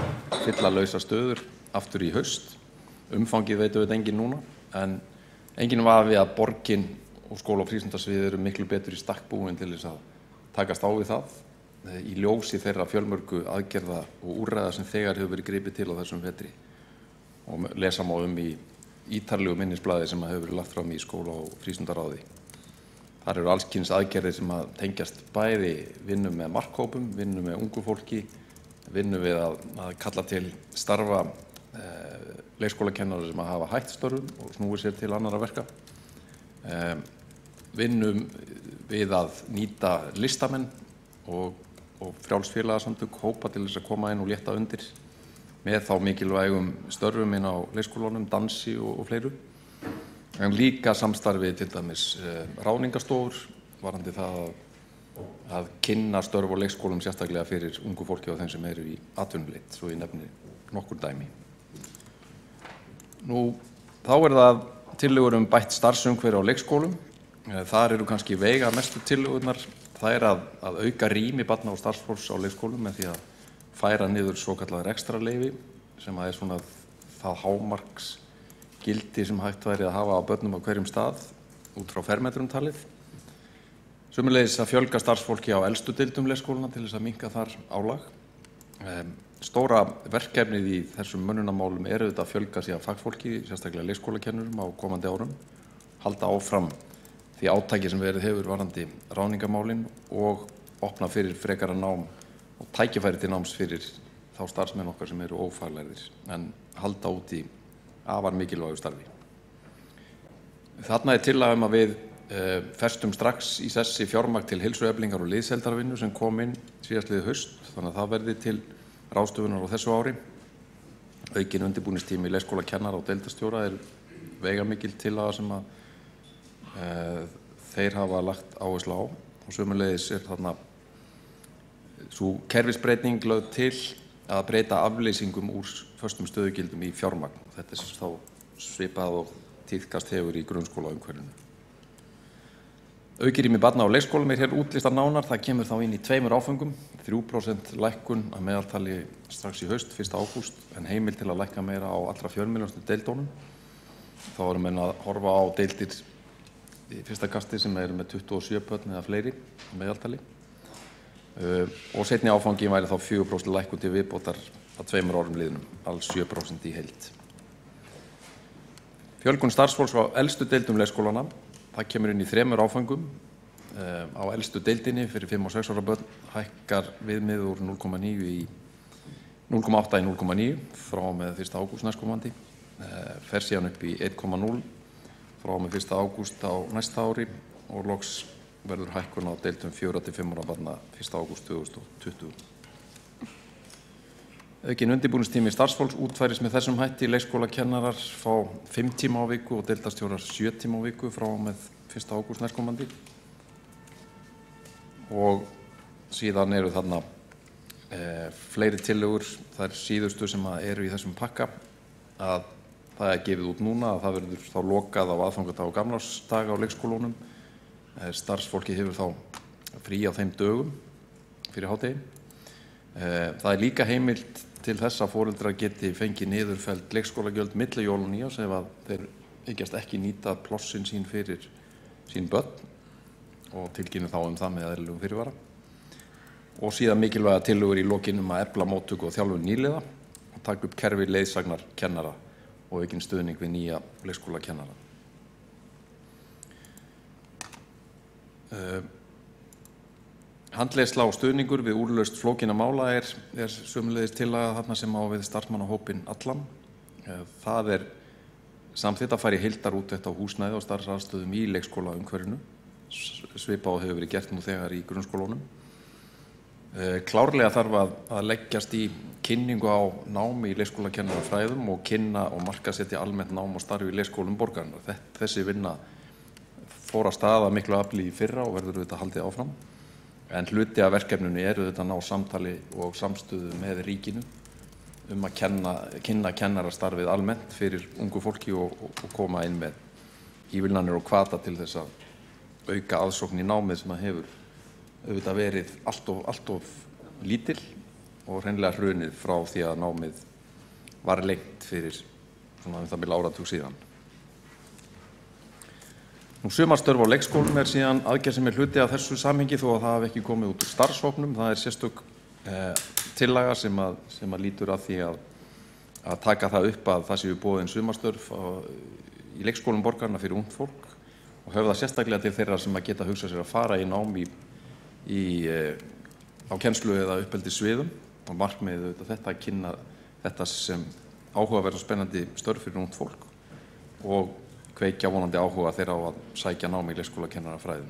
fylla lausar stöður aftur í haust. Umfangið veit auðvitað engin núna, en enginn vafi að borgin og skóla- og frístundasvið eru miklu betur í stakk búin til þess að takast á við það í ljósi þeirra fjölmörgu aðgerða og úrræða sem þegar hefur verið gripið til á þessum vetri og lesa má í ítarlegu minnisblaði sem hefur verið lagt fram í skóla- og frístundaráði. Þar eru alls kyns aðgerðir sem að tengjast bæði vinnu með markhópum, vinnu með ungu fólki, vinnu við að kalla til starfa leikskólakennara sem að hafa hætt störfum og snúið sér til annarra verka. Vinnum við að nýta listamenn og frjáls félagasamtök hópa til þess að koma inn og létta undir með þá mikilvægum störfum inn á leikskólanum, dansi og fleiru. En líka samstarfið til dæmis ráðningarstofur varðandi það að kynna störf á leikskólum sérstaklega fyrir ungu fólki og þeim sem eru í atvinnuleit, svo ég nefni nokkur dæmi. Þá það tillögur bætt starfsumhverfi á leikskólum. Þar eru kannski veigamestu tillögurnar. Það að auka rými barna og starfsfólks á leikskólum með því að færa niður svokallað rekstrarleyfi sem svona það hámarksgildi sem hægt væri að hafa á börnum á hverjum stað út frá fermetrum talið. Sömuleiðis að fjölga starfsfólki á elstu deildum leikskólana til þess að minnka þar álag. Stóra verkefnið í þessum mönnunarmálum auðvitað að fjölga síðan fagfólki, sérstaklega leikskólakennurum á komandi árum, halda áfram því átaki sem verið hefur varðandi ráðningarmálin og opna fyrir frekara nám og tækifæri til náms fyrir þá starfsmenn okkar sem eru ófaglærðir en halda út í afar mikilvægu starfi. Þarna tillaga að við festum strax í sessi fjármagn til heilsueflingar og liðsheildarvinnu sem kom inn síðastliðið haust, þannig að það verði til ráðstöfunar á þessu ári. Aukin undirbúningstími leikskólakennara og deildarstjóra veigamikil tillaga sem þeir hafa lagt áherslu á og sömuleiðis þarna sú kerfisbreyting lögð til að breyta afleysingum úr föstum stöðugildum í fjármagn. Þetta þá svipað og tíðkast hefur í grunnskólaumhverfinu. Aukirými barna á leikskólum hér útlistar nánar, það kemur þá inn í 2 áföngum, 3% lækkun að meðaltali strax í haust, 1. ágúst, en heimild til að lækka meira á allra fjölmilljónstu deildónum. Þá erum við að horfa á deildir í fyrsta kasti sem eru með 27 börn eða fleiri að meðaltali. Og seinni áfangi væri þá 4% lækkun til viðbótar að 2 árum liðnum, alls 7% í heild. Fjölgun starfsfólks á elstu deildum leikskólana. Það kemur inn í 3 áfangum. Á elstu deildinni fyrir 5 og 6 ára börn hækkar viðmið úr 0,8 í 0,9 frá með 1. ágúst næstkomandi. Fer síðan upp í 1,0 frá með 1. ágúst á næsta ári og loks verður hækkun á deildum 4 til 5 ára barna 1. ágúst 2020. Aukin undirbúningstími starfsfólks útfærist með þessum hætti. Leikskólakennarar fá 5 tíma á viku og deildarstjórar 7 tíma á viku frá með 1. ágúst næstkomandi. Og síðan eru þarna fleiri tillögur, þær síðustu sem eru í þessum pakka, að það gefið út núna að það verður þá lokað á aðfangadag og gamlársdaga á leikskólunum. Starfsfólki hefur þá frí á þeim dögum fyrir hádegi. Það líka heimild til þess að foreldrar geti fengið niðurfelld leikskólagjöld milli jól og nýárs ef að þeir hyggjast ekki nýta plássin sín fyrir sín börn og tilkynna þá það með eðlilegum fyrirvara. Og síðan mikilvæga tillögur í lokin að efla móttöku og þjálfun nýliða og taka upp kerfi leiðsagnar kennara og aukinn stuðning við nýja leikskólakennara. Handleiðsla og stuðningur við úrlausn flókinna mála sömuleiðis tillaga þarna sem á við starfsmannahópinn allan. Það samþykkt að fara í heildarúttekt á húsnæði og starfsaðstöðum í leikskólaumhverfinu. Svipað hefur verið gert nú þegar í grunnskólunum. Klárlega þarf að leggjast í kynningu á námi í leikskólakennarafræðum og kynna og markaðssetja almennt nám og starfi í leikskólum borgarinnar. Þessi vinna fór að stað af miklu afli í fyrra og verður auðvitað haldið áfram. En hluti af verkefninu auðvitað að ná samtali og samstöðu með ríkinu að kynna kennarastarfið almennt fyrir ungu fólki og koma inn með ívilnanir og hvata til þess að auka aðsókn í námið sem hefur auðvitað verið allt of lítil og hreinlega hrunið frá því að námið var lengt fyrir það bil áratug síðan. Sumarstörf á leikskólum síðan aðgerð sem hluti af þessu samhengi þó að það hafi ekki komið út úr starfshópnum. Það sérstök tillaga sem að lítur að því að taka það upp að það séu boðin sumarstörf í leikskólum borgarinnar fyrir ungt fólk og höfða sérstaklega til þeirra sem að geta hugsað sér að fara í nám á kennslu eða uppeldissviðum og markmiðið þetta að kynna þetta sem áhugaverð og spennandi störf fyrir ungt fólk og kveikja vonandi áhuga þeirra á að sækja nám í leikskólakennarafræðum.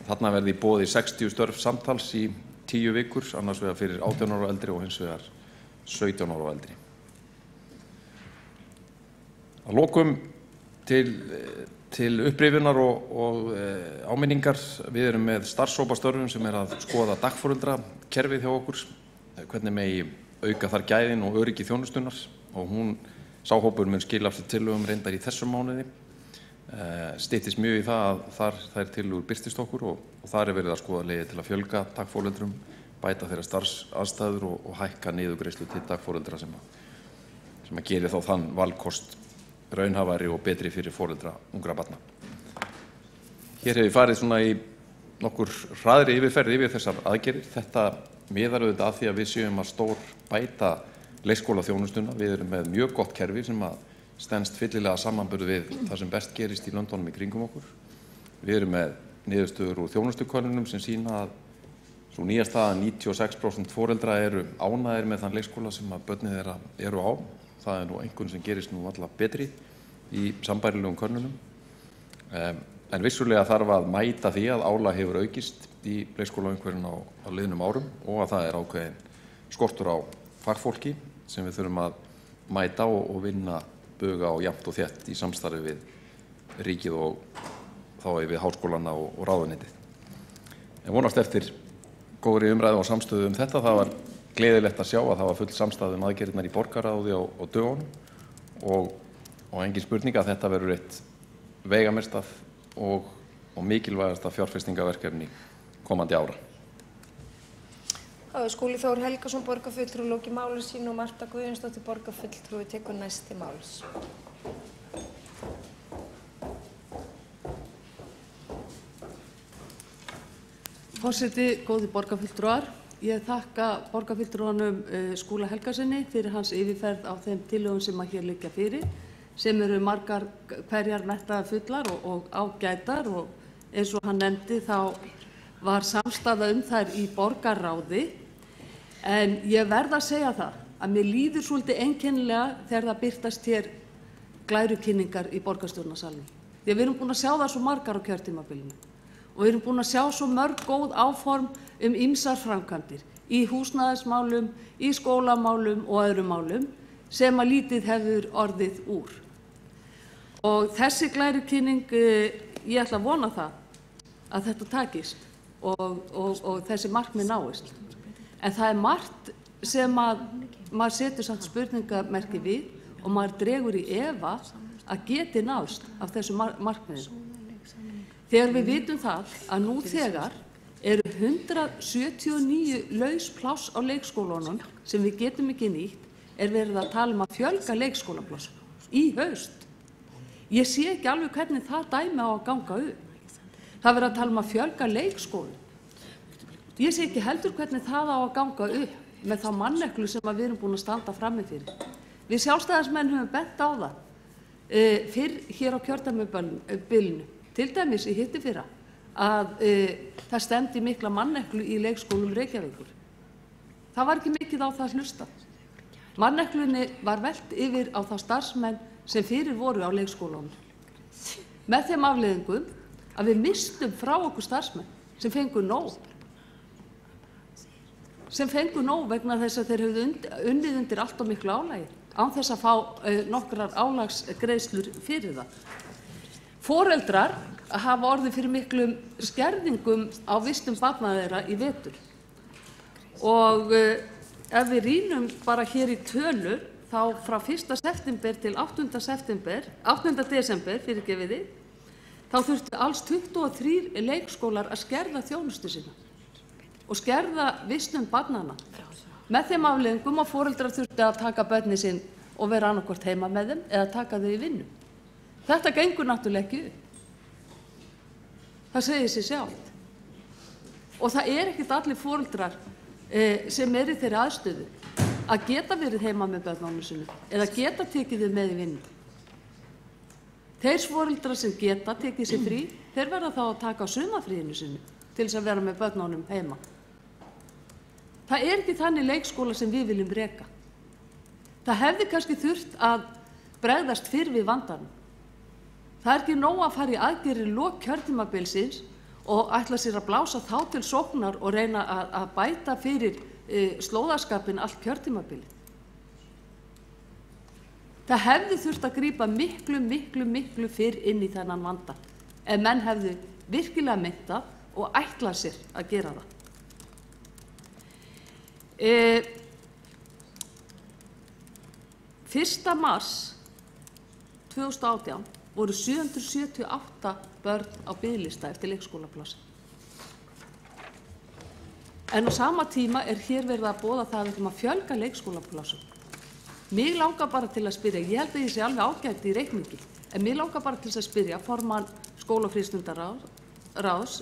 Þarna verði í boði 60 störf samtals í 10 vikur, annars vegar fyrir 18 ára og eldri og hins vegar 17 ára og eldri. Að lokum til upprifjunar og áminningar. Við erum með starfshópastörfum sem að skoða dagforeldrakerfið hjá okkur, hvernig megi auka þar gæðin og öryggi þjónustunnar og sá hópur mun skila af sér tillögum reyndar í þessum mánuði. Styttist mjög í það að þær tillögur birtist okkur og þar verið að skoða leiðir til að fjölga dagforeldrum, bæta þeirra starfsaðstæður og hækka niðurgreiðslu til dagforeldra sem að geri þá þann valkost raunhæfari og betri fyrir foreldra ungra barna. Hér hefur farið svona í nokkur hraðri yfirferð yfir þessar aðgerðir. Þetta miðar auðvitað að því að við séum að stórbæta leikskólaþjónustuna. Við erum með mjög gott kerfi sem að stenst fyllilega samanburð við það sem best gerist í löndunum í kringum okkur. Við erum með niðurstöður úr þjónustukönnunum sem sýna að Svo nýjast það að 96% foreldra eru ánægðir með þann leikskóla sem að börnin þeirra eru á. Það nú einhvern sem gerist nú alla betri í sambærilegum könnunum. En vissulega þarf að mæta því að álag hefur aukist í leikskólaumhverfinu á liðnum árum og að það ákveðin skortur á fagfólki sem við þurfum að mæta og vinna buga og jafnt og þétt í samstarfi við ríkið og þá við háskólana og ráðuneytið. En vonast eftir góðri umræðu og samstöðu þetta. Það var gleðilegt að sjá að það var full samstaða aðgerðirnar í borgarráði á dögunum og engin spurning að þetta verður eitt veigamestað og mikilvægasta fjárfestingaverkefni komandi ára. Skúli Þór Helgason, borgarfulltrúi, lóki máli sínu og Marta Guðjónsdóttir, borgarfulltrúi, tekur næst til máls. Forseti, góði borgarfulltrúar, ég þakka borgarfulltrúanum Skúla Helgasyni fyrir hans yfirferð á þeim tillögum sem að hér liggja fyrir, sem eru margar hverjar metnaðarfullar og ágætar og eins og hann nefndi þá var samstaða þær í borgarráði. En ég verð að segja það að mér líður svolítið einkennilega þegar það birtast hér glærukynningar í borgarstjórnarsalnum. Því að við erum búin að sjá það svo margar á kjörtímabilinu og við erum búin að sjá svo mörg góð áform ýmsar framkvæmdir í húsnæðismálum, í skólamálum og öðrum málum sem að lítið hefur orðið úr. Og þessi glærukynning, ég ætla að vona það að þetta takist og þessi markmið náist. En það margt sem að maður setur samt spurningamerki við og maður dregur í efa að geti nást af þessu markmiðum. Þegar við vitum það að nú þegar eru 179 laus pláss á leikskólunum sem við getum ekki nýtt, verið að tala að fjölga leikskólaplássum í haust. Ég sé ekki alveg hvernig það dæmi á að ganga upp. Það verið að tala að fjölga leikskólum. Ég sé ekki heldur hvernig það á að ganga upp með þá manneklu sem við erum búin að standa frammi fyrir. Við sjálfstæðismenn höfum bent á það fyrr hér á kjördæmabilinu, til dæmis í hittifyrra, að það stefndi mikla manneklu í leikskólum Reykjavíkur. Það var ekki mikið á það hlusta. Manneklunni var velt yfir á þá starfsmenn sem fyrir voru á leikskólunum. Með þeim afleiðingum að við mistum frá okkur starfsmenn sem fengu nóg. Vegna þess að þeir höfðu unnið undir allt og miklu álagi, án þess að fá nokkrar álagsgreiðslur fyrir það. Foreldrar hafa orðið fyrir miklum skerðingum á vistum barna þeirra í vetur. Og ef við rýnum bara hér í tölur, þá frá 1. september til 8. desember, þá þurftu alls 23 leikskólar að skerða þjónustu sína og skerða vistun barnanna. Með þeim afleiðingum að foreldrar þurftu að taka börnin sín og vera annaðhvort heima með þeim eða taka þau í vinnu. Þetta gengur náttúrulega ekki upp. Það segir sig sjálft. Og það ekkert allir foreldrar sem í þeirri aðstöðu að geta verið heima með börnunum sínum eða geta tekið þau með í vinnu. Þeir foreldrar sem geta tekið sér frí, þeir verða þá að taka sumarfríinu sínu til þess að vera með börnunum heima. Það ekki þannig leikskóla sem við viljum reka. Það hefði kannski þurft að bregðast fyrr við vandanum. Það ekki nóg að fara í aðgerðir í lok kjörtímabilsins og ætla sér að blása þá til sóknar og reyna að bæta fyrir slóðaskapinn allt kjörtímabilið. Það hefði þurft að grípa miklu fyrr inn í þennan vanda ef menn hefðu virkilega myndað og ætlað sér að gera það. 1. mars 2018 voru 778 börn á biðlista eftir leikskólaplássi. En á sama tíma hér verið að boða það að fjölga leikskólaplássum. Mig langar bara til að spyrja, ég held að ég sé alveg ágætt í reikningi, en mig langar bara til að spyrja formann skólafrístundaráðs,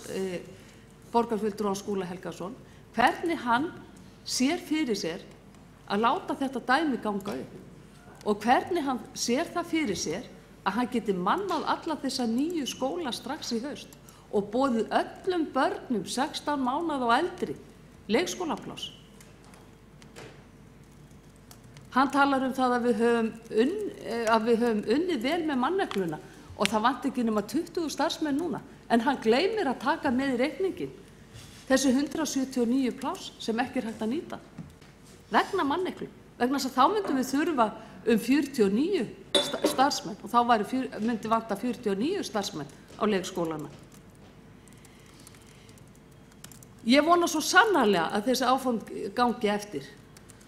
borgarfulltrúan Skúla Helgason, hvernig hann sér fyrir sér að láta þetta dæmi ganga upp og hvernig hann sér það fyrir sér að hann geti mannað alla þessa nýju skóla strax í haust og boðið öllum börnum 16 mánaða og eldri leikskólapláss. Hann talar það að við höfum unnið vel með mannekluna og það vanti ekki nema 20 starfsmenn núna. En hann gleymir að taka með í reikningin þessi 179 pláss sem ekki hægt að nýta vegna manneklu. Vegna þess að þá myndum við þurfa 49 starfsmenn og þá myndi vanta 49 starfsmenn á leikskólana. Ég vona svo sannarlega að þessi áform gangi eftir,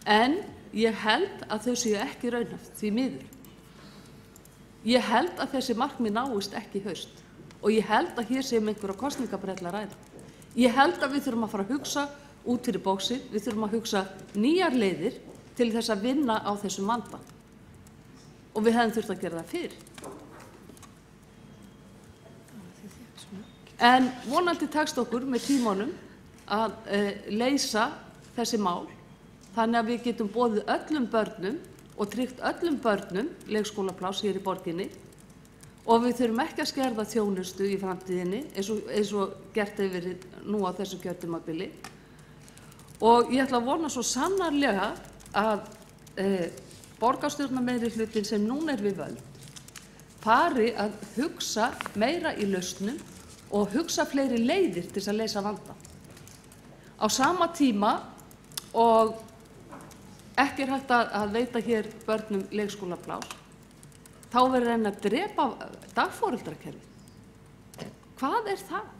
en ég held að þau séu ekki raunhæf, því miður. Ég held að þessi markmið náist ekki í haust og ég held að hér séum einhverja kosningabrella að ræða. Ég held að við þurfum að fara að hugsa út fyrir bóksið, við þurfum að hugsa nýjar leiðir til þess að vinna á þessum vanda og við hefðum þurft að gera það fyrr. En vonandi tekst okkur með tímanum að leysa þessi mál þannig að við getum boðið öllum börnum og tryggt öllum börnum leikskólapláss hér í borginni og við þurfum ekki að skerða þjónustu í framtíðinni eins og gert hefur verið nú á þessu kjörtímabili. Og ég ætla að vona svo sannarlega að borgarstjórnarmeirihlutin sem núna við völd fari að hugsa meira í lausnum og hugsa fleiri leiðir til að leysa vanda. Á sama tíma og ekki hægt að veita hér börnum leikskólapláss, þá verður reyna að drepa dagforeldrakerfið. Hvað það?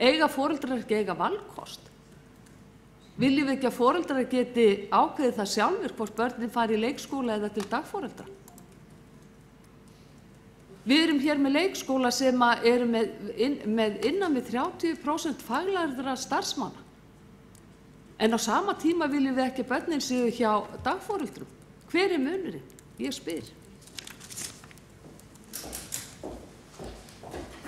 Eiga foreldrar ekki eiga valkost? Viljum við ekki að foreldrar geti ákveðið það sjálfur hvort börnin fari í leikskóla eða til dagforeldra? Við erum hér með leikskóla sem eru með innan við 30% faglærðra starfsmanna. En á sama tíma viljum við ekki að börnin séu hjá dagforeldrum. Hver munurinn? Ég spyr.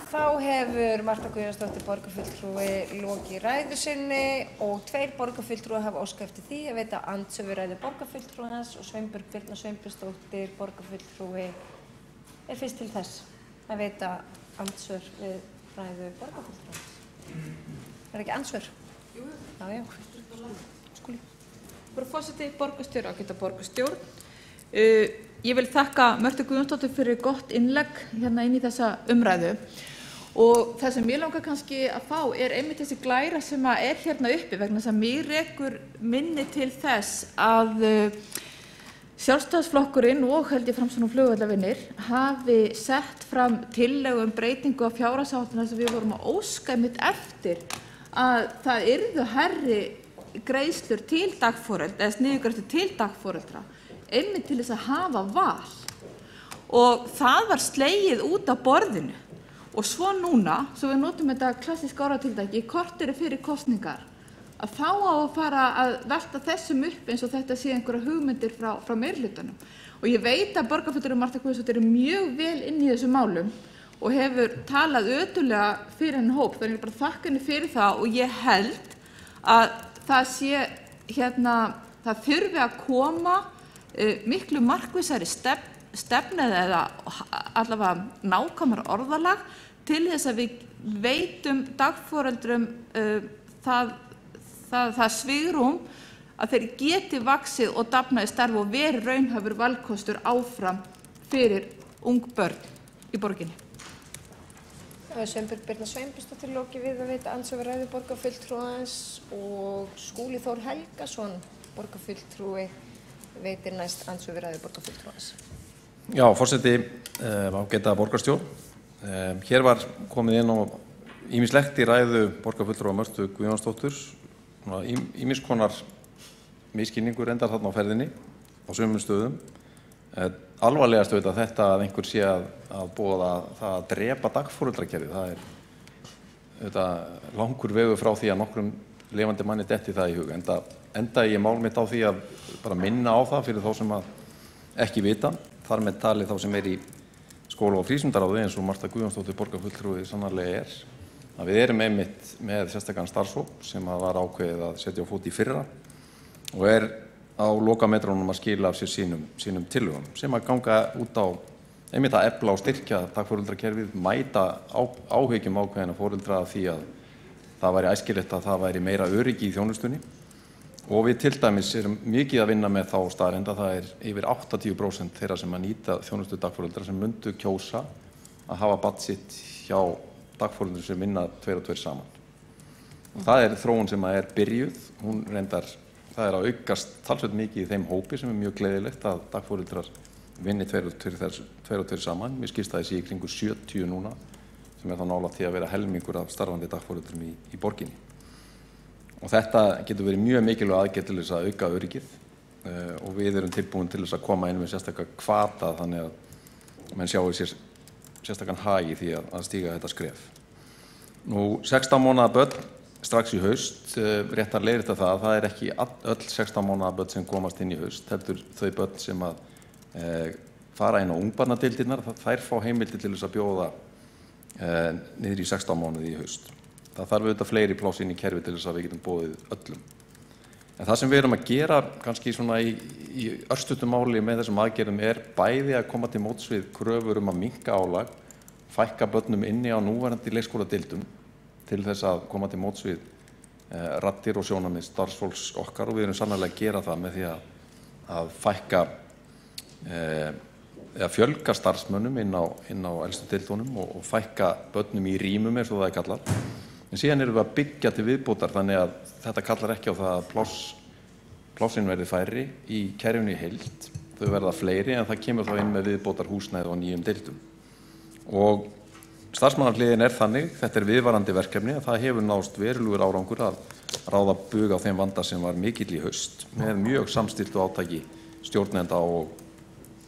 Þá hefur Marta Guðjónsdóttir borgarfulltrúi lokið ræðu sinni og 2 borgarfulltrúar hafa óskað eftir því að veita andsvör við ræðu borgarfulltrúans og Sveinbjörg Birna Sveinbjörnsdóttir borgarfulltrúi fyrst til þess að veita andsvör við ræðu borgarfulltrúans. Ekki andsvör? Jú. Já. Skúli. Frú forseti, borgarstjóri, ágæta borgarstjórn. Ég vil þakka Mörtu Guðjónsdóttur fyrir gott innlegg hérna inn í þessa umræðu og það sem ég langar kannski að fá einmitt þessi glæra sem hérna uppi vegna þess að mér rekur minni til þess að Sjálfstæðisflokkurinn og held ég Framsókn og flugvallavinir hafi sett fram tillögu breytingu á fjárhagsáætlun þar sem við vorum að óska einmitt eftir að það yrðu hærri greiðslur til dagforeldra eða sniðugreiðslur til dagforeldra einmitt til þess að hafa val og það var slegið út af borðinu og svo núna, svo við notum þetta klassíska orðatiltæki, korteri fyrir kosningar, að þá á að fara að velta þessum upp eins og þetta sé einhverja hugmyndir frá meirihlutanum. Og ég veit að borgarfulltrúi Marta Guðjónsdóttir vel inn í þessum málum og hefur talað ötullega fyrir henni hóp, þannig ég bara þakka henni fyrir það og ég held að það sé það þurfi að koma miklu markvissari stefnu eða allavega nákvæmara orðalag til þess að við veitum dagforeldrum það svigrúm að þeir geti vaxið og dafnað í starfi og veri raunhæfur valkostur áfram fyrir ung börn í borginni. Sveinbjörg Birna Sveinbjörnsdóttir lokið við að veita andsvör við ræðu borgarfulltrúans og Skúli Þór Helgason borgarfulltrúi veitir næst andsvör við ræðu borgarfulltrúans. Já, forseti, ágæta borgarstjórn. Hér var komið inn á ýmislegt í ræðu borgarfulltrúa Mörtu Guðjónsdóttur, ýmis konar misskilningur endar þarna á ferðinni á sumum stöðum. Alvarlegast auðvitað þetta að einhver sé að boða það að drepa dagforeldrakerfið. Það auðvitað langur vegur frá því að nokkrum lifandi manni detti það í hug. Enda ég mál mitt á því að bara minna á það fyrir þá sem ekki vita, þar með talið þá sem í skóla- og frístundaráði eins og Marta Guðjónsdóttir borgarfulltrúi sannarlega að við erum einmitt með sérstakann starfshóp sem var ákveðið að setja á fót í fyrra og á lokametrónum að skila af sér sínum tillögum sem að ganga út á einmitt að efla og styrkja dagforeldrakerfið, mæta áhyggjum ákveðinna foreldra af því að það væri æskilegt að það væri meira öryggi í þjónustunni og við til dæmis erum mikið að vinna með þá staðreynd að það yfir 80% þeirra sem að nýta þjónustu dagforeldra sem myndu kjósa að hafa barn sitt hjá dagforeldrum sem vinna 2 og 2 saman. Og það þróun sem að byrjuð, hún reyndar, það að aukast talsveit mikið í þeim hópi sem mjög gleðilegt að dagforeldrar vinni 2 og 2 saman. Mér skilst það í kringu 70 núna sem þá nálægt því að vera helmingur af starfandi dagforeldrum í borginni. Og þetta getur verið mjög mikilvæg aðgerð til þess að auka öryggið og við erum tilbúin til þess að koma inn með sérstaklega hvata þannig að menn sjáu sér sérstakann hag í því að stíga þetta skref. Nú 16 mánaða börn strax í haust, réttar leiðrétta það ekki öll 16 mánaða börn sem komast inn í haust, heldur þau börn sem að fara inn á ungbarnadeildirnar, þær fá heimildir til þess að bjóða niður í 16 mánuði í haust. Það þarf auðvitað fleiri pláss inn í kerfi til þess að við getum boðið öllum. En það sem við erum að gera kannski svona í örstuttu máli með þessum aðgerðum bæði að koma til móts við kröfur að minnka álag, fækka börnum inni á núverandi leikskóladeildum til þess að koma til móts við raddir og sjónarmið starfsfólks okkar og við erum sannarlega að gera það með því að fækka eða fjölga starfsmönnum inn á elstu deildunum og fækka börnum í rýmum eins og það kallað. En síðan erum við að byggja til viðbótar þannig að þetta kallar ekki á það að plássin verði færri í kerfinu í heild. Þau verða fleiri en það kemur þá inn með viðbótar húsnæði og nýjum deildum. Og starfsmannahliðin þannig, þetta viðvarandi verkefni, að það hefur náðst verulegur árangur að ráða bug á þeim vanda sem var mikill í haust með mjög samstilltu átaki stjórnenda og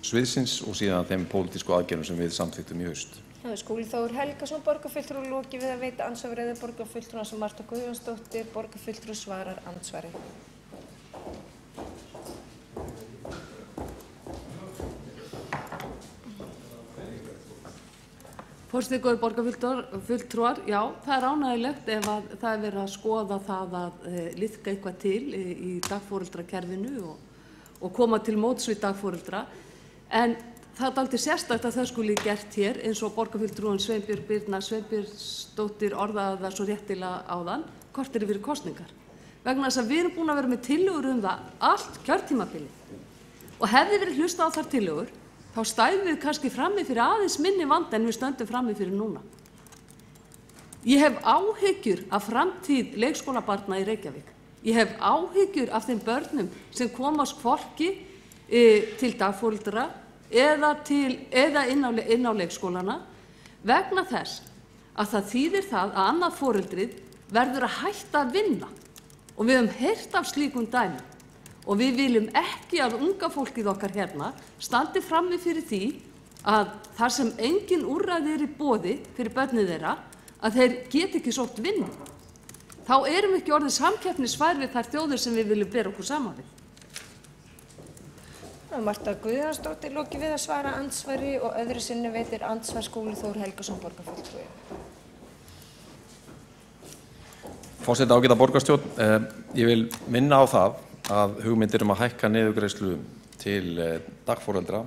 sviðsins og síðan þeim pólitísku aðgerðum sem við samþykktum í haust. Skúli Þór Helgason, borgarfulltrúi, lokið við að veita andsvar borgarfulltrúa sem Marta Guðjónsdóttir, borgarfulltrúi svarar andsvari. Forseti, góðir borgarfulltrúar, já, það ánægjulegt ef að það verið að skoða það að liðka eitthvað til í dagforeldrakerfinu og koma til móts við dagforeldra. En það dálítið sérstakt að það skuli gert hér eins og borgarfulltrúin Sveinbjörg Birna Sveinbjörnsdóttir orðaði það svo réttilega áðan, korteri fyrir kosningar. Vegna þess að við erum búin að vera með tillögur það allt kjörtímabilið. Og hefði verið hlustað á þær tillögur, þá stæðum við kannski frammi fyrir aðeins minni vanda en við stöndum frammi fyrir núna. Ég hef áhyggjur af framtíð leikskólabarna í Reykjavík. Ég hef áhyggjur af þeim börnum sem komast hvorki til dagforeldra eða inn á leikskólana vegna þess að það þýðir það að annað foreldrið verður að hætta að vinna og við höfum heyrt af slíkum dæmum og við viljum ekki að unga fólkið okkar hérna standi frammi fyrir því að þar sem engin úrræði í boði fyrir börnin þeirra að þeir geti ekki sótt vinnu. Þá erum við ekki orðið samkeppnisfær við þær þjóðir sem við viljum bera okkur saman við. Marta Guðjónsdóttir, lokið við að svara andsvari og öðru sinni veitir andsvar Skúli Þór Helgason, borgarfulltrúi. Forseti, ágæta borgarstjórn, ég vil minna á það að hugmyndir að hækka niðurgreiðslu til dagforeldra,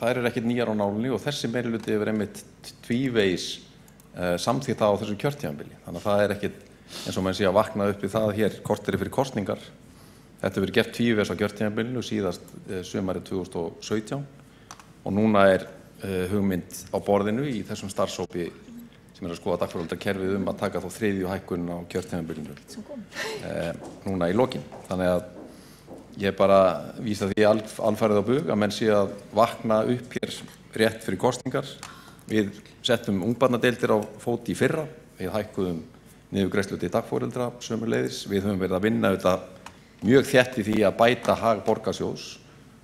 þær ekkert nýjar á nálinni og þessi meirihluti hefur einmitt tvívegis samþykkt það á þessu kjörtímabili. Þannig að það ekkert eins og menn sé að vakna upp við það hér korteri fyrir kosningar. Þetta verið gert tvívegis á kjörtímabilinu síðast sumarið 2017 og núna hugmynd á borðinu í þessum starfshópi sem að skoða dagforeldrakerfið að taka þá 3. hækkun á kjörtímabilinu núna í lokin. Þannig að ég bara vísa því alfarið á bug að menn sé að vakna upp hér rétt fyrir kosningar. Við settum ungbarnadeildir á fót í fyrra, við hækkuðum niðurgreiðslu til dagforeldra sömuleiðis. Við höfum verið að vinna auðvitað mjög þétt í því að bæta hag borgarsjóðs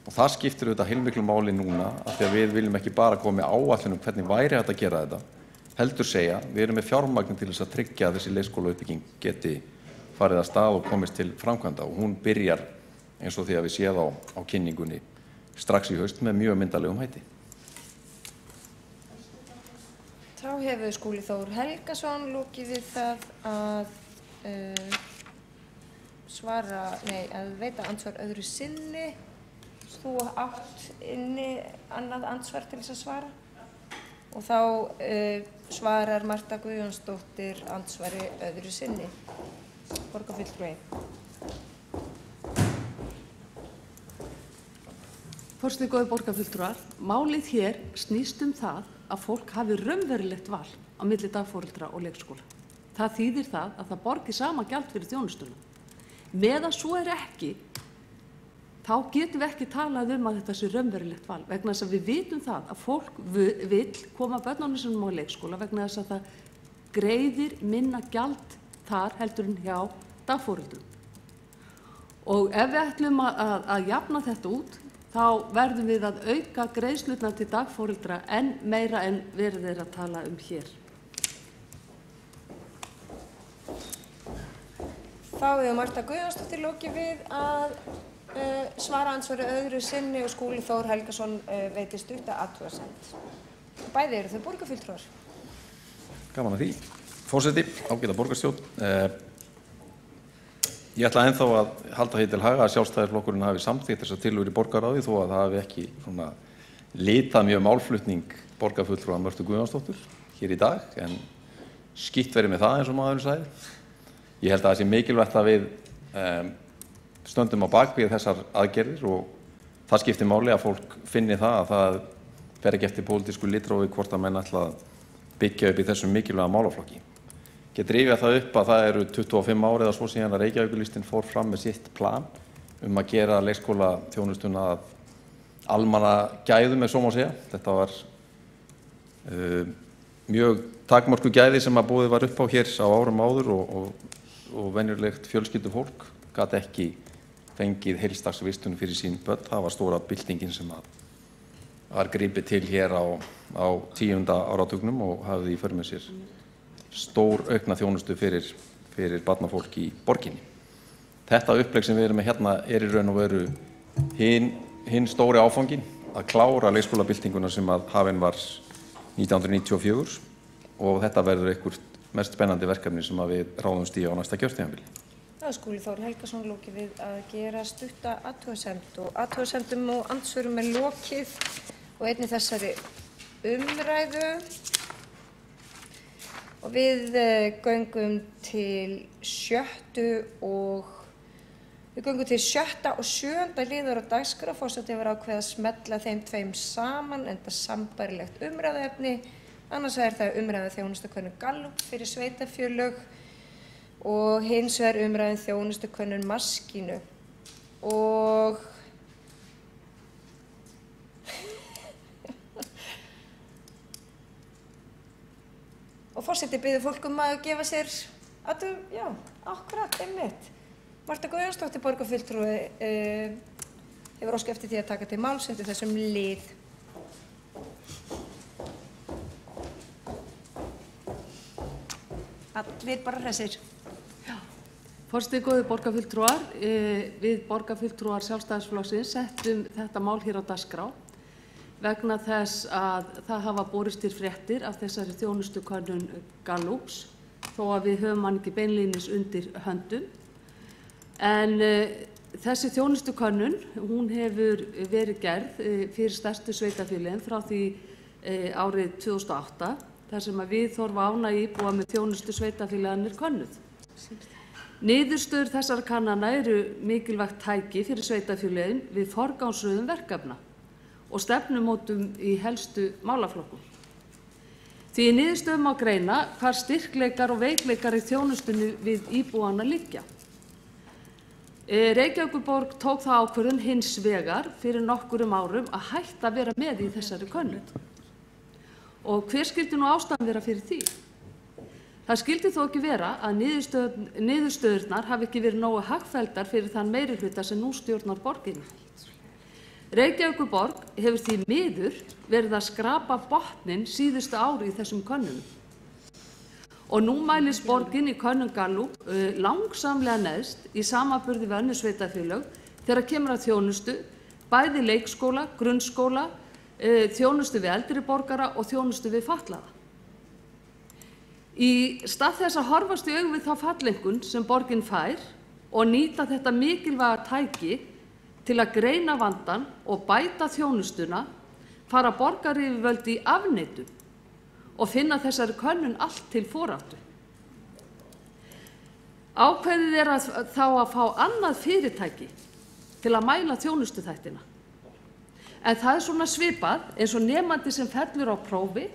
og það skiptir auðvitað heilmiklu máli núna af því að við viljum ekki bara koma með áætlun hvernig væri hægt að gera þetta, heldur segja við erum með fjármagn til þess að tryggja að þessi leikskólauppbygging geti farið af stað og komist til framkvæmda og hún byrjar eins og því að við séð á kynningunni strax í haust með mjög myndarlegum hætti. Þá hefur Skúli Þór Helgason lokið við það að að veita andsvar öðru sinni. Þú átt inni annað andsvar til þess að svara? Og þá svarar Marta Guðjónsdóttir andsvari öðru sinni. Borgarfulltrúi. Forseti, góðir borgarfulltrúar, málið hér snýst það að fólk hafi raunverulegt val á milli dagforeldra og leikskóla. Það þýðir það að það borgi sama gjald fyrir þjónustuna. Meðan svo ekki, þá getum við ekki talað að þetta sé raunverulegt val, vegna þess að við vitum það að fólk vill koma börnunum sínum á leikskóla vegna þess að það greiðir minna gjald þar heldur en hjá dagforeldrum. Og ef við ætlum að jafna þetta út, þá verðum við að auka greiðslurnar til dagforeldra enn meira en verið að tala hér. Þá hefur Marta Guðjónsdóttir lokið við að svara andsvari öðru sinni og Skúli Þór Helgason veitir stutta athugasemd. Bæði eru þau borgarfulltrúar. Gaman að því. Forseti, ágæta borgarstjórn. Ég ætla ennþá að halda því til haga að Sjálfstæðisflokkurinn hafi samþykkt þessa tillögur í borgarráði þó að það hafi ekki litað mjög málflutning borgarfulltrúa Mörtu Guðjónsdóttur hér í dag, en skítt verið með það eins og maðurinn sagði. Ég held að það sé mikilvægt að við stöndum á bakvið þessar aðgerðir og það skiptir máli að fólk finni það að það fer ekki eftir pólitísku litrófi hvort að menn ætla að byggja upp í þessum mikilvæga málaflokki. Ég drifja það upp að það eru 25 ár eða svo síðan að Reykjavíkurlistinn fór fram með sitt plan að gera leikskólaþjónustuna að almannagæðum, ef svo má segja. Þetta var mjög takmörkuð gæði sem að boðið var upp á hér á árum áður og venjulegt fjölskyldufólk gat ekki fengið heildagsvistun fyrir sín börn. Það var stóra byltingin sem var gripið til hér á 10. áratugnum og hafði í för með sér stór aukna þjónustu fyrir barnafólk í borginni. Þetta upplegg sem við erum með hérna í raun og veru hinn stóri áfangin að klára leikskólabyltinguna sem að hafin var 1994 og þetta verður eitthvað mest spennandi verkefni sem að við ráðumst í á næsta kjörtímabili. Það er Skúli Þór Helgason lokið við að gera stutta athugasemd og athugasemdum og andsvörum er lokið og einnig þessari umræðu. Og við göngum til 7. og 7. liður á dagskrá. Forseti hefur ákveðið að smella þeim tveim saman enda sambærilegt umræðuefni. Annars það umræðu þjónustukönnun Gallup fyrir sveitarfélög og hins vegar umræðu þjónustukönnun Maskínu. Og forseti biður fólk að gefa sér akkurat einmitt. Marta Guðjónsdóttir borgarfulltrúi hefur óskað eftir því að taka til máls undir þessum lið. Allir bara hressir. Forseti, góðir borgarfulltrúar, við borgarfulltrúar Sjálfstæðisflokksins settum þetta mál hér á dagskrá vegna þess að það hafa borist til fréttir af þessari þjónustukönnun Gallups þó að við höfum hann ekki beinlínis undir höndum. En þessi þjónustukönnun, hún hefur verið gerð fyrir stærstu sveitarfélögin frá því árið 2008 þar sem að viðhorf og ánægja íbúa með þjónustu sveitarfélaganna könnuð. Niðurstöður þessara kannana eru mikilvægt tæki fyrir sveitarfélögin við forgangsröðun verkefna og stefnumótum í helstu málaflokkum. Því í niðurstöðum má greina hvar styrkleikar og veikleikar í þjónustunni við íbúana liggja. Reykjavíkurborg tók það ákvörðun hins vegar fyrir nokkurum árum að hætta að vera með í þessari könnun. Og hver skyldi nú ástæðan vera fyrir því? Það skyldi þó ekki vera að niðurstöðurnar hafi ekki verið nógu hagfelldar fyrir þann meirihluta sem nú stjórnar borginni. Reykjavíkurborg hefur því miður verið að skrapa botninn síðustu ári í þessum könnunum. Og nú mælist borgin í könnun Gallup langsamlega neðst í samanburði við önnur sveitarfélög þegar kemur að þjónustu, bæði leikskóla, grunnskóla, þjónustu við eldri borgara og þjónustu við fatlaða. Í stað þess að horfast í augu við þá fallengun sem borgin fær og nýta þetta mikilvæga tæki til að greina vandann og bæta þjónustuna fara borgaryfirvöld í afneitun og finna þessari könnun allt til foráttu. Ákveðið þá að fá annað fyrirtæki til að mæla þjónustuþættina. En það svona svipað eins og nemandi sem fellur á prófi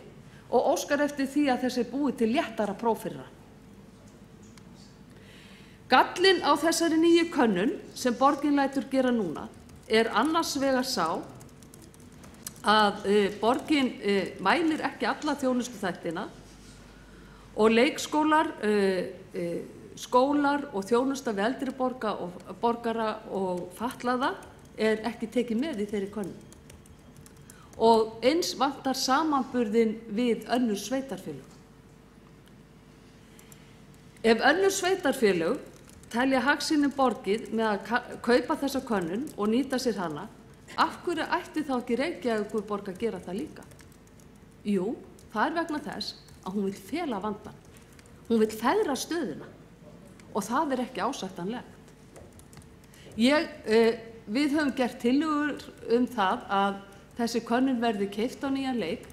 og óskar eftir því að þessi búi til léttara próf fyrir hann. Gallinn á þessari nýju könnun sem borgin lætur gera núna annars vegar sá að borgin mælir ekki alla þjónustuþættina og leikskólar, skólar og þjónusta við eldri borgara og fatlaða ekki tekið með í þeirri könnun. Og eins vantar samanburðin við önnur sveitarfélög. Ef önnur sveitarfélög telja hagsýni borgið með að kaupa þessa könnun og nýta sér hana, af hverju ætti þá ekki Reykjavíkurborg að gera það líka? Jú, það vegna þess að hún vill fela vandann. Hún vill fegra stöðuna og það ekki ásættanlegt. Við höfum gert tillögur það að þessi könnun verði keypt á nýjan leik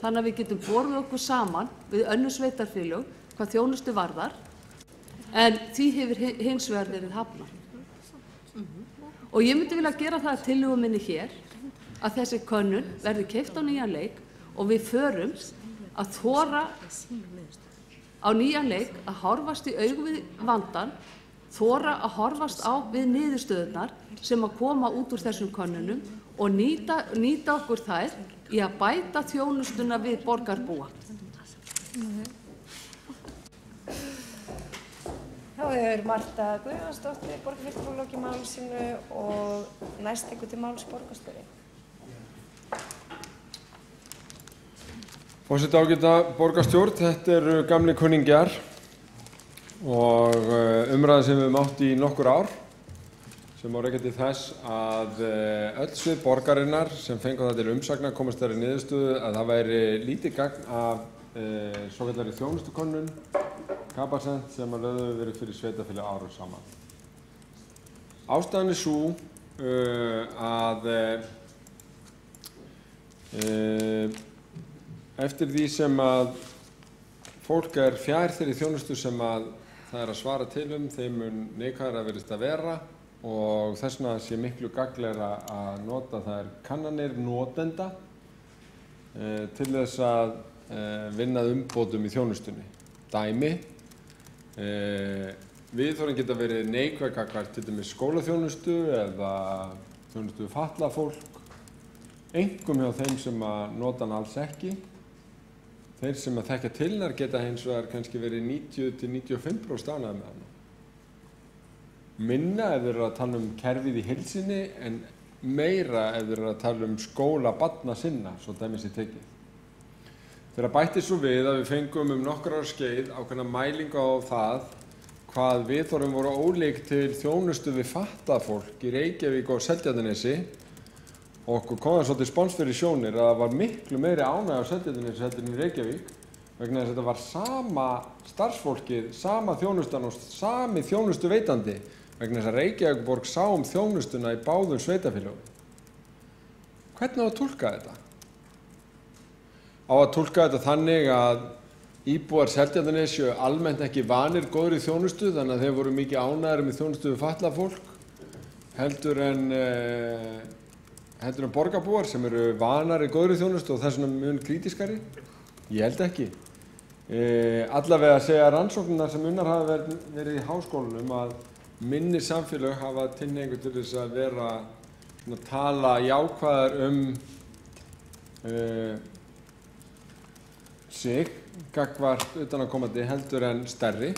þannig að við getum borið okkur saman við önnur sveitarfélög hvað þjónustu varðar, en því hefur hins vegar verið hafnað. Og ég myndi vilja gera það að tillögu minni hér að þessi könnun verði keypt á nýjan leik og við förum að þora á nýjan leik að horfast í augu við vandann, þora að horfast á við niðurstöðurnar sem að koma út úr þessum könnunum og nýta okkur þær í að bæta þjónustuna við borgarbúa. Þá Marta Guðjónsdóttir, borgarfulltrúi, lokið máli sínu og næst tekur til máls borgarstjóri. Forseti, ágæta borgarstjórn, þetta gamli kunningjar og umræða sem við höfum átt í nokkur ár sem á rekja til þess að öll svið borgarinnar sem fengu það til umsagna komast þeirri niðurstöðu að það væri lítið gagn af svokallari þjónustukönnun Capacent sem að lögðu verið fyrir sveitarfélög árum saman. Ástæðan sú að eftir því sem að fólk fjær þeirri þjónustu sem að það að svara til þeim mun neikvæðara virðist að vera og þess vegna sé miklu gagnlegra að nota þær kannanir notenda til þess að vinna að umbótum í þjónustunni. Dæmi, viðhorfin geta verið neikvæð gagnvart til dæmis skólaþjónustu eða þjónustu við fatlað fólk, einkum hjá þeim sem að nota hann alls ekki. Þeir sem að þekkja til hennar geta hins vegar kannski verið 90–95% ánægðir með hana. Minna ef þeir eru að tala kerfið í heild sinni en meira ef þeir eru að tala skóla barna sinna, svo dæmi sé tekið. Þegar bætti svo við að við fengum nokkur ára skeið ákveðna mælingu á það hvað viðhorfin voru ólík til þjónustu við fatlað fólk í Reykjavík og Seltjarnarnesi og okkur kom það svolítið spons fyrir sjónir að það var miklu meiri ánægja á Seltjarnarnesi heldur en í Reykjavík vegna þess að þetta var sama starfsfólkið, sama þjónustan og sami þjónustuveitandi vegna þess að Reykjavíkurborg sá þjónustuna í báðum sveitarfélögum. Hvernig á að túlka þetta? Á að túlka þetta þannig að íbúar Seltjarnarness séu almennt ekki vanir góðri þjónustu þannig að þeir voru mikið ánægðir með þjónustu við fatlað fólk heldur en borgarbúar sem eru vanari góðri þjónustu og þess vegna mun krítískari? Ég held ekki. Allavega að segja rannsóknirnar sem unnar hafa verið í háskólanum að minni samfélög hafa tilhneigingu til þess að vera að tala jákvæðar sig gagnvart utanaðkomandi heldur en stærri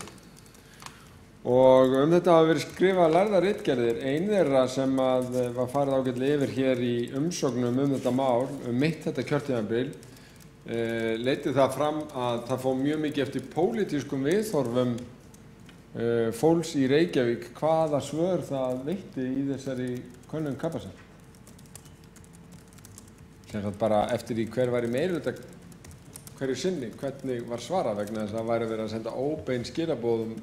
og þetta hafa verið skrifað lærðar ritgerðir. Ein þeirra sem að var farið ágætlega yfir hér í umsögnum þetta mál mitt þetta kjörtímabil leiddi það fram að það fór mjög mikið eftir pólitískum viðhorfum fólks í Reykjavík hvaða svör það veitti í þessari könnun Capacent. Sem sagt bara eftir því hver var í meirihluta hverju sinni, hvernig var svarað vegna þess að það væri verið að senda óbein skilaboð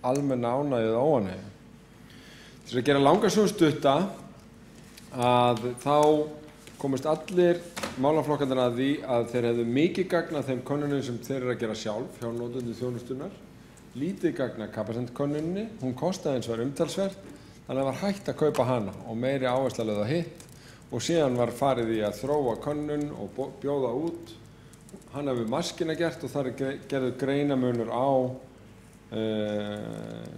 almenna ánægju eða óánægju. Til að gera langa sögu stutta að þá komust allir málaflokkarnir að því að þeir hefðu mikið gagn af þeim könnunum sem þeir eru að gera sjálf hjá notendum þjónustunnar, lítið gagn af kapasitetskönnunni, hún kostaði eins og var umtalsvert, þannig að var hægt að kaupa hana og meiri áhersla lögð á hitt og síðan var farið í að þróa könnun og bjóða út. Hann hefur maskina gert og þar gerðu greinamunur á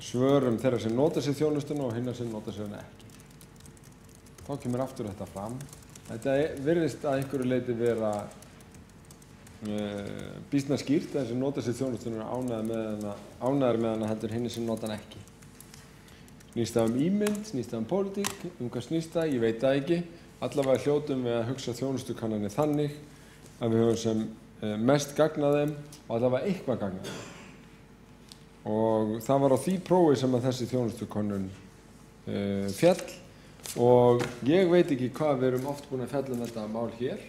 svörum þeirra sem nota sér þjónustuna og hinna sem nota sér hana ekki. Þá kemur aftur þetta fram. Þetta virðist að einhverju leyti vera býsna skýrt, þeir sem nota sér þjónustuna ánægðir með hana heldur hinni sem nota hana ekki. Snýst það ímynd, snýst það pólitík, hvað snýst það, ég veit það ekki. Allavega hljótum við að hugsa þjónustukannanir þannig að við höfum sem mest gagn af þeim og allavega eitthvað gagn af þeim. Og það var á því prófi sem að þessi þjónustukönnun féll og ég veit ekki hvað við erum oft búin að fjalla þetta mál hér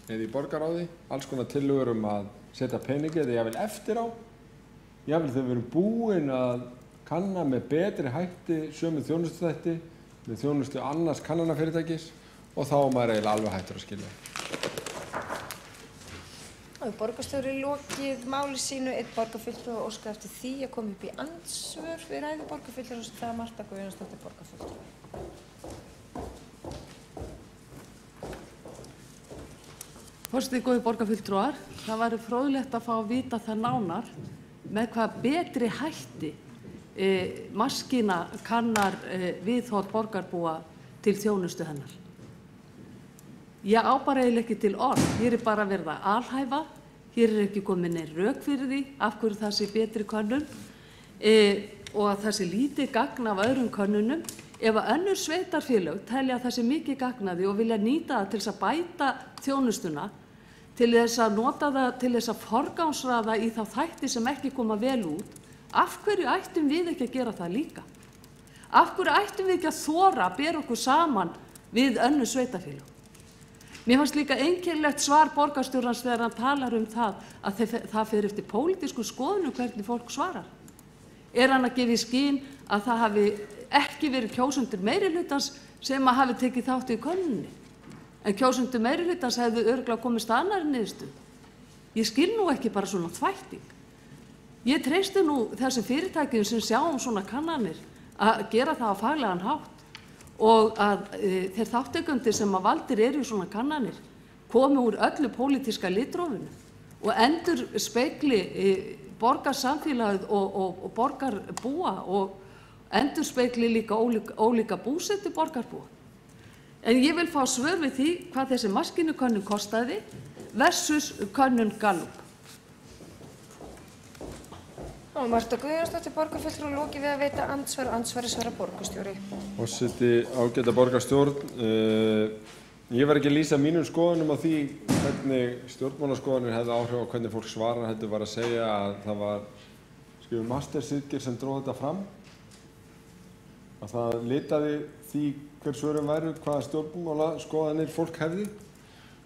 eða í borgarráði, alls konar tillögur að setja peningi eða jafnvel eftir á, jafnvel þegar við erum búin að kanna með betri hætti sömu þjónustuþætti með þjónustu annars kannanafyrirtækis og þá er maður eiginlega alveg hættur að skilja. Borgarstjóri lokið máli sínu, einn borgarfulltrúi óskaði eftir því að koma upp í andsvör við ræðu borgarfulltrúans, það er Marta Guðjónsdóttir borgarfulltrúi. Forseti, góðir borgarfulltrúar, það væri fróðlegt að fá að vita það nánar með hvað betri hætti maskína kannar viðhorf borgarbúa til þjónustu hennar. Ég á bara eiginlega ekki til orð, hér er bara verið að alhæfa, hér er ekki komin neinn rök fyrir því af hverju það sé betri könnun og að það sé lítið gagn af öðrum könnunum. Ef að önnur sveitarfélög telja að það sé mikið gagn af því og vilja nýta það til þess að bæta þjónustuna, til þess að nota það, til þess að forgangsraða í þá þætti sem ekki koma vel út, af hverju ættum við ekki að gera það líka? Af hverju ættum við ekki að þora að bera okkur saman við önnur sveitarfélög? Mér fannst líka einkennilegt svar borgarstjórans þegar hann talar það að það fer eftir pólitísku skoðunum hvernig fólk svarar. Er hann að gefa í skyn að það hafi ekki verið kjósendur meirihlutans sem að hafi tekið þátt í könnunni? En kjósendur meirihlutans hefðu örugglega komist að annarri niðurstöðu. Ég skil nú ekki bara svona þvætting. Ég treysti nú þessum fyrirtækjum sem sjá svona kannanir að gera það á faglegan hátt og að þeir þátttakendur sem að valdir eru í svona kannanir komi úr öllu pólitíska litrófinu og endur spegli borgarsamfélagið og borgarbúa og endur spegli líka ólíka búsetu borgarbúa. En ég vil fá svör við því hvað þessi maskínukönnun kostaði versus könnun Gallup. Marta Guðjónsdóttir borgarfulltrúi lokið við að veita andsvar og andsvari svara borgarstjóri. Forseti, ágæta borgarstjórn, ég var ekki að lýsa mínum skoðunum á því hvernig stjórnmálaskoðanir hefðu áhrif á hvernig fólk svarar, heldur var að segja að það var mastersýrgir sem dróð þetta fram, að það litaði því hver svörum væru, hvaða stjórnmálaskoðanir fólk hefði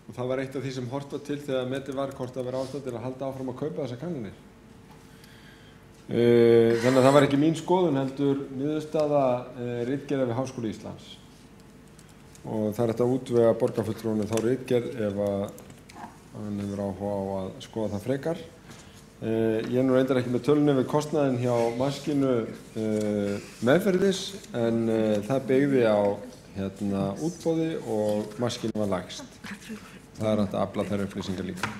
og það var eitt af því sem horft var til þegar metið var hvort að vera ástæða til að halda áfram að kaupa þessar kannanir. Þannig að það var ekki mín skoðun heldur niðurstaða ritgerða við Háskóla Íslands og það er þetta að útvega borgarfulltrúanum þá ritgerð ef að hann hefur áhuga á að skoða það frekar. Ég er nú reyndar ekki með tölunni við kostnaðinn hjá maskínu meðferðis en það byggði á útboði og maskínu var lægst. Það er hægt að afla þær upplýsingar líka.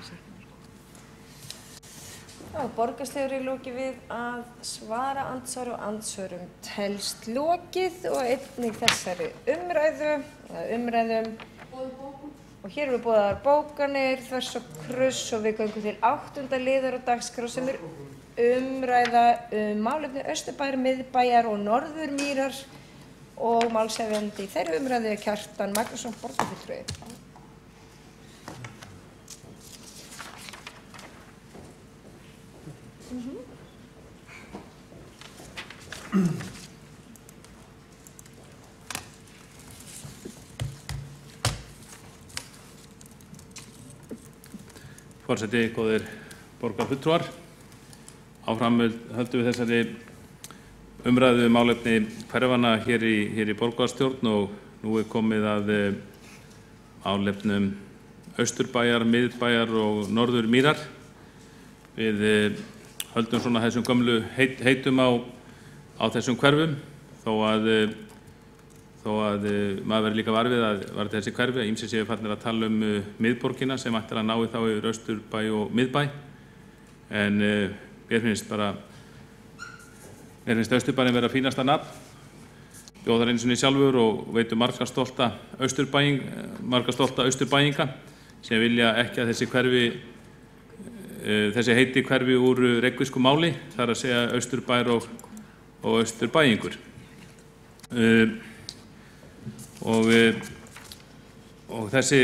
Borgarstjóri lokið við að svara andsvar og andsvörum telst lokið og einnig þessari umræðum. Og hér eru boðaðar bókanir, þvers og kruss og við göngum til 8. liðar á dagskrá sem umræða málefni Austurbæjar, Miðbæjar og Norðurmýrar og málshefjandi í þeirri umræðu er Kjartan Magnússon borgarfulltrúi. Forseti, góðir borgarfulltrúar, áfram höldum við þessari umræðu málefni hverfanna hér í borgarstjórn og nú er komið að málefnum Austurbæjar, Miðbæjar og Norðurmýrar. Við höldum svona þessum gömlu heitum á þessum hverfum þó að maður verður líka var við að varðandi þessi hverfi að ýmsir séu farnir að tala miðborgina sem ættir að nái þá yfir Austurbæ og Miðbæ. En mér finnst Austurbæinn vera fínasta nafn. Bjó þar einu sinni sjálfur og veitum marga stolta Austurbæinga sem vilja ekki að þessi heiti hverfi úr reykvísku máli, þar að segja Austurbær og Austurbæingur. Og þessi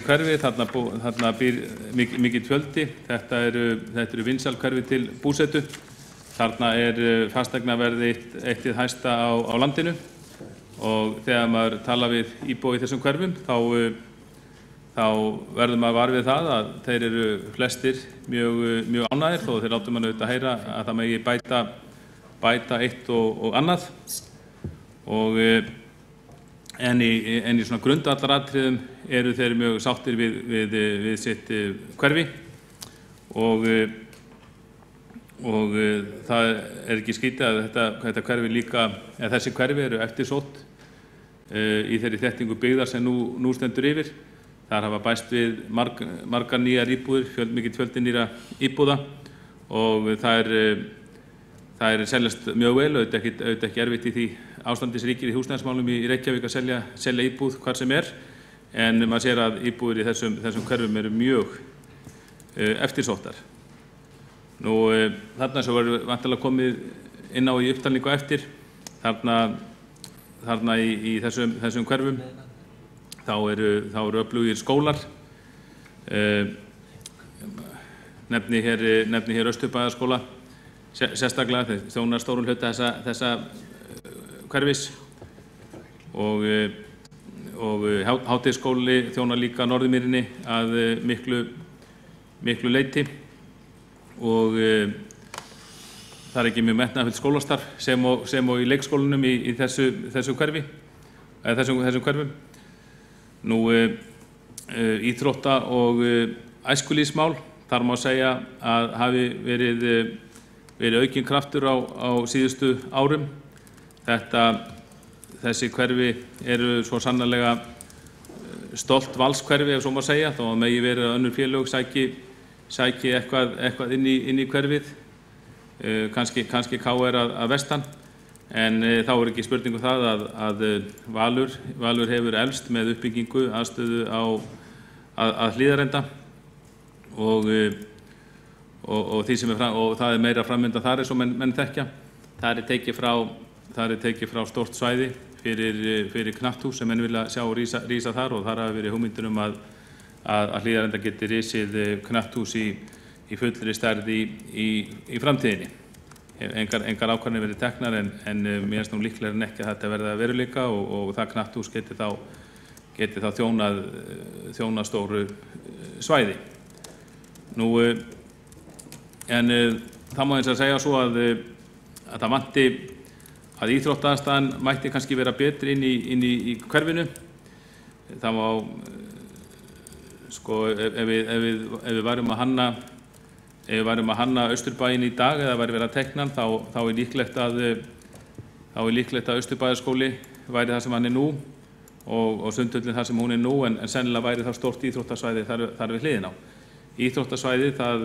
hverfi, þarna býr mikið fjöldi. Þetta eru vinsæl hverfi til búsetu. Þarna fasteignaverð eitt hið hæsta á landinu og þegar maður tala við íbúa í þessum hverfum þá verður maður var við það að þeir eru flestir mjög ánægðir þó þeir látum mann auðvitað heyra að það megi bæta eitt og annað. En í svona grundvallaratriðum eru þeir mjög sáttir við sitt hverfi og það ekki skrítið að þetta hverfi líka, eða þessi hverfi eru eftirsótt í þeirri þéttingu byggðar sem nú stendur yfir. Þar hafa bæst við margar nýjar íbúðir, mikill fjöldi nýra íbúða og það seljast mjög vel, auðvitað ekki erfitt í því ástandi sem ríkir í húsnæðismálum í Reykjavík að selja íbúð hvar sem en maður sér að íbúðir í þessum hverfum eru mjög eftirsóttar. Þarna sem verður vantilega komið inn á í upptalningu eftir, þarna í þessum hverfum, þá eru öflugir skólar. Nefni hér Austurbæjarskóla, sérstaklega þeir þjóna stórum hluta þessa hverfis og Hádegisskóli þjóna líka Norðurmýrinni að miklu leyti og það ekki mjög metnaðarfullt skólastarf sem og í leikskólanum í þessu hverfi, þessum hverfum. Íþrótta og æskulýðsmál, þar má segja að hafi verið aukinn kraftur á síðustu árum. Þessi hverfi eru svo sannarlega stolt valskverfi, ef svo má segja, þó að megi verið að önnur félög sæki eitthvað inn í hverfið, kannski KR að vestan. En þá ekki spurningu það að Valur hefur elst með uppbyggingu aðstöðu að Hlíðarenda og því sem og það meira framvinda þar eins og menn þekkja. Það tekið frá stórt svæði fyrir knatthús sem menn vilja sjá rísa þar og þar hafi verið hugmyndir að Hlíðarenda geti risið knatthús í fullri stærð í framtíðinni. Engar ákvarðanir verið teknar en mér finnst nú líklega en ekki að þetta verði að veruleika og það knatthús geti þá þjónað stóru svæði. En það má eins að segja svo að það vanti að íþróttaaðstaðan mætti kannski vera betri inn í hverfinu. Það má ef við værum að hanna Austurbæinn í dag eða væri verið að teikna hann, þá er líklegt að Austurbæjarskóli væri það sem hann nú og Sundhöllin það sem hún nú, en sennilega væri það stórt íþróttasvæði þar við hliðina á. Íþróttasvæði það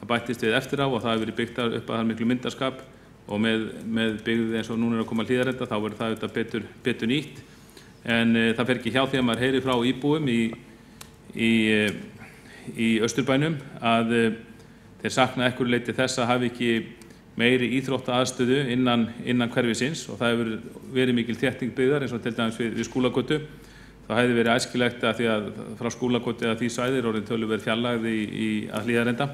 bættist við eftir á og það hefur verið byggt upp að það miklu myndarskap og með byggð eins og núna að koma Hlíðarenda þá verður það auðvitað betur nýtt. En það fer ekki hjá því að maður heyri frá íbúum í Austurbænum að þeir sakna ekkur leyti þess að hafi ekki meiri íþróttaaðstöðu innan hverfisins og það hefur verið mikil þétting byggðar eins og til dæmis við Skúlagötu. Það hefði verið æskilegt að því að frá Skúlagötu að því svæði orðin töluverð fjarlægð að Hlíðarenda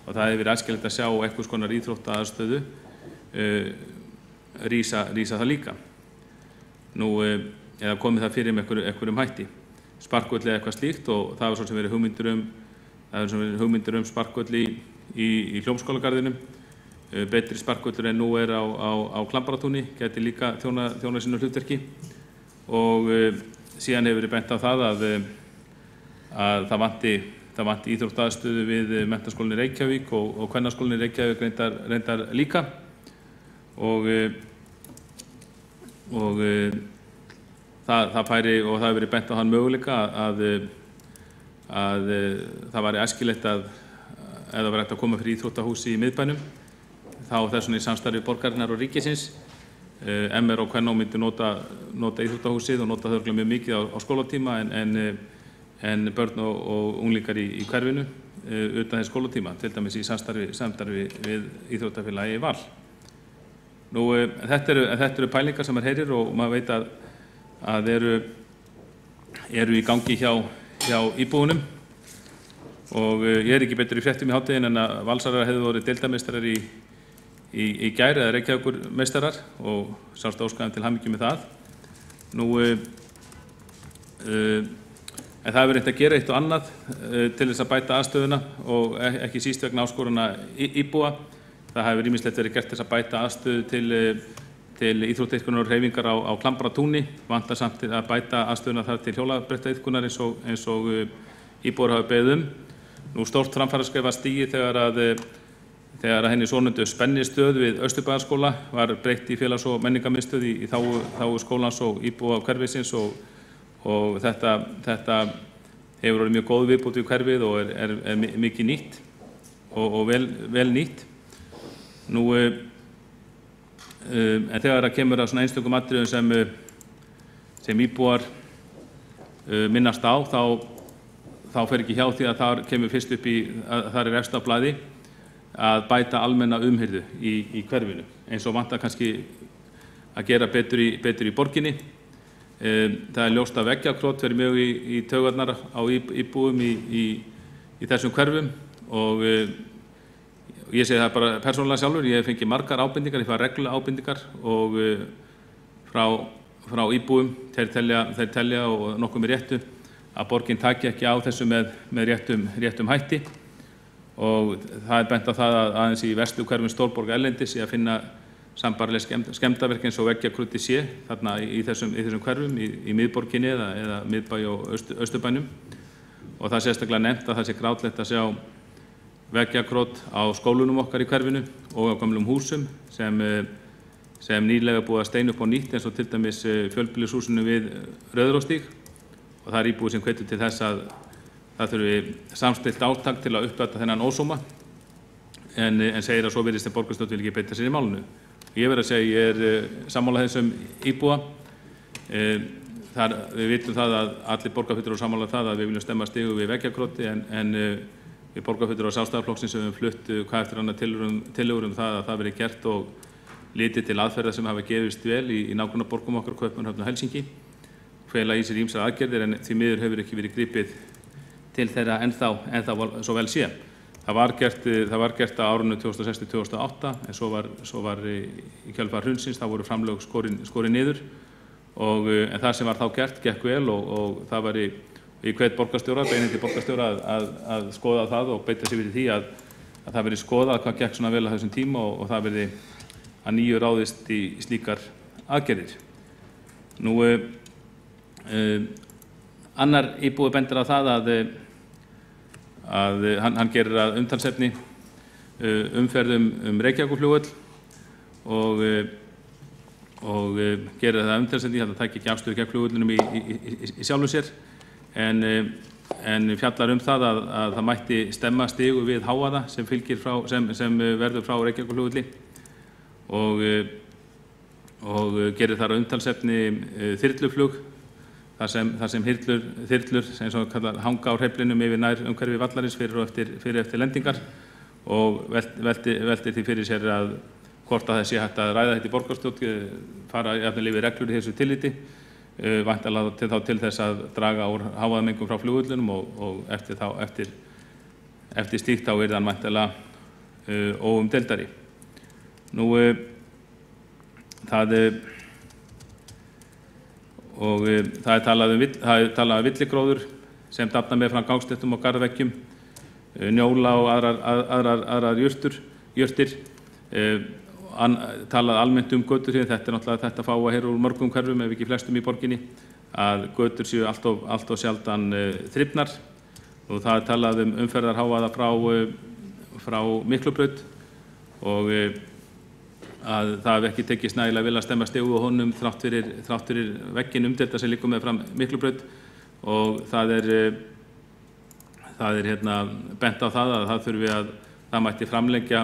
og það hefði verið æskilegt að sjá einhvers konar íþróttaaðstöðu rísa það líka. Eða komið það fyrir með einhverjum hætti. Sparkvöll eða eitthvað slíkt og það var svo sem verið hugmyndir sparkvöll í Hljómskálagarðinum. Betri sparkvöllur en nú á Klambaratúni, geti líka þjóna sínu hlutverki og síðan hefur verið bent á það að það vanti íþróttaaðstöðu við Menntaskólann í Reykjavík og Kvennaskólann í Reykjavík reyndar líka og það hefur verið bent á þann möguleika að það væri æskilegt að ef það var hægt að koma fyrir íþróttahúsi í miðbænum þá þessum í samstarfi borgarinnar og ríkisins MR og Kvennó myndi nota íþróttahúsið og nota það mjög mikið á skólatíma en börn og unglingar í hverfinu utan þess skólatíma, til dæmis í samstarfi við íþróttafélagi Val. Þetta eru pælingar sem heyrir og maður veit að eru í gangi hjá íbúunum og ég ekki betur í fréttum í hádeginu en að Valsarar hefðu voru deildarmeistarar í gær eða Reykjavíkurmeistarar og sást óskaðum til hamingju með það. En það hefur reynt að gera eitt og annað til þess að bæta aðstöðuna og ekki síst vegna áskorana íbúa. Það hefur ýmislegt verið gert þess að bæta aðstöðu til íþróttaiðkunar og hreyfingar á Klambratúni, vantar samt að bæta aðstöðuna þar til hjólabrettaiðkunar eins og íbúar hafa beðið Stórt framfaraskref var stigið þegar henni svonefndu spennistöð við Austurbæjarskóla var breytt í félags- og menningarmiðstöð í þágu skólans og íbúa hverfisins og þetta hefur orðið mjög góð viðbót við hverfið og er mikið nýtt og vel nýtt. En þegar það kemur að svona einstökum atriðum sem íbúar minnast á, þá fer ekki hjá því að þar kemur fyrst upp að þar efst á blaði að bæta almenna umhirðu í hverfinu, eins og vantar kannski að gera betur í borginni. Það ljóst að veggjakrot fer mjög í taugarnar á íbúum í þessum hverfum og ég segi það bara persónulega sjálfur, ég hef fengið margar ábendingar, ég fæ reglulega ábendingar og frá íbúum, þeir telja og nokkuð með réttu að borgin taki ekki á þessu með réttum hætti og það er bent á það að aðeins í verstu hverfum stórborga erlendis í að finna sambærileg skemmdarverk eins og veggjakruti sé þarna í þessum hverfum í miðborginni eða miðbæ og austurbænum og það er sérstaklega nefnt að það sé grátlegt að sjá veggjakrot á skólunum okkar í hverfinu og á gömlum húsum sem nýlega búið að steina upp á nýtt eins og til dæmis fjölbýlishúsinu við Rauðarárstíg og það er íbúið sem hvetur til þess að það þurfi samstillt átak til að uppræta þennan ósóma en segir að svo virðist að borgarstjórn vil ekki beita sér í málinu. Ég verð að segja ég er sammála þessum íbúa. Við vitum það að allir borgarfulltrúar eru sammála það að við viljum stemma stigu við veggjakroti en við borgarfulltrúar Sjálfstæðisflokksins höfum flutt hvað eftir annað tillögur það að það verði gert og litið til aðferða sem hafa gefist vel í nágrannaborgum okkar Kaupmannahöfn og Helsinki. Fela í sér ýmsar aðgerðir en því miður hefur ekki verið gripið til þeirra ennþá svo vel sé. Það var gert á árinu 2006-2008 en svo var í kjölfar hrunsins þá voru framlög skorin niður en það sem var þá gert gekk vel og það var í hvet borgarstjóra, beinindi borgarstjóra að skoða það og beita sér fyrir því að það verið skoðað hvað gekk svona vel á þessum tíma og það verið að nýju ráðist í slíkar aðgerðir. Annar íbúi bendir á það að hann gerir að umtalsefni umferð Reykjavíkurflugvöll og gerir það umtalsefni að það tæki ekki afstöðu gegn flugvöllunum í sjálfu sér en fjallar það að það mætti stemma stigu við hávaða sem verður frá Reykjavíkurflugvölli og gerir þar að umtalsefni þyrluflug þar sem þyrlur eins og kallar hanga á hreyflinum yfir nær umhverfi vallarins fyrir eftir lendingar og veltir því fyrir sér að hvort að það sé hægt að ræða þetta í borgarstjórn, fara jafnvel yfir reglur í þessu tilliti, væntanlega þá til þess að draga úr hávaðamengun frá flugvöllunum og eftir slíkt þá yrði hann væntanlega óumdeildari. Það er talað um villigróður sem dafnar með fram gangstéttum og garðveggjum, njóla og aðrar jurtir talað almennt götur hér, þetta náttúrulega þetta fá að heyra úr mörgum hverfum ef ekki flestum í borginni, að götur séu allt of sjaldan þrifnar og það talað umferðarhávaða frá Miklubraut og að það hef ekki tekist nægilega vel að stemma stigu á honum þrátt fyrir vegginn umdelta sem liggur með fram Miklubraut og það er bent á það að það mætti framlengja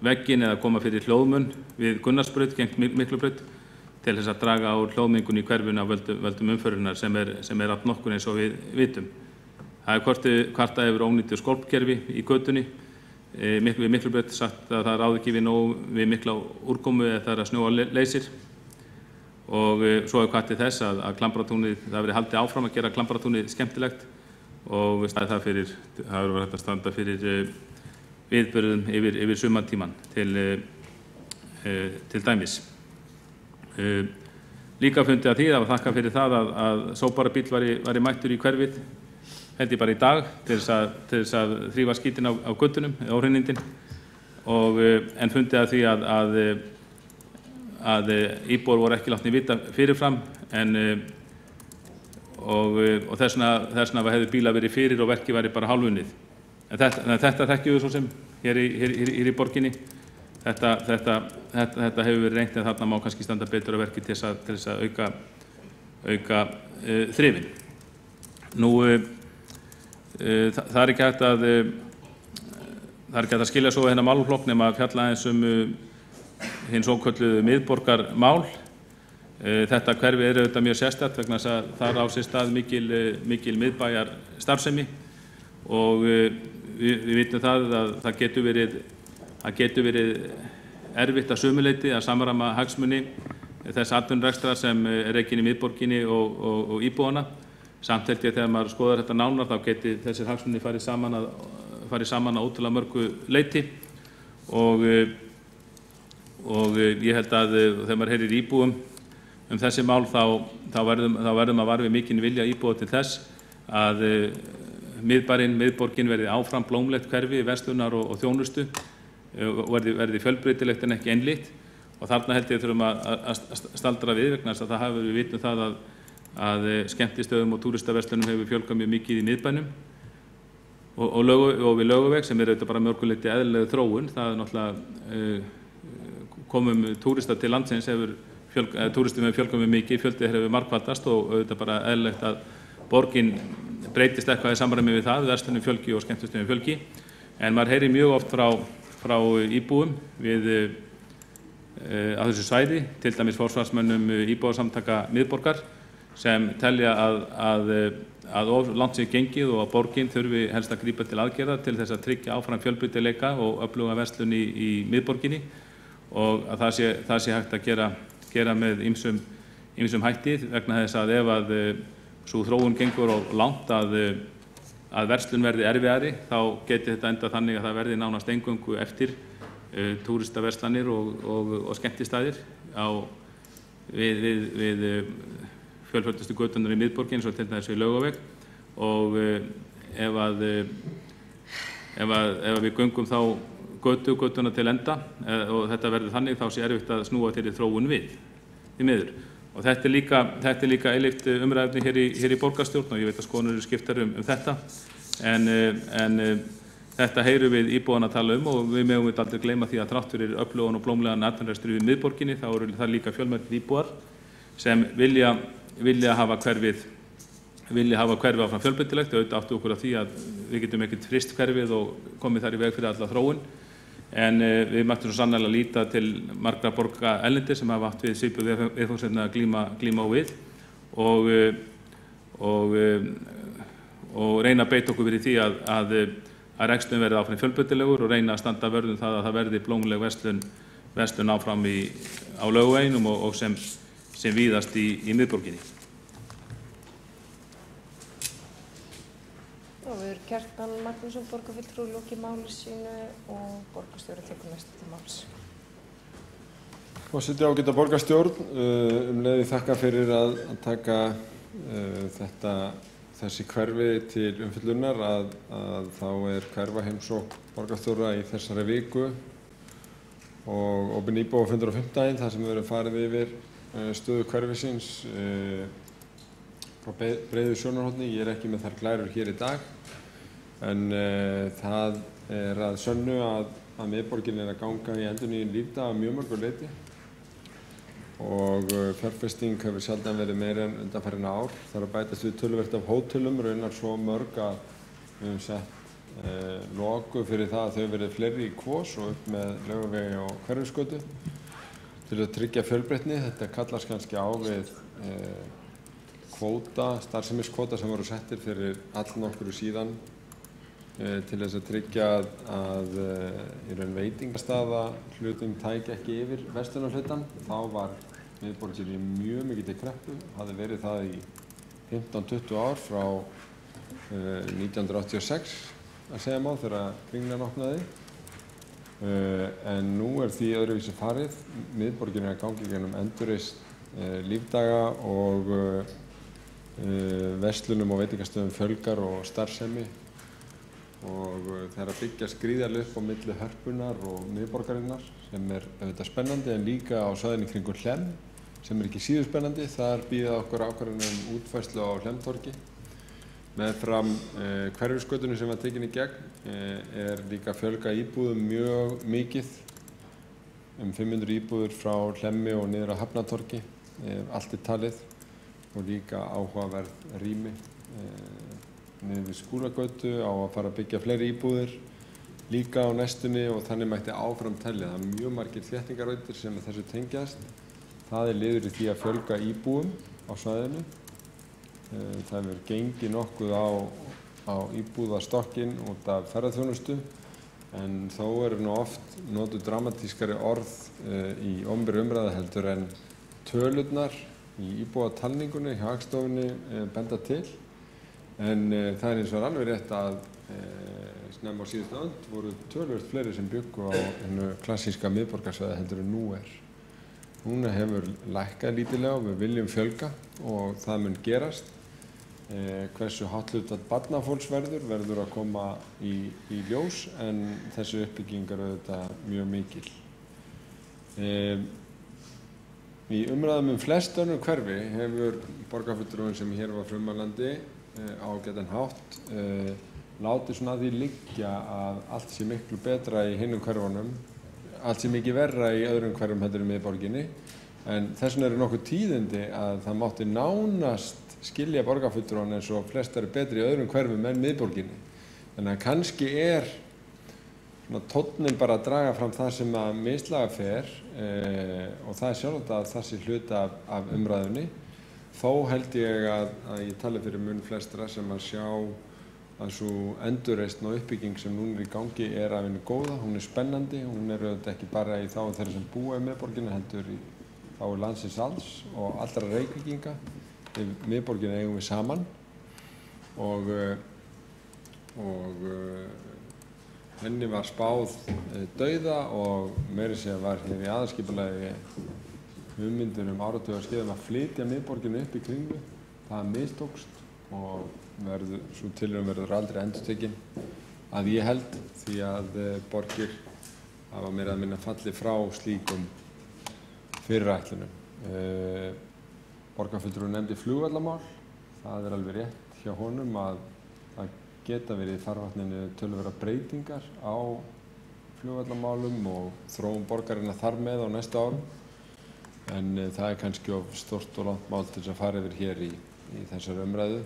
vegginn eða koma fyrir hljóðmun við Gunnarsbraut gegn Miklubraut til þess að draga úr hljóðmengun í hverfinu af völdum umferðunar sem er allnokkur eins og við vitum. Það er kvartað yfir ónýttu skólpkerfi í götunni. Við Miklubraut sagt að það ráði ekki við mikla úrkomu eða það er að snjóa leysir og svo er kvartið þess að Klambratúnið, það verið haldið áfram að gera Klambratúnið skemmtilegt og það hefur verið hægt að standa fyrir viðburðum yfir sumartíman til dæmis. Líka fundið að því að þakka fyrir það að sóparabíll væri mættur í hverfið held ég bara í dag til þess að þrífa skítinn á göttunum, óhreinindin en fundið að því að íbúar voru ekki látnir vita fyrirfram og þess vegna hefðu bíla verið fyrir og verkið væri bara hálfunnið. En þetta þekkjum við svo sem hér í borginni. Þetta hefur verið reynt en þarna má kannski standa betur að verki til þess að auka þrifin. Nú, það er ekki hægt að skilja svo hennar málaflokk nema að fjalla aðeins hinn svokölluðu miðborgarmál. Þetta hverfi er auðvitað mjög sérstakt vegna þess að þar á sér stað mikil miðbæjar starfsemi og við vitum það að það getur verið erfitt að sumu leyti að samræma hagsmuni þess atvinnurekstrar sem er rekinn í miðborginni og íbúana. Samt held ég þegar maður skoðar þetta nánar þá geti þessir hagsmunir farið saman á ótrúlega mörgu leyti og ég held að þegar maður heyrir íbúum þessi mál þá verðum að varfi mikinn vilja íbúa til þess að miðborgin verði áfram blómlegt hverfi, verslunar og þjónustu og verði fjölbreytilegt en ekki einlítt og þarna held ég þurfum að staldra við vegna þess að það hafi við vitum það að skemmtistöðum og túristaverslunum hefur fjölgað mjög mikið í miðbænum og við Laugaveg sem er auðvitað bara mörguleyti eðlileg þróun. Það er náttúrulega komum túrista til landsins túristum hefur fjölgað mjög mikið, fjöldið hefur margfaldast og auðvitað bara eðlilegt að borgin breytist eitthvað í samræmi við það, verslunum fjölgi og skemmtistöðum fjölgi. En maður heyrir mjög oft frá íbúum á þessu svæði, til dæmis forsvarsmönnum íbúasamtaka miðborgar sem telja að of langt sé gengið og að borgin þurfi helst að grípa til aðgerða til þess að tryggja áfram fjölbreytileika og öfluga verslun í miðborginni og að það sé hægt að gera með ýmsum hætti vegna þess að ef að sú þróun gengur of langt að verslun verði erfiðari þá geti þetta endað þannig að það verði nánast eingöngu eftir túristaverslanir og skemmtistæðir við fjölföldustu göturnar í miðborgin eins og til dæmis við Laugaveg og ef við göngum þá götuna til enda og þetta verður þannig þá sé erfitt að snúa þeirri þróun við því miður. Og þetta er líka eilíft umræðefni hér í borgarstjórn og ég veit að skoðanir eru skiptar þetta en þetta heyrum við íbúana að tala og við megum aldrei gleyma því að þrátt fyrir öflugan og blómlegan atvinnurekstur við miðborginni þá eru það líka fjölmargir íbúar sem vilja hafa hverfið áfram fjölbreytilegt og auðvitað áttu okkur á því að við getum ekkert frist hverfið og komið þar í veg fyrir alla þróun en við mættum svo sannarlega líta til margra borga erlendir sem hafa átt við svipuð viðfangsefni að glíma á við og reyna að beita okkur fyrir því að reksturinn verði áfram fjölbreytilegur og reyna að standa vörð það að það verði blómleg verslun áfram á Laugaveginum og sem víðast í miðborginni. Við erum Kjartan Magnússon, borgarfulltrúi, lokið máli sínu og borgarstjóri tekur næstu til máls. Forseti, ágæta borgarstjórn, leiði þakka fyrir að taka þessi hverfi til umfjöllunar að þá er hverfaheimsókn borgarstjóra í þessari viku og opinn íbúafundur á fimmtudaginn þar sem verður farið yfir stöðu hverfisins frá breiðu sjónarhorni. Ég er ekki með þær glærur hér í dag en það er að sönnu að miðborgin er að ganga í endurnýjun lífdaga mjög mörgu leyti og fjárfesting hefur sjaldan verið meira en undanfarin ár. Það er að bætast við töluvert af hótelum, raunar svo mörg að við höfum sett loku fyrir það að þau verið fleiri í Kvos og upp með Laugavegi og Hverfisgötu til að tryggja fjölbreytni. Þetta kallast kannski á við starfsemiskvóta sem voru settir fyrir allnokkru síðan til þess að tryggja að í raun veitingastaða hlutum tæki ekki yfir verslunarhlutann. Þá var miðborgin í mjög mikilli kreppu, hafði verið það í 15-20 ár frá 1986 að segja má þegar Kringlan opnaði. En nú er því öðruvísi farið. Miðborgin er að gangi gegnum endurreisn lífdaga og verslunum og veitingastöðum fjölgar og starfsemi og það er að byggja gríðarlega upp á milli Hörpunnar og miðborgarinnar sem er auðvitað spennandi en líka á svæðinu kringum Hlemm sem er ekki síður spennandi. Þar bíða okkur ákvarðanir útfærslu á Hlemmtorgi. Meðfram Hverfisgötunni sem var tekin í gegn er líka fjölga íbúðum mjög mikið, 500 íbúður frá Hlemmi og niður á Hafnartorgi, allt er talið og líka áhugaverð rými niður við Skúlagötu á að fara að byggja fleiri íbúðir líka á næstunni og þannig mætti áfram telja. Það mjög margir þéttingarrautir sem þessu tengjast. Það er liður í því að fjölga íbúum á svæðinu. Það hefur gengið nokkuð á íbúðastokkinn út af ferðaþjónustu en þó eru nú oft notuð dramatískari orð í opinberri umræðu heldur en tölurnar í íbúatalningunni hjá Hagstofunni benda til. En það er hins vegar alveg rétt að snemma á síðustu öld voru töluvert fleiri sem bjuggu á hennu klassíska miðborgarsvæði heldur en nú er. Núna hefur lækkað lítillega og við viljum fjölga og það mun gerast. Hversu hátt hlutfall barnafólks verður að koma í ljós en þessi uppbygging er auðvitað mjög mikil. Í umræðum flest önnur hverfi hefur borgarfulltrúinn sem hér var frummælandi ágætan hátt látið svona að því liggja að allt sé miklu betra í hinum hverfunum, allt sé mikið verra í öðrum hverfum heldur í miðborginni en þess vegna eru nokkuð tíðindi að það mátti nánast skilja borgarfulltrúann eins og flestar er betri í öðrum hverfum en miðborginni. Þannig að kannski er tónninn bara að draga fram það sem að mislaga fer og það er sjálfsagt að það sé hluti af umræðunni. Þó held ég að ég tali fyrir mun flestra sem að sjá að svo endurreisn og uppbygging sem núna er í gangi er af henni góða, hún er spennandi, hún er auðvitað ekki bara í þá þeirra sem búa í miðborginni heldur í þá landsins alls og allra Reykvíkinga. Í miðborginni eigum við saman og henni var spáð dauða og meira að segja var hér í aðalskipulagi hugmyndir áratugarskeið að flytja miðborginu upp í Kringlu. Það mistókst og sú tilraun verður aldrei endurtekin að ég held því að borgir hafa meira að minna fallið frá slíkum fyrirætlunum. Borgarfulltrúinn nefndi flugvallamál. Það er alveg rétt hjá honum að það geta verið í farvatninu töluverðar breytingar á flugvallamálum og þróun borgarinnar þar með á næsta árum. En það er kannski of stórt og langt mál til þess að fara yfir hér í þessari umræðu.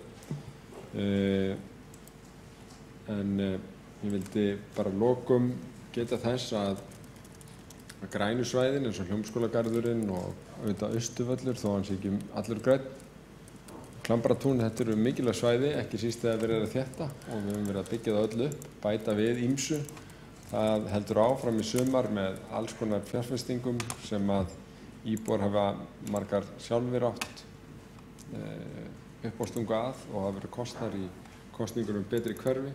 En ég vildi bara að lokum geta þess að grænu svæðin eins og Hljómskálagarðurinn og auðvitað Austurvöllur þó hann sé ekki allur grænn. Klambratún, þetta eru mikilvæg svæði, ekki síst þegar verið að þétta og við höfum verið að byggja það öll upp, bæta við ýmsu. Það heldur áfram í sumar með alls konar fjárfestingum sem að íbúar hafa margar sjálfir átt uppástungu að og hafa verið kostnar í kosningunum betri hverfi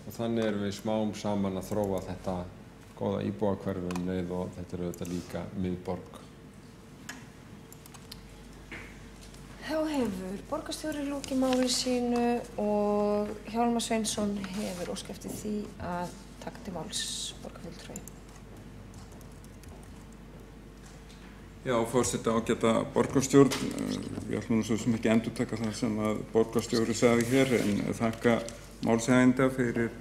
og þannig erum við smám saman að þróa þetta góða íbúakverfi leið og þetta er auðvitað líka miðborg. Þá hefur borgarstjóri lokið máli sínu og Hjálmar Sveinsson hefur óskað eftir því að taka til máls borgarfulltrúi. Já, forseti, ágæta borgarstjórn. Ég ætlum nú svo sem ekki endurtaka það sem að borgarstjóri sagði hér en þakka málshefjanda fyrir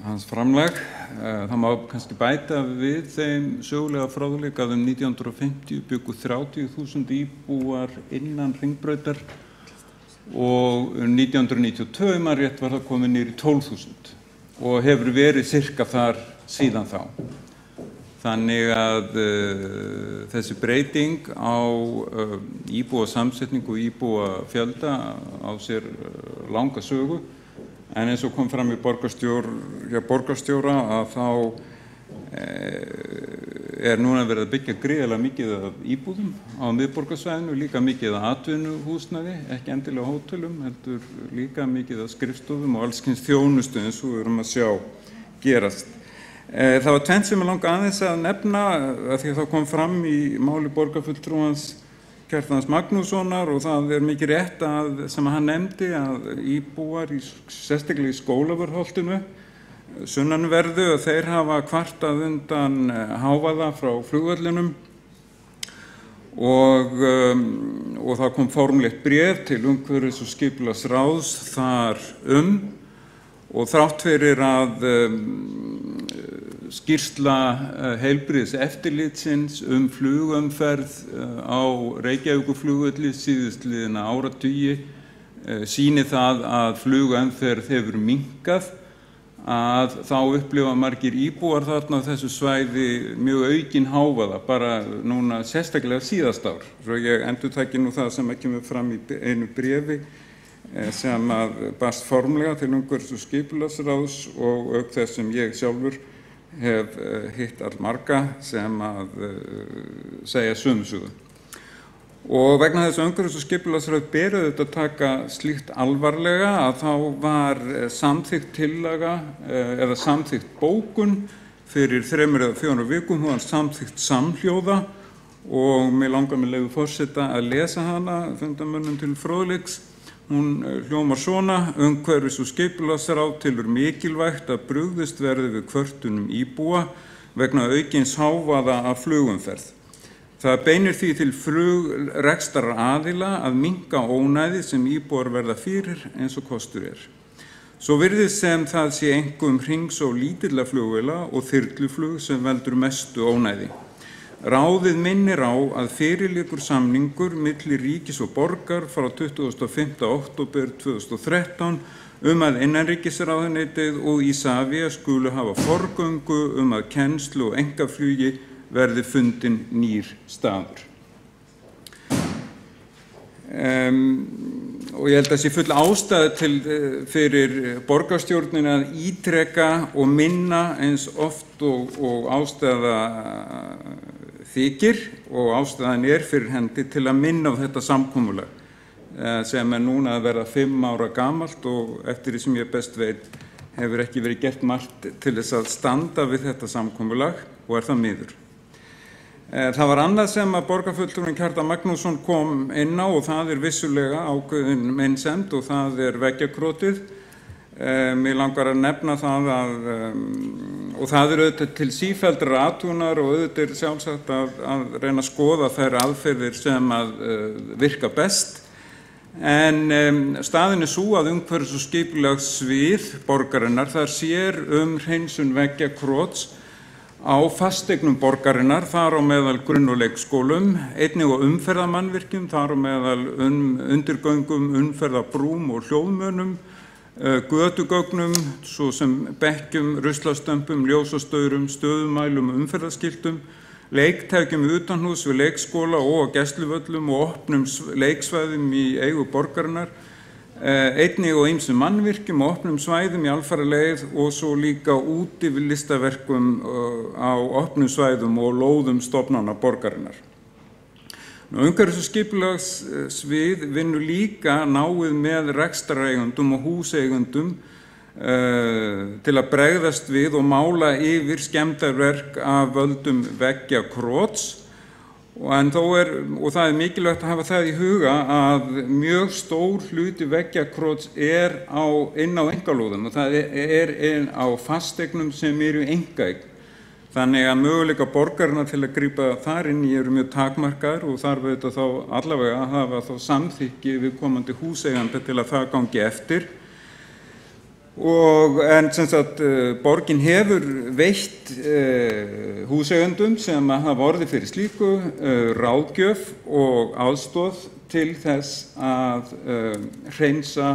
hans framlag. Það má kannski bæta við þeim sögulega fróðleik að 1950 bjuggu 30.000 íbúar innan Hringbrautar og 1992 maður rétt var það komið niður í 12.000 og hefur verið sirka þar síðan þá. Þannig að þessi breyting á íbúasamsetningu og íbúafjölda á sér langa sögu en eins og kom fram í borgarstjóra að þá núna verið að byggja gríðarlega mikið af íbúðum á miðborgarsvæðinu, líka mikið af atvinnuhúsnæði, ekki endilega hótelum, heldur líka mikið af skrifstofum og alls kyns þjónustu eins og við erum að sjá gerast. Það var tvennt sem ég langa aðeins að nefna að því að það kom fram í máli borgarfulltrúans Kjartans Magnússonar og það mikið rétt að sem hann nefndi að íbúar sérstaklega í Skólavörðholtinu sunnanverðu að þeir hafa kvartað undan hávaða frá flugvellinum og það kom formlegt bréf til umhverfis- og skipulagsráðs þar og þrátt fyrir að skýrsla heilbrigðiseftirlitsins flugumferð á Reykjavíkurflugvelli síðustliðna áratugi sýni það að flugumferð hefur minnkað að þá upplifa margir íbúar þarna á þessu svæði mjög aukinn hávaða bara núna sérstaklega síðast ár. Svo ég endurtaki nú það sem kemur fram í einu bréfi sem að barst formlega til umhverfis- og skipulagsráðs og auk þess sem ég sjálfur hef hitt allmarga sem að segja sömu sögu. Og vegna þess að umhverfis- og skipulagsráð ber auðvitað að taka slíkt alvarlega að þá var samþykkt tillaga eða samþykkt bókun fyrir 3 eða 4 vikum, hún var samþykkt samhljóða og mig langar með leyfi forseta að lesa hana fundarmönnum til fróðleiks. Hún hljómar svona: Umhverfis- og skipulagsráð telur mikilvægt að brugðist verði við kvörtunum íbúa vegna aukins hávaða af flugumferð. Það beinir því til flugrekstraraðila að minnka ónæði sem íbúar verða fyrir eins og kostur er. Svo virðist sem það sé einkum hrings- og lítilla flugvéla og þyrluflug sem veldur mestu ónæði. Ráðið minnir á að fyrirliggur samningur milli ríkis og borgar frá 25. október 2013 að innanríkisráðuneytið og Isavia skulu hafa forgöngu að kennslu og einkaflugi verði fundinn nýr staður. Og ég held að sé full ástæða fyrir borgarstjórnin að ítreka og minna eins oft og ástæða þykir og ástæðan fyrir hendi til að minna á þetta samkomulag sem núna að verða 5 ára gamalt og eftir því sem ég best veit hefur ekki verið gert margt til þess að standa við þetta samkomulag og það miður. Það var annað sem að borgarfulltrúinn Kjartan Magnússon kom inn á og það vissulega ákveðin meinsemd og það veggjakrótið. Mig langar að nefna það og það auðvitað til sífelldrar athugunar og auðvitað sjálfsagt að reyna að skoða þær aðferðir sem að virka best. En staðin sú að umhverfis- og skipulagssvið borgarinnar þar sér hreinsun veggjakróts á fasteignum borgarinnar, þar á meðal grunn- og leikskólum, einnig og umferðarmannvirkjum, þar á meðal undirgöngum, umferðarbrúm og hljóðmönum, götugögnum, svo sem bekkjum, ruslastömpum, ljósastaurum, stöðumælum og umferðarskiltum, leiktækjum utanhús við leikskóla og á gæsluvöllum og opnum leiksvæðum í eigu borgarinnar, einnig og ýmsum mannvirkjum og opnum svæðum í alfaraleið og svo líka úti við listaverkum á opnum svæðum og lóðum stofnana borgarinnar. Umhverfis- og skipulagssvið vinnur líka náið með rekstrareigendum og húseigundum til að bregðast við og mála yfir skemmdarverk af völdum veggjakróts. Og það mikilvægt að hafa það í huga að mjög stór hluti veggjakróts inn á einkalóðum og það inn á fasteignum sem eru einkaeign. Þannig að möguleika borgarna til að grípa þar inn í eru mjög takmarkaðir og þarf auðvitað þá allavega að hafa þá samþykki viðkomandi húseiganda til að það gangi eftir. En sem sagt, borgin hefur veitt húseigandum sem hafa orðið fyrir slíku ráðgjöf og aðstoð til þess að hreinsa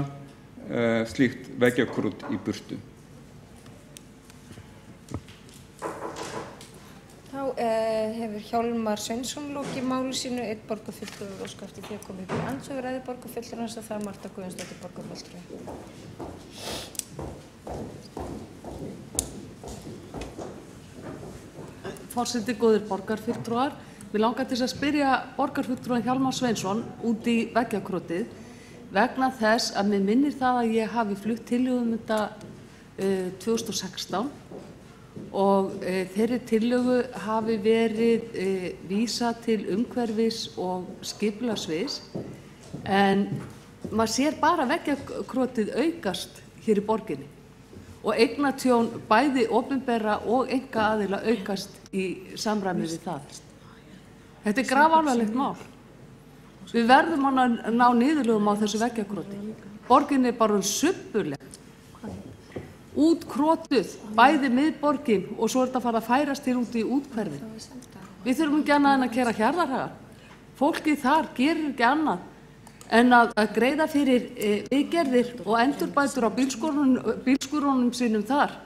slíkt veggjakrot í burtu. Hefur Hjálmar Sveinsson lokið máli sínu, einn borgarfulltrúi óska eftir því að koma upp í andsvöruræðu borgarfulltrúans og það Marta Guðjónsdóttir borgarfulltrúi. Forseti, góðir borgarfulltrúar, mig langar til að spyrja borgarfulltrúan Hjálmar Sveinsson út í veggjakrotið vegna þess að mig minnir það að ég hafi flutt tillögu þetta 2016 og þeirri tillögu hafi verið vísað til umhverfis- og skipulagssviðs en maður sér bara veggjakrotið aukast hér í borginni og eignatjón bæði opinberra og einkaaðila aukast í samræmi við það. Þetta er grafalvarlegt mál. Við verðum að ná niðurlögum á þessu veggjakroti. Borgin er bara subbuleg. Útkrotuð, bæði miðborgin og svo er þetta að fara að færast til út í úthverfin. Við þurfum ekki annað en að keyra Hjarðarhaga. Fólkið þar gerir ekki annað en að greiða fyrir viðgerðir og endurbætur á bílskúrunum sínum þar.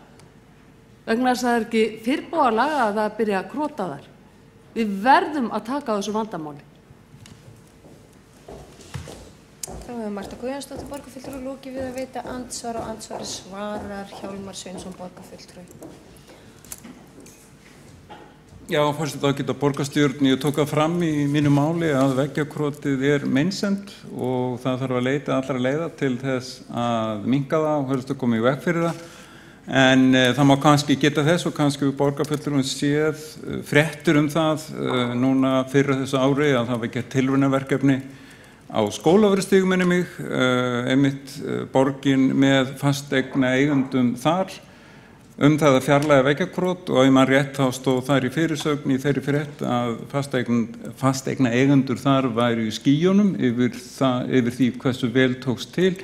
Vegna þess að það er ekki fyrrbúið að laga að það byrja að krota þar. Við verðum að taka á þessu vandamáli. Þá hefur Marta Guðjónsdóttir borgarfulltrúi lokið við að veita andsvar og andsvari svarar Hjálmar Sveinsson borgarfulltrúi. Já, forseti, þá geta borgarstjórn, ég tók það fram í mínu máli að veggjakrotið er meinsemd og það þarf að leita allra leiða til þess að minnka það og helst að koma í veg fyrir það. En það má kannski geta þess og kannski við borgarfulltrúin séð fréttur það núna fyrir þessu ári að það var gert tilraunaverkefni á Skólavörðustíg minni mig, einmitt borgin með fasteigna eigendum þar það að fjarlæga veggjakrot og ef maður rétt þá stóð þar í fyrirsögn í þeirri frétt að fasteigna eigendur þar væru í skýjunum yfir því hversu vel tókst til.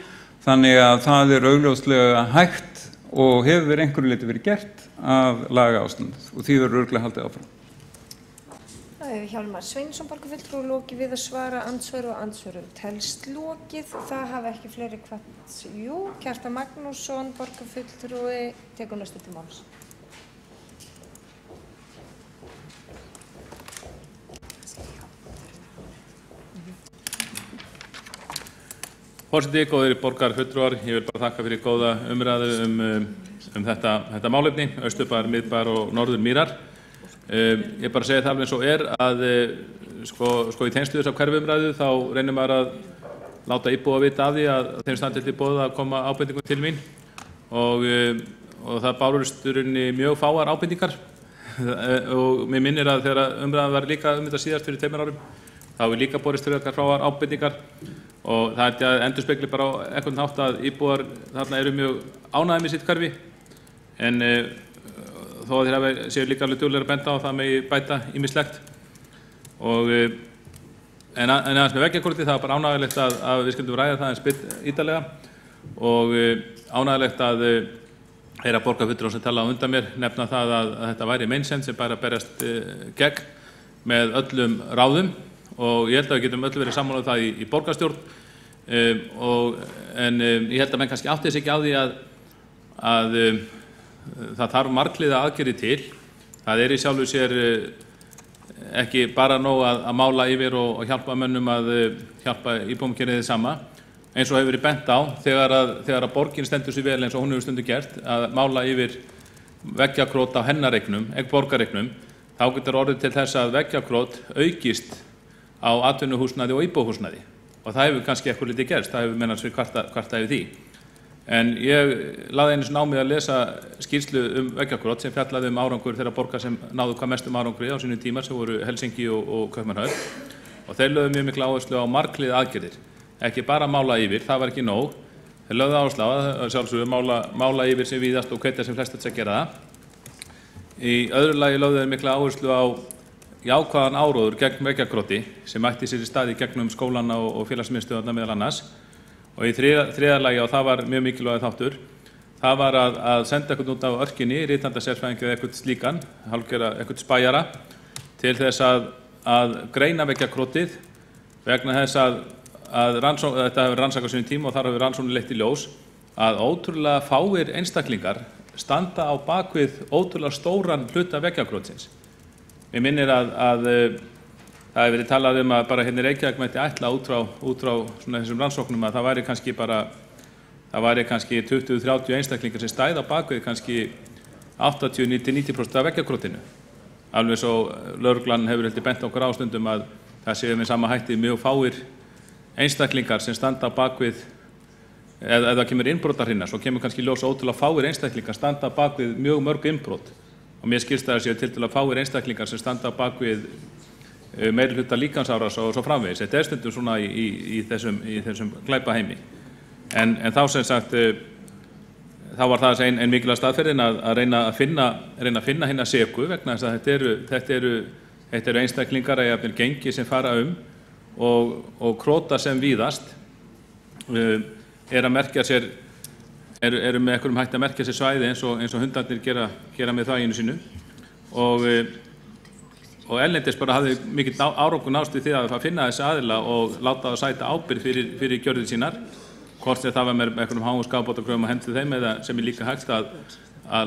Þannig að það er augljóslega hægt og hefur verið einhverju leyti verið gert að laga ástandið og því verður örugglega haldið áfram. Það hefur Hjálmar Sveinsson borgarfulltrúi lokið við að svara andsvöru og andsvöru telst lokið. Það hafa ekki fleiri hvatt. Jú, Kjartan Magnússon borgarfulltrúi tekur næstu til máls. Forseti, góðir borgarfulltrúar, ég vil bara þakka fyrir góða umræðu þetta málefni, Austurbær, Miðbær og Norður Mýrar. Ég bara segi það alveg eins og að sko í tengslum þess að hverfumræðu þá reynir maður að láta íbúa vita af því að þeim standi til boða að koma ábendingum til mín og það bárust mjög fáar ábendingar og mér minnir að þegar umræðan var líka þetta síðast fyrir 2 árum þá hefur líka borist frekar fáar ábendingar og það er að endurspegli bara á einhvern hátt að íbúar þarna eru mjög ánægðir með sitt hverfi en þó að þeir séu líka alveg duglegir að benda á það megi bæta ýmislegt en aðeins með veggjakrotið það var bara ánægjulegt að við skildum ræða það eins ítarlega og ánægjulegt að heyra borgarfulltrúa sem tala á undan mér nefna það að þetta væri meinsemd sem bara berjast gegn með öllum ráðum og ég held að við getum öll verið sammála um það í borgarstjórn en ég held að menn kannski átti þess ekki á því að það þarf margliða aðgerðir til. Það í sjálfu sér ekki bara nóg að mála yfir og hjálpa mönnum að hjálpa íbúum gera þið sama. Eins og hefur verið bent á þegar að borgin stendur sér vel eins og hún hefur stundum gert að mála yfir veggjakrot á hennareiknum, ekki borgareiknum, þá getur orðið til þess að veggjakrot aukist á atvinnuhúsnæði og íbúðarhúsnæði og það hefur kannski eitthvað lítið gerst, það hefur mennast við kvartað yfir því. En ég lagði einu sinni á mig að lesa skýrslu veggjakrot sem fjallaði árangur þeirra borgar sem náðu hvað mestum árangri á sínum tíma sem voru Helsinki og Kaupmannahöfn og þeir lögðu mjög mikla áherslu á margliða aðgerðir, ekki bara mála yfir, það var ekki nóg, þeir lögðu áherslu á að sjálfsögðu mála yfir sem víðast og hvetja sem flest að gera það Í öðru lagi lögðu þeir mikla áherslu á jákvæðan áróður gegn veggjakroti sem ætti sér í stað í gegnum skólana og félagsmiðstöðvarnar meðal annars. Og í þriðja lagi, og það var mjög mikilvægur þáttur, það var að senda eitthvað út af örkinni, rithandasérfræðing eða eitthvað slíkan, hálfgerða eitthvað spæjara, til þess að greina veggjakrotið vegna þess að þetta hefur rannsakað á sínum tíma og þar hefur rannsóknir leitt í ljós að ótrúlega fáir einstaklingar standa á bakvið ótrúlega stóran hluta veggjakrotsins. Mér minnir að það hefur verið talað að bara hérna í Reykjavík mætti ætla út frá svona þessum rannsóknum að það væri kannski 20-30 einstaklingar sem stæða á bakvið kannski 80-90% af veggjakrotinu. Alveg svo lögreglan hefur heldur bent okkur á stundum að það séu með sama hætti mjög fáir einstaklingar sem standa á bakvið, ef það kemur innbrotarhinna, svo kemur kannski ljós ótrúlega fáir einstaklingar standa á bakvið mjög mörg innbrot. Og mér skilst það að séu tiltölulega fáir einstaklingar sem standa á bakvið meiri hluta líkamsárás og svo framvegis. Þetta er stundum svona í þessum glæpaheimi. En þá sem sagt, þá var það ein mikilvæg staðferðin að reyna að finna hina seku vegna þess að þetta eru einstaklingar að jafnvel gengi sem fara og króta sem víðast eru með einhverjum hætti að merkja sér svæði eins og hundarnir gera með það einu sínu og erlendis bara hafði mikill árangur nást við því að finna þessi aðila og láta það sæta ábyrgð fyrir gjörðir sínar, hvort sem það var með einhverjum háum skaðabótakröfum að hendi þeim eða sem er líka hægt að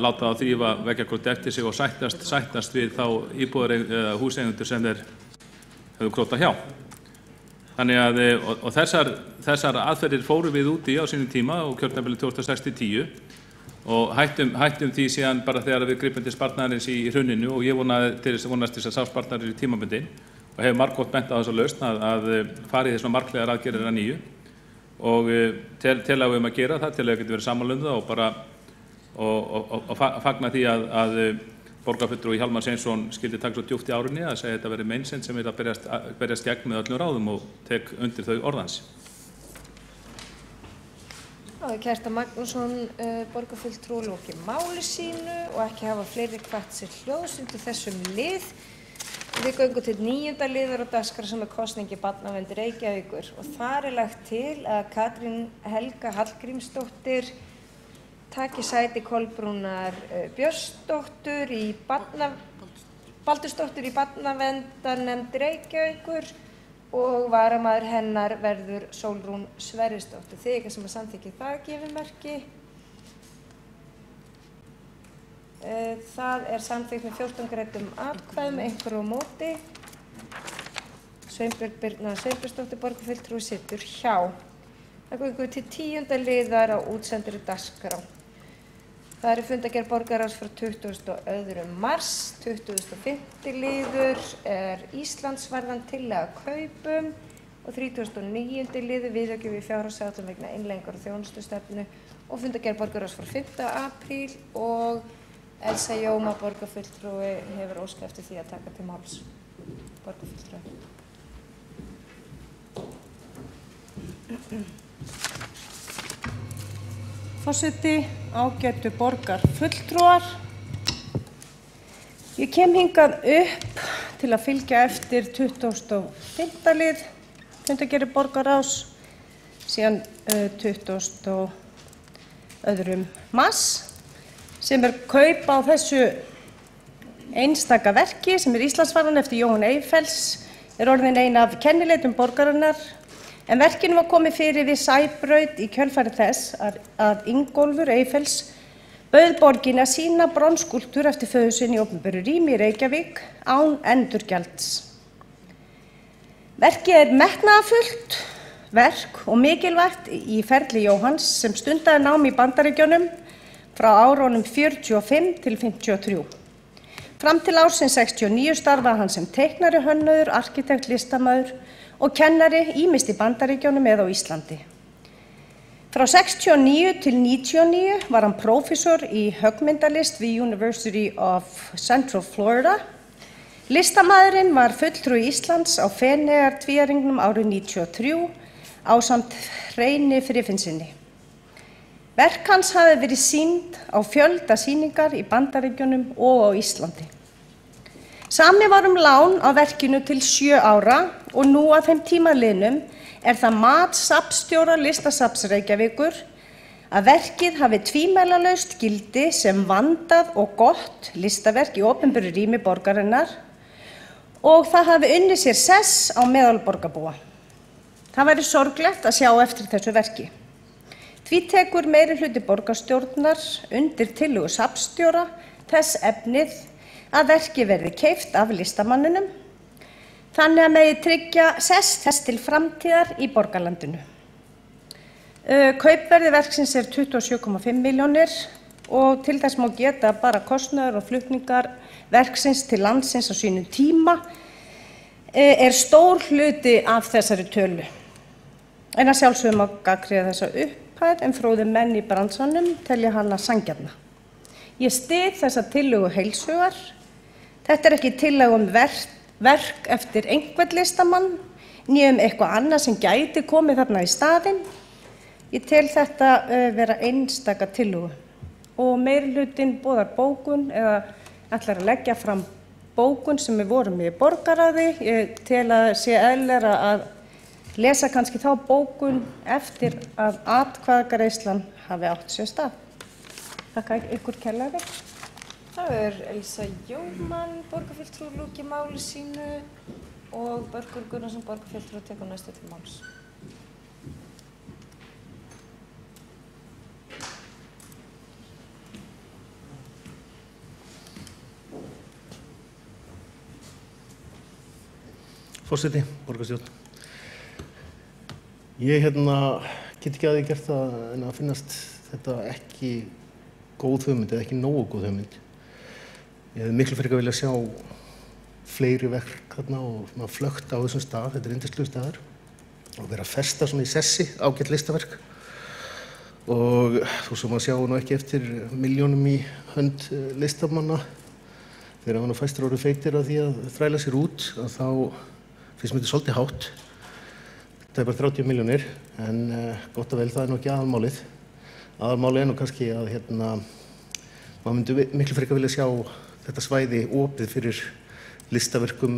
láta það þrífa veggjakroti eftir sig og sættast við þá íbúðar eða húseigendur sem þeir höfðu krótað hjá. Þannig að og þessar aðferðir fórum við út í á sínum tíma og kjörtímabilið 2006-10 og hættum því síðan bara þegar við gripum til sparnaðarins í hruninu og ég vonast til að sá sparnaðarins í tímabundin og hef margótt bent á þessa lausn að fara í þessum marklegar aðgerðir að nýju og tel að við að gera það til að við getum verið samanlunda og bara og fagna því að borgarfulltrúi Hjálmar Sveinsson skyldi taka svo djúpt í árinni að segja þetta verið meinsemd sem að berjast gegn með öllum ráðum og tek undir þau orðans. Kjartan Magnússon, borgarfulltrúi, lokið máli sínu og ekki hafa fleiri hvatt sér hljóðs undir þessum lið. Við göngum til 9. liðar á dagskrá sem kosningi barnavernd Reykjavíkur og þar er lagt til að Katrín Helga Hallgrímsdóttir taki sæti Kolbrúnar Björnsdóttur Baldursdóttur í barnaverndarnefnd Reykjavíkur og varamaður hennar verður Sólrún Sverrisdóttir. Þið eitthvað sem að samþykja það gefið merki. Það er samþykkt með 14 greiddum atkvæðum, einhverju á móti. Sveinbjörg Birna Sveinbjörnsdóttir borgarfulltrúi situr hjá. Það göngum til 10. liðar á útsendri dagskrá. Það er fundargerð borgarráðs frá 22. mars, 25. liður er Íslandsvarðan tillaga kaupum og 39. liður viðauki við fjárhagsáætlun vegna innleiðingar og þjónustustefnu og fundargerð borgarráðs frá 5. apríl og Elsa Jóma borgarfulltrúi hefur óskað eftir því að taka til máls. Borgarfulltrúi. Forseti, ágætu borgarfulltrúar. Ég kem hingað upp til að fylgja eftir 25. lið fundargerðar borgarráðs síðan 22. mars sem er kaup á þessu einstaka verki sem er Íslandsvarðan eftir Jóhann Eyfells er orðin ein af kennileitum borgarinnar. En verkinu var komið fyrir við Sæbraut í kjölfari þess að Ingólfur Eyfells bauð borginni að sýna bronsskúlptúr eftir föður sinn í opinberu rými í Reykjavík án endurgjalds. Verkið er metnaðarfullt verk og mikilvægt í ferli Jóhanns sem stundaði nám í Bandaríkjunum frá árunum 45 til 53. Fram til ársins 69 starfaði hann sem teiknari, hönnuður, arkitekt, listamaður og kennari ýmist í Bandaríkjunum eða á Íslandi. Frá 69 til 99 var hann prófessor í höggmyndalist við University of Central Florida. Listamaðurinn var fulltrúi Íslands á Feneyjar-tvíæringnum árið 93 ásamt Hreini Friðfinnssyni. Verk hans hafi verið sýnd á fjölda sýningar í Bandaríkjunum og á Íslandi. Samið var lán á verkinu til 7 ára og nú að þeim tíma liðnum það mat safnstjóra Listasafns Reykjavíkur að verkið hafi tvímælalaust gildi sem vandað og gott listaverk í opinberu rými borgarinnar og það hafi unnið sér sess á meðal borgarbúa. Það væri sorglegt að sjá eftir þessu verki. Því tekur meirihluti borgarstjórnar undir tillögu safnstjóra þess efnið að verki verði keypt af listamanninum þannig að megi tryggja sess þess til framtíðar í borgarlandinu. Kaupverði verksins 27,5 milljónir og til þess má geta bara kostnaður og flutningar verksins til landsins á sínum tíma stór hluti af þessari tölu. En að sjálfsögðu má gagnrýna þessa upphæð en fróðir menn í bransanum telja hana sanngjarna. Ég styð þessa tillögu heils hugar. Þetta ekki tillaga verk eftir einhvern listamann, né eitthvað annað sem gæti komið þarna í staðinn. Ég tel þetta vera einstaka tillögu og meirihlutinn boðar bókun eða ætlar að leggja fram bókun sem við vorum í borgarráði. Ég tel að sé eðlilegra að lesa kannski þá bókun eftir að atkvæðagreiðslan hafi átt sér stað. Þakka ykkur kærlega fyrir. Það Elsa Jómann, borgarfulltrúi, lúki máli sínu og Börkur Gunnarsson, borgarfulltrúi, tekur næstu til máls. Forseti, borgarstjórn. Ég get ekki að því gert það en að finnast þetta ekki góð hugmynd eða ekki nógu góð hugmynd. Ég hefði miklu frekar viljað sjá fleiri verk þarna og flögt á þessum stað, þetta yndislegur staður, og vera að festa svona í sessi ágætt listaverk. Og þú sem að sjá nú ekki eftir milljónum í hönd listamanna þegar hann fæstur orðið feitir af því að þræla sér út, að þá finnst mér þetta svolítið hátt. Þetta bara 30 milljónir, en gott og vel, það nú ekki aðalmálið. Aðalmálið nú kannski að maður myndi miklu frekar vilja sjá þetta svæði opið fyrir listaverkum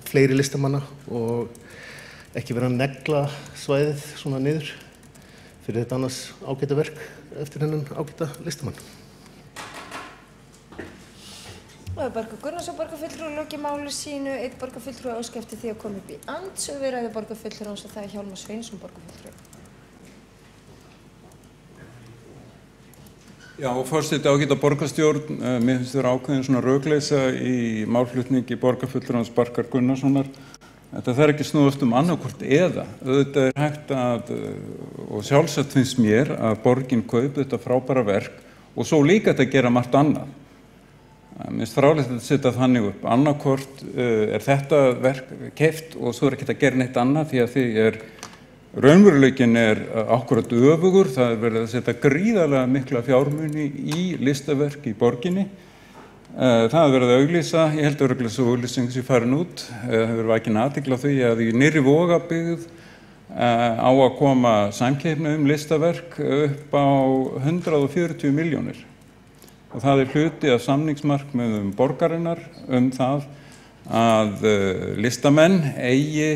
fleiri listamanna og ekki vera að negla svæðið svona niður fyrir þetta annars ágæta verk eftir hennan ágæta listamann. Börkur Gunnarsson, borgarfulltrúi, loki máli sínu, einn borgarfulltrúi óska eftir því að koma upp í andsöguræðu borgarfulltrúans og það Hjálmar Sveinsson, borgarfulltrúi. Já, forseti ágæta borgarstjórn, mér finnst þér ákveðin svona rökleysa í málflutningi borgarfulltrúans Börkur Gunnarssonar. Þetta þarf ekki snúast annarkvort eða. Auðvitað hægt að, og sjálfsagt finnst mér að borgin kaupi þetta frábæra verk og svo líka þetta gera margt annað. Mér finnst fráleitt að setja þannig upp. Annarkvort þetta verk keypt og svo ekki að gera neitt annað því að raunveruleikinn akkúrat öfugur. Það verið að setja gríðarlega mikla fjármuni í listaverk í borginni. Það verið að auglýsa, ég held að auglýsa auglýsing sem farin út. Það verið vakin athygli á því að í nýrri Vogabyggð á að koma samkeppni listaverk upp á 140 milljónir. Og það hluti af samningsmarkmiðum borgarinnar það að listamenn eigi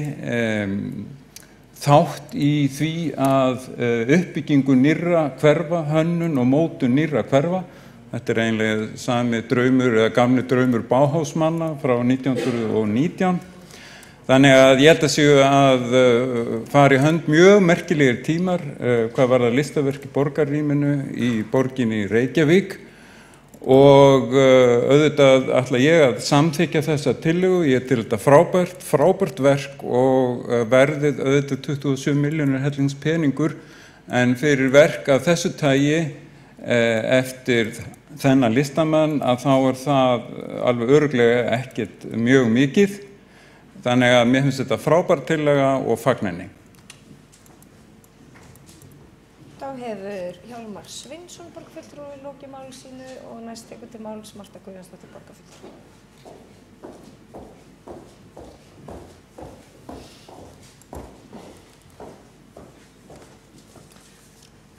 þátt í því að uppbyggingu nýrra hverfa, hönnun og mótun nýrra hverfa. Þetta eiginlega sami draumur eða gamli draumur Bauhausmanna frá 1919. Þannig að ég held að séu að fara í hönd mjög merkilegir tímar hvað varðar listaverk í borgarrýminu í borginni Reykjavík. Og auðvitað ætla ég að samþykkja þessa tillögu. Ég til þetta frábært verk og verðið auðvitað 27 milljónir hellingspeningur en fyrir verk af þessu tagi eftir þennan listamann að þá það alveg örugglega ekkert mjög mikið. Þannig að mér finnst þetta frábær tillaga og fagnaði. Þá hefur Hjálmar Sveinsson, borgarfulltrúi, lokið máli sínu og næst tekur til máls Marta Guðjónsdóttir, borgarfulltrúi.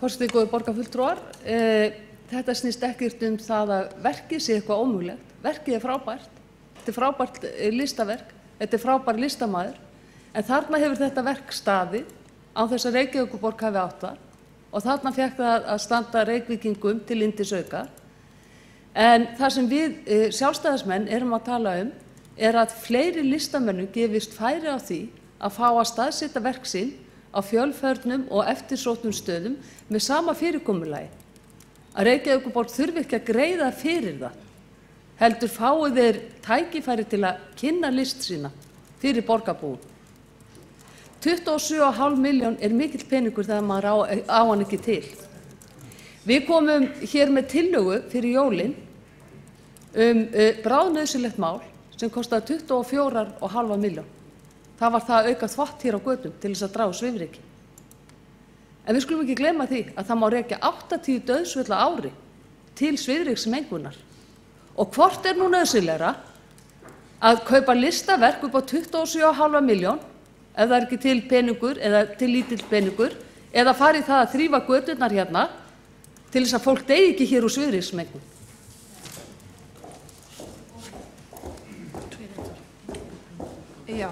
Forseti, góðir borgarfulltrúar, þetta snýst ekkert það að verkið sé eitthvað ómögulegt. Verkið frábært. Þetta frábært listaverk, þetta frábær listamaður, en þarna hefur þetta verk staðið án þess að Reykjavíkurborg hafi átt það og þarna fékk það að standa Reykvíkingum til yndisauka. En það sem við sjálfstæðismenn erum að tala að fleiri listamönnum gefist færi á því að fá að staðsetja verk sín á fjölförnum og eftirsóttum stöðum með sama fyrirkomulagi. Að Reykjavíkurborg þurfi ekki að greiða fyrir það, heldur fái þeir tækifæri til að kynna list sína fyrir borgarbúum. 27,5 milljón mikill peningur þegar maður á hann ekki til. Við komum hér með tillögu fyrir jólin bráðnauðsynlegt mál sem kostaði 24,5 milljón. Það var það að auka þvott hér á götum til þess að draga úr svifryki. En við skulum ekki gleyma því að það má rekja 80 dauðsföll á ári til svifryksmengunar. Og hvort nú nauðsynlegra að kaupa listaverk upp á 27,5 milljón ef það ekki til peningur eða til lítill peningur eða fara í það að þrífa göturnar hérna til þess að fólk deyi ekki hér úr svifryksmengun. Já.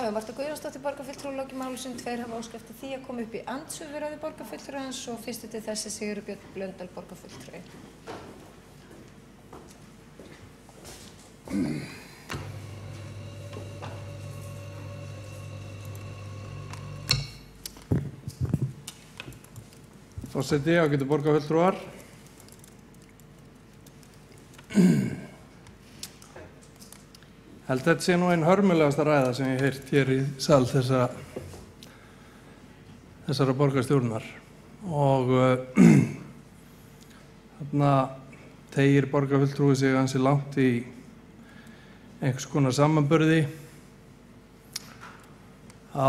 Marta Guðjónsdóttir borgarfulltrúi loki máli sem 2 hafa óskað eftir því að koma upp í andsvör við ræðu borgarfulltrúans og fyrstur til þessi Sigurður Björn Blöndal borgarfulltrúi. Forseti, ágætu borgarfulltrúar. Held þetta sé nú einn hörmulegasta ræða sem ég heyrt hér í sal þessara borgarstjórnar og þarna teygir borgarfulltrúi sig ansi langt í einhvers konar samanburði á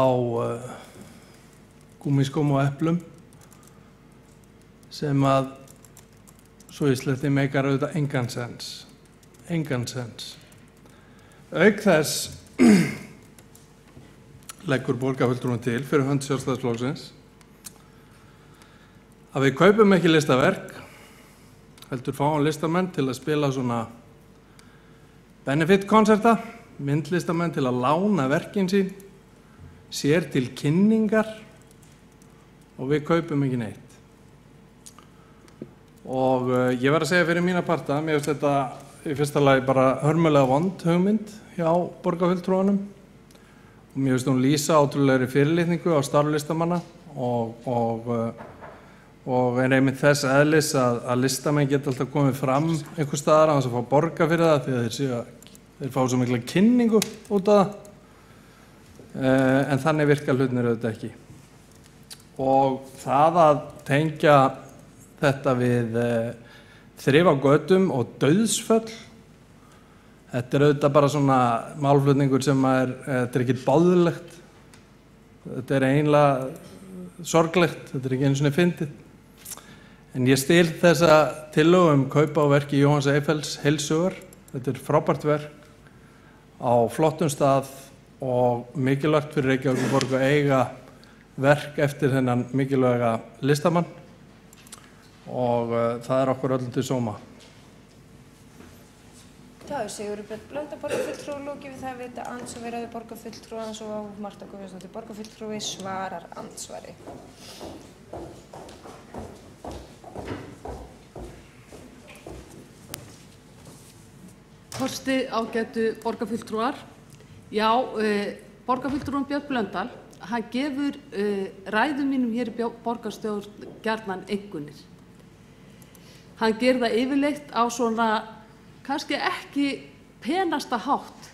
gúmmískóm og eplum sem að svo í sletti meikar auðvitað engan sens. Auk þess leggur borgarfulltrúin til fyrir hönd Sjálfstæðisflokksins að við kaupum ekki listaverk, heldur fáum listamenn til að spila svona benefit-konserta, myndlistamenn til að lána verkin sín, sér til kynningar og við kaupum ekki neitt. Og ég verð að segja fyrir mína parta, mér finnst þetta í fyrsta lagi bara hörmulega vond hugmynd hjá borgarfulltrúanum og mér finnst hún lýsa ótrúlegri fyrirlitningu á starf listamanna og einmitt þess eðlis að listamenn geta alltaf komið fram einhvers staðar án þess að fá borga fyrir það því að þeir fá svo mikla kynningu út af það en þannig virka hlutirnir auðvitað ekki. Og það að tengja þetta við þrif á götum og dauðsföll, þetta auðvitað bara svona málflutningur sem þetta ekki báðulegt, þetta eiginlega sorglegt, þetta ekki einu sinni fyndið. En ég stil þessa tillögu kaupa á verki Jóhanns Eyfells Heilsugar, þetta frábært verk á flottum stað og mikilvægt fyrir Reykjavíkurborg að eiga verk eftir þennan mikilvæga listamann og það okkur öllum til sóma. Það Sigurður Björn Blöndal borgarfulltrúi lokið við það að veita andsvar við ræðu borgarfulltrúans og Marta Guðjónsdóttir borgarfulltrúi svarar andsvari. Forseti, ágætu borgarfulltrúar. Já, borgarfulltrúin Björn Blöndal, hann gefur ræðum mínum hér í borgarstjórn gjarnan einkunnir. Hann gerir það yfirleitt á svona kannski ekki penasta hátt,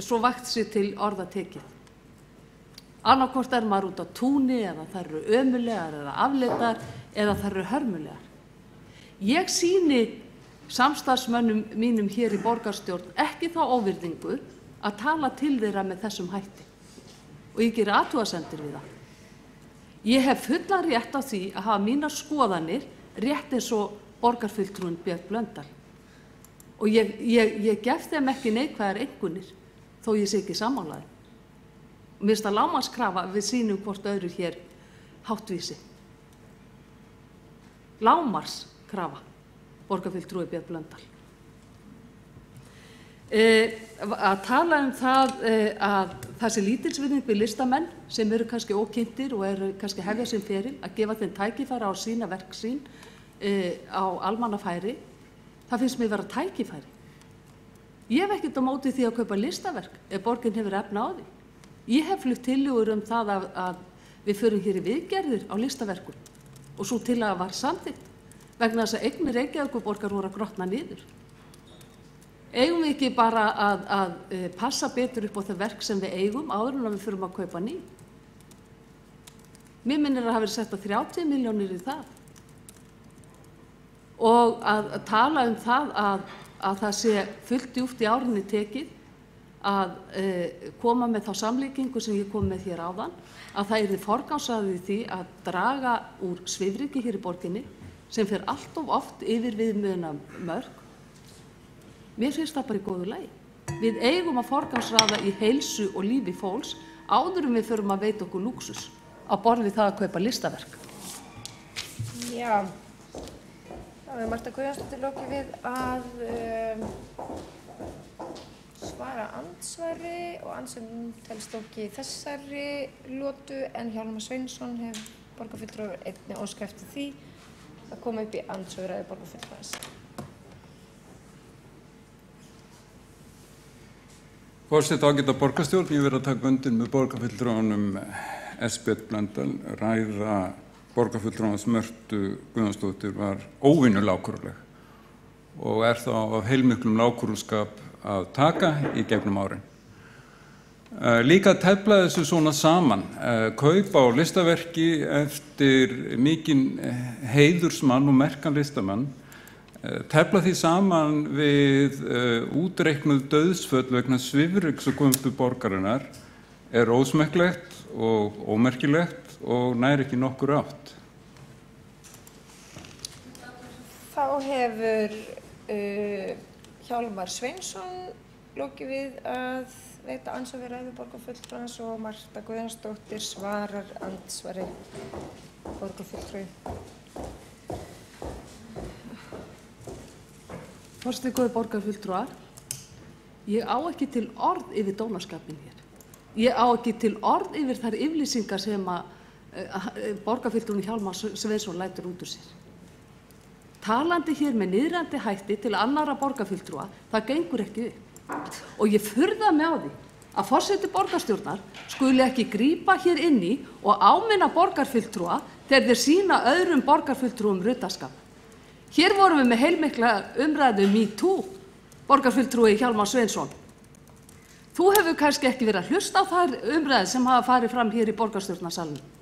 svo vægt sér til orða tekið. Annaðhvort maður út á túni eða þær eru ömurlegar eða afleitar eða þær eru hörmulegar. Ég sýni samstarfsmönnum mínum hér í borgarstjórn ekki þá óvirðingu að tala til þeirra með þessum hætti og ég geri athugasemdir við það. Ég hef fullan rétt á því að hafa mínar skoðanir rétt eins og borgarfulltrúin Björn Blöndal og ég gef þeim ekki neikvæðar einkunnir þó ég sé ekki sammála þeim. Mér finnst það lágmarkskrafa að við sýnum hvort öðru hér háttvísi. Lágmarkskrafa, borgarfulltrúi Björn Blöndal. Að tala það að það sé lítilsvirðing við listamenn sem eru kannski ókynntir og eru kannski hefja sinn feril, að gefa þeim tækifæri á sína verk sín á almannafæri, það finnst mér vera tækifæri. Ég hef ekkert á móti því að kaupa listaverk ef borgin hefur efni á því. Ég hef flutt tillögur það að við förum hér í viðgerðir á listaverkum og svo tillaga var samþykkt vegna þess að eignir Reykjavíkurborgar voru að grotna niður. Eigum við ekki bara að passa betur upp á það verk sem við eigum áður en við förum að kaupa ný? Mér minnir að hafa verið sett 30 milljónir í það. Og að tala það að það sé fullt djúpt í árinni tekið að koma með þá samlíkingu sem ég kom með hér áðan, að það yrði forgangsraðið því að draga úr svifryki hér í borginni sem fer allt of oft yfir viðmiðuna mörk. Mér finnst það bara í góðu lagi. Við eigum að forgangsraða í heilsu og lífi fólks áður en við förum að veita okkur lúxus á borð við það að kaupa listaverk. Já, þá er Marta Guðjónsdóttir lokið við að svara andsvari og andsvarinn telst ekki í þessari lotu en Hjálmar Sveinsson hefur borgarfulltrúi einnig óskað eftir því að koma upp í andsvöraði borgarfulltrúans. Forseti ágæta borgarstjórn, ég verið að taka undir með borgarfulltrúanum Björn Blöndal. Ræða borgarfulltrúans Mörtu Guðjónsdóttir var óvenju lágkúruleg og þá af heilmiklum lágkúruskap að taka í gegnum árin. Líka að tefla þessu svona saman, kaup á listaverki eftir mikinn heiðursmann og merkan listamann, tefla því saman við útreiknuð dauðsföll vegna svifryks og komstu borgarinnar ósmekklegt og ómerkilegt og nær ekki nokkur átt. Þá hefur Hjálmar Sveinsson lokið við að veita andsvar við ræðu borgarfulltrúans og Marta Guðjónsdóttir svarar andsvari borgarfulltrúi. Forseti, góðir borgarfulltrúar, ég á ekki til orð yfir dónaskapinn hér. Ég á ekki til orð yfir þær yfirlýsingar sem að borgarfulltrúin Hjálmar Sveinsson lætur út úr sér. Talandi hér með niðrandi hætti til annarra borgarfulltrúa, það gengur ekki upp. Og ég furða mig á því að forseti borgarstjórnar skuli ekki grípa hér inn í og áminna borgarfulltrúa þegar þeir sýna öðrum borgarfulltrúum ruddaskap. Hér vorum við með heilmikla umræðu MeToo, borgarfulltrúi Hjálmar Sveinsson. Þú hefur kannski ekki verið að hlusta á þær umræður sem hafa farið fram hér í borgarstjórnarsalnum.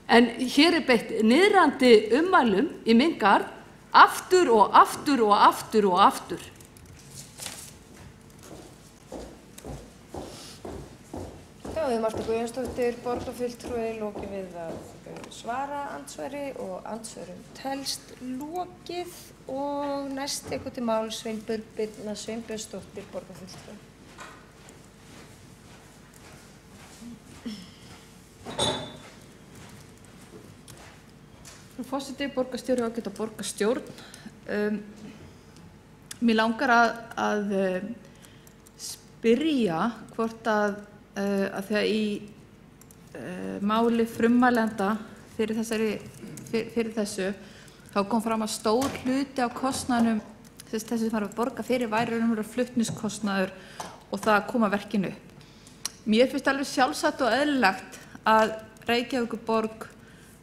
En hér beitt niðrandi ummælum í minn garð aftur og aftur og aftur og aftur. Þá hefur Marta Guðjónsdóttir borgarfulltrúi lokið við að svara andsvari og andsvörum telst lokið og næst tekur til máls Birna Sveinbjörnsdóttir borgarfulltrúi. Frú forseti, borgarstjóri og ágæta borgarstjórn. Mér langar að spyrja hvort að þegar í máli frummælenda fyrir þessu þá kom fram að stór hluti á kostnaðinum þessi sem var að borga fyrir væri flutningskostnaður og það að koma verkinu upp. Mér finnst alveg sjálfsagt og eðlilegt að Reykjavíkurborg,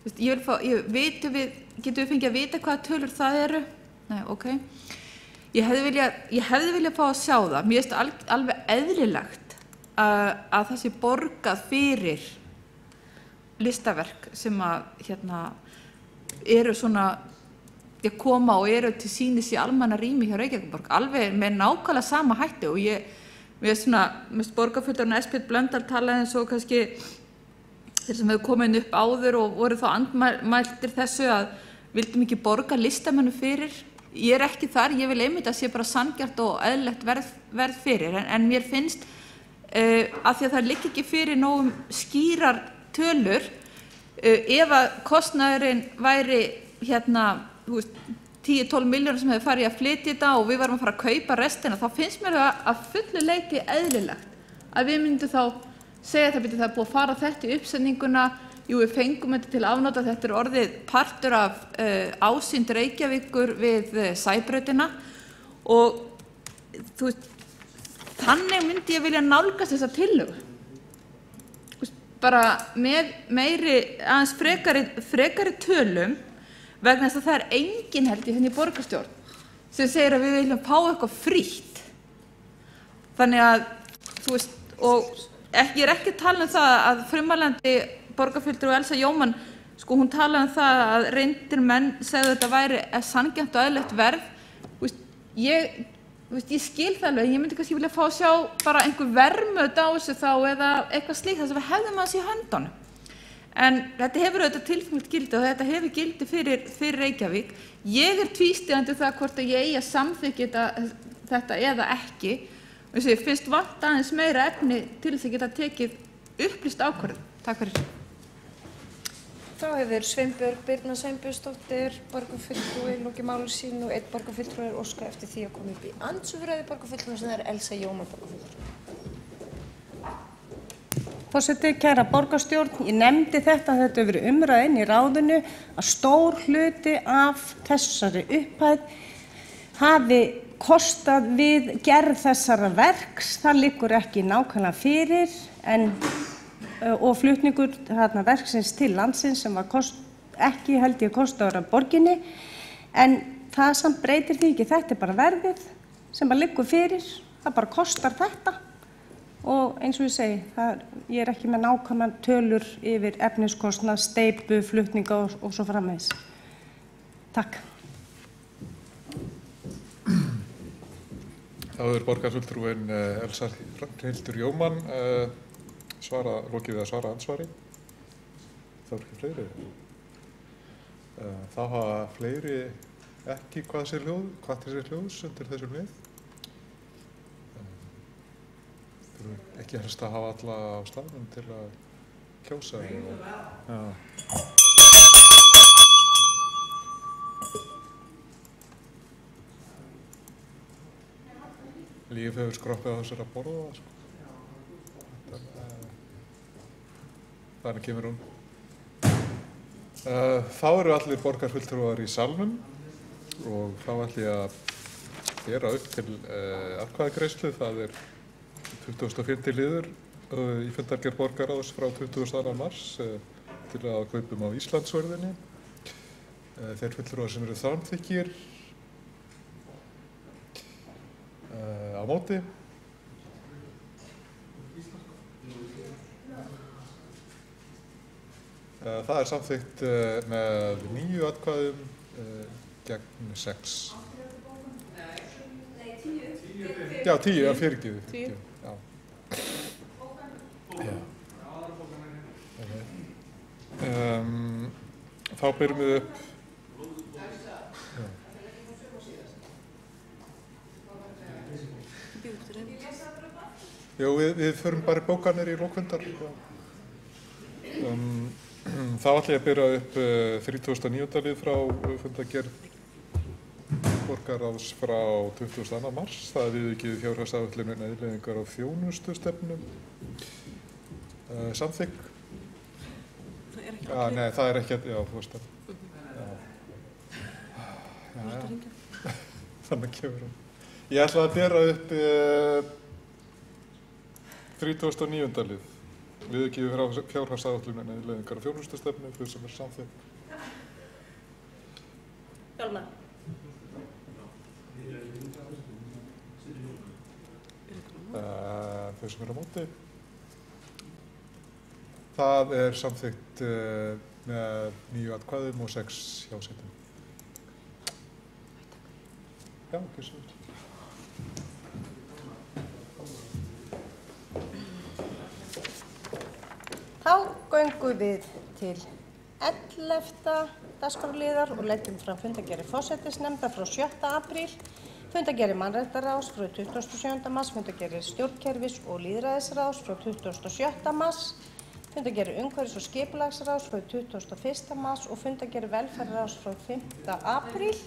getum við fengið að vita hvaða tölur það eru? Nei, ok. Ég hefði viljað fá að sjá það. Mér finnst alveg eðlilegt að það sé borgað fyrir listaverk sem að eru svona koma og eru til sýnis í almenna rými hjá Reykjavíkurborg, alveg með nákvæmlega sama hætti og mér finnst borgarfulltrúinn Björn Blöndal talaði eins og kannski þeir sem hefur komið upp áður og voru þá andmæltir þessu að vildum ekki borga listamönnum fyrir. Ég ekki þar, ég vil einmitt að sé bara sanngjarnt og eðlilegt verð fyrir en mér finnst af því að það liggi ekki fyrir nógum skýrar tölur. Ef að kostnaðurinn væri 10-12 milljónir sem hefur farið í að flytja þetta og við varum að fara að kaupa restina, þá finnst mér það að fullu leyti eðlilegt að við myndum þá segja það byrja það er búið að fara þetta í uppsetninguna, jú við fengum þetta til afnota, þetta er orðið partur af ásýnd Reykjavíkur við Sæbrautina og þú veist, þannig myndi ég vilja nálgast þessa tillögu. Bara með meiri, aðeins frekari tölum vegna þess að það er enginn held ég hérna í borgarstjórn sem segir að við viljum fá eitthvað frítt. Þannig að, þú veist, og ég er ekki að tala um það að frummælandi borgarfulltrúi Elsa Jómann, sko hún talaði um það að reyndir menn segðu þetta væri sanngjarnt og eðlilegt verð. Þú veist, ég skil það alveg, ég myndi kannski vilja fá að sjá bara einhver verðmöt á þessu þá eða eitthvað slíkt þess að við hefðum aðeins í höndunum. En þetta hefur auðvitað tilfengt gildi og þetta hefur gildi fyrir Reykjavík. Ég er tvístígandi það hvort að ég eigi að samþykkja þetta eða ekki. Ég finnst vant aðeins meira efni til þess að geta tekið upplýst ákvörðun. Takk fyrir. Þá hefur Sveinbjörg Birna Sveinbjörnsdóttir, borgarfulltrúi, lokið máli sínu og einn borgarfulltrúi óskað eftir því að koma upp í andsvöruræðu borgarfulltrúi sem það er Elsa Jómann borgarfulltrúi. Forseti, kæra borgarstjórn, ég nefndi þetta hefur verið umræðin í ráðinu að stór hluti af þessari upphæð hafi kostað við gerð þessara verks. Það liggur ekki nákvæmlega fyrir og flutningur verksins til landsins sem var ekki held ég kostaður af borginni. En það samt breytir því ekki, þetta er bara verðið sem bara liggur fyrir, það bara kostar þetta. Og eins og ég segi, ég er ekki með nákvæmlega tölur yfir efniskostnað, steypu, flutninga og svo framvegis. Takk. Þá er borgarfulltrúin Elsa Hrafnhildur Jómann lokið við að svara andsvari. Það eru ekki fleiri. Þá hafa fleiri ekki hvað sér hljóðs undir þessum lið. Ekki helst að hafa alla á staðnum til að kjósa. Líf hefur skroppið á þessari að borða. Þannig kemur hún. Þá eru allir borgarfulltrúar í salnum og þá ætla ég að bera upp til atkvæðagreiðslu. Það er 24. liður í fundargerð borgarráðs frá 22. mars til að kaupum á Íslandsvörðinni. Þeir fulltrúar sem eru samþykkir á móti. Það er samþykkt með 9 atkvæðum gegn 6. Já, 10, fyrirgefið. Þá byrjum við upp. Já, við förum bara í bókanir í lókfundar. Þá ætla ég að byrja upp 39. lið frá fundargerð borgarráðs frá 22. mars. Það er viðaukið fjárhagsáætlun innleiðingar á þjónustustefnu. Samþykk. Nei, það er ekki að, já, þú veist það. Þannig kemur hún. Ég ætla að bera upp 39. lið. Viðaukið fjárhagsáætlun innleiðingar á þjónustustefnu, þau sem er samþykk. Hjálmar. Þau sem eru á móti. Það er samþykkt með 9 atkvæðum og 6 hjásætum. Já, ekki svo vel. Þá göngum við til 11. dagskrárliðar og leggjum fram fundargerð forsætisnefndar frá 7. apríl. Fundargerðir mannréttindaráðs frá 27. mars, fundargerðir stjórnkerfis og lýðræðisráðs frá 27. mars, fundargerðir umhverfis- og skipulagsráðs frá 21. mars og fundargerðir velferðarráðs frá 5. apríl.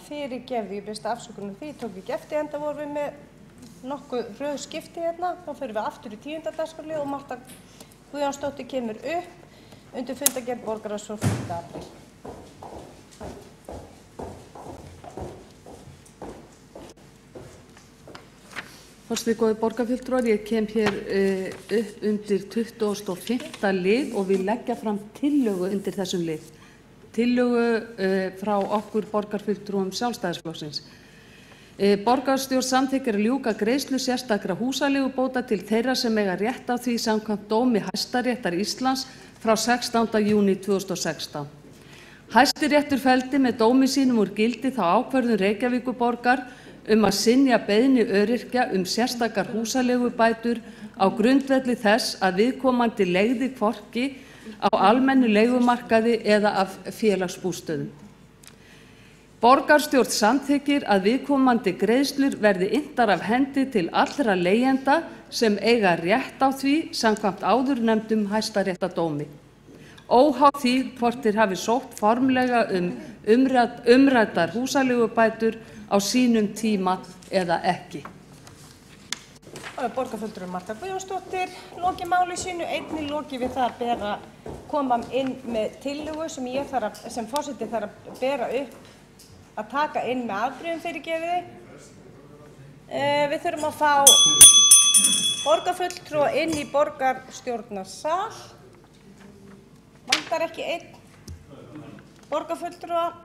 Fyrirgefðu, ég biðst afsökunar á því, tók ekki eftir, enda vorum við með nokkuð röð skipti hérna. Þá förum við aftur í 10. dagskrárlið og Marta Guðjónsdóttir kemur upp undir fundargerð borgarráðs frá 5. apríl. Forseti, góðir borgarfulltrúar, ég kem hér upp undir 25. lið og vil leggja fram tillögu undir þessum lið. Tillögu frá okkur borgarfulltrúum Sjálfstæðisflokksins. Borgarstjórn samþykkir að ljúka greiðslu sérstakra húsaleigubóta til þeirra sem eiga rétt á því samkvæmt dómi Hæstaréttar Íslands frá 16. júní 2016. Hæstiréttur felldi með dómi sínum úr gildi þá ákvörðun Reykjavíkurborgar að synja beiðni öryrkja sérstakar húsaleigubætur á grundvelli þess að viðkomandi leigði hvorki á almennu leigumarkaði eða af félagsbústöðum. Borgarstjórn samþykkir að viðkomandi greiðslur verði inntar af hendi til allra leigjenda sem eiga rétt á því samkvæmt áðurnefndum hæstaréttardómi. Óháð því hvort þeir hafi sótt formlega umræddar húsaleigubætur á sínum tíma eða ekki. Borgarfulltrúi Marta Guðjónsdóttir loki máli sínu, einnig loki við það að koma inn með tillögu sem forseti þarf að bera upp að taka inn með afbrigðum fyrirgefiði. Við þurfum að fá borgarfulltrúa inn í borgarstjórnarsal. Vantar ekki einn borgarfulltrúa.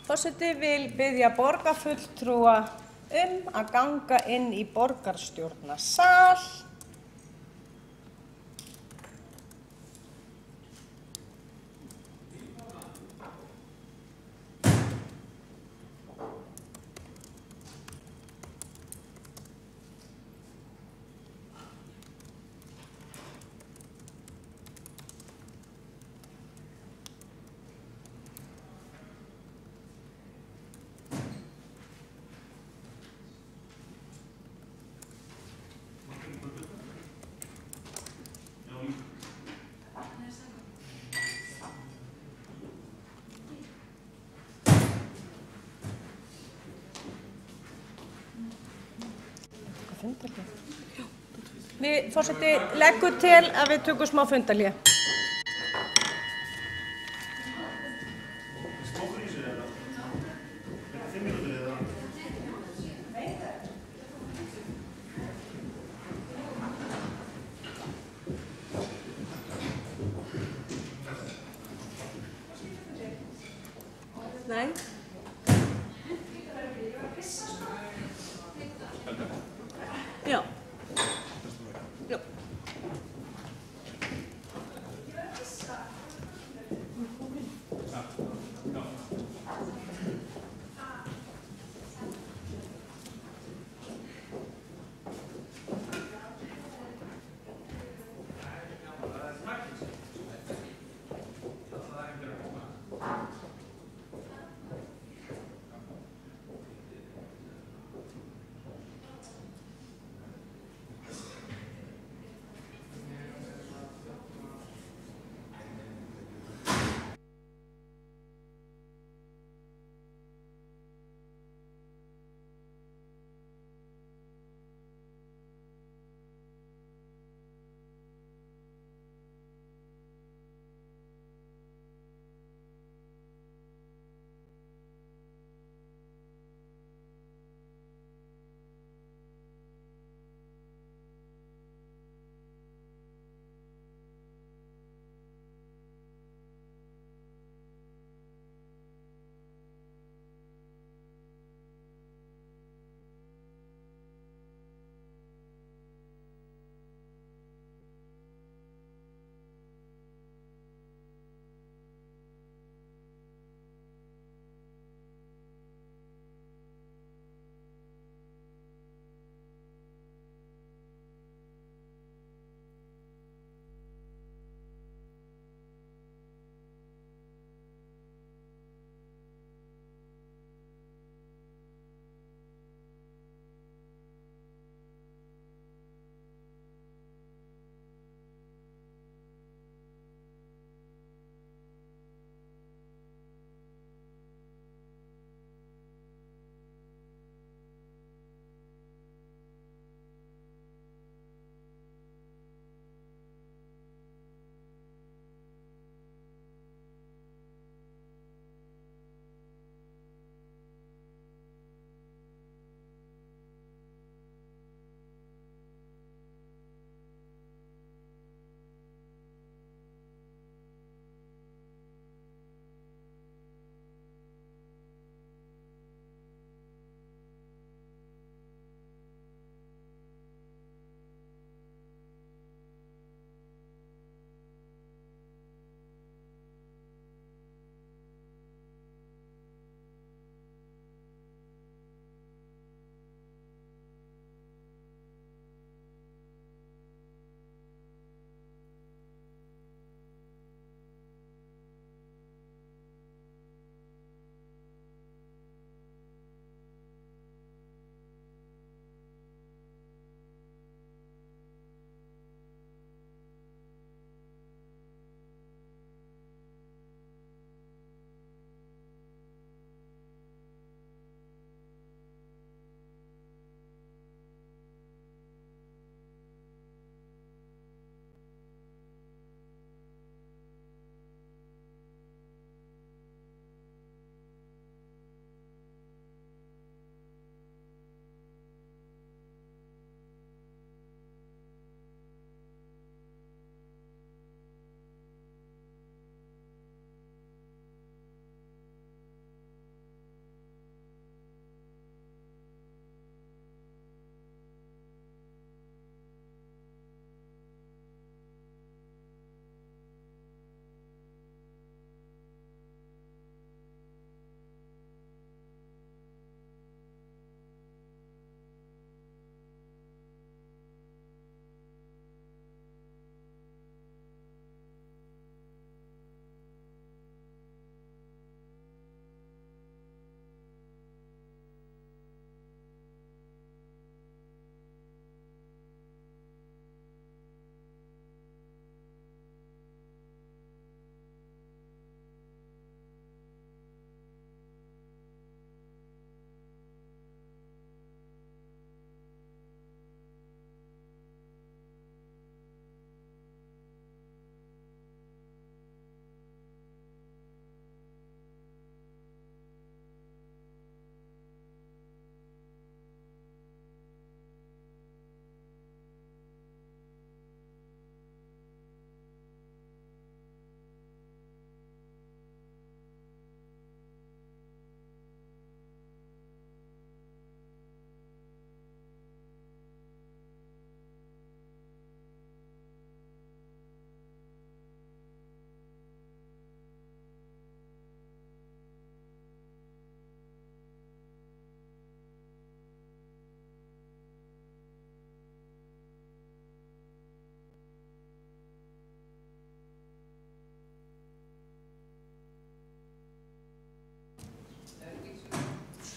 Forseti vil biðja borgarfulltrúa að ganga inn í borgarstjórnarsal. Forseti leggur til að við tökum smá fundarhlé. Nei. Já.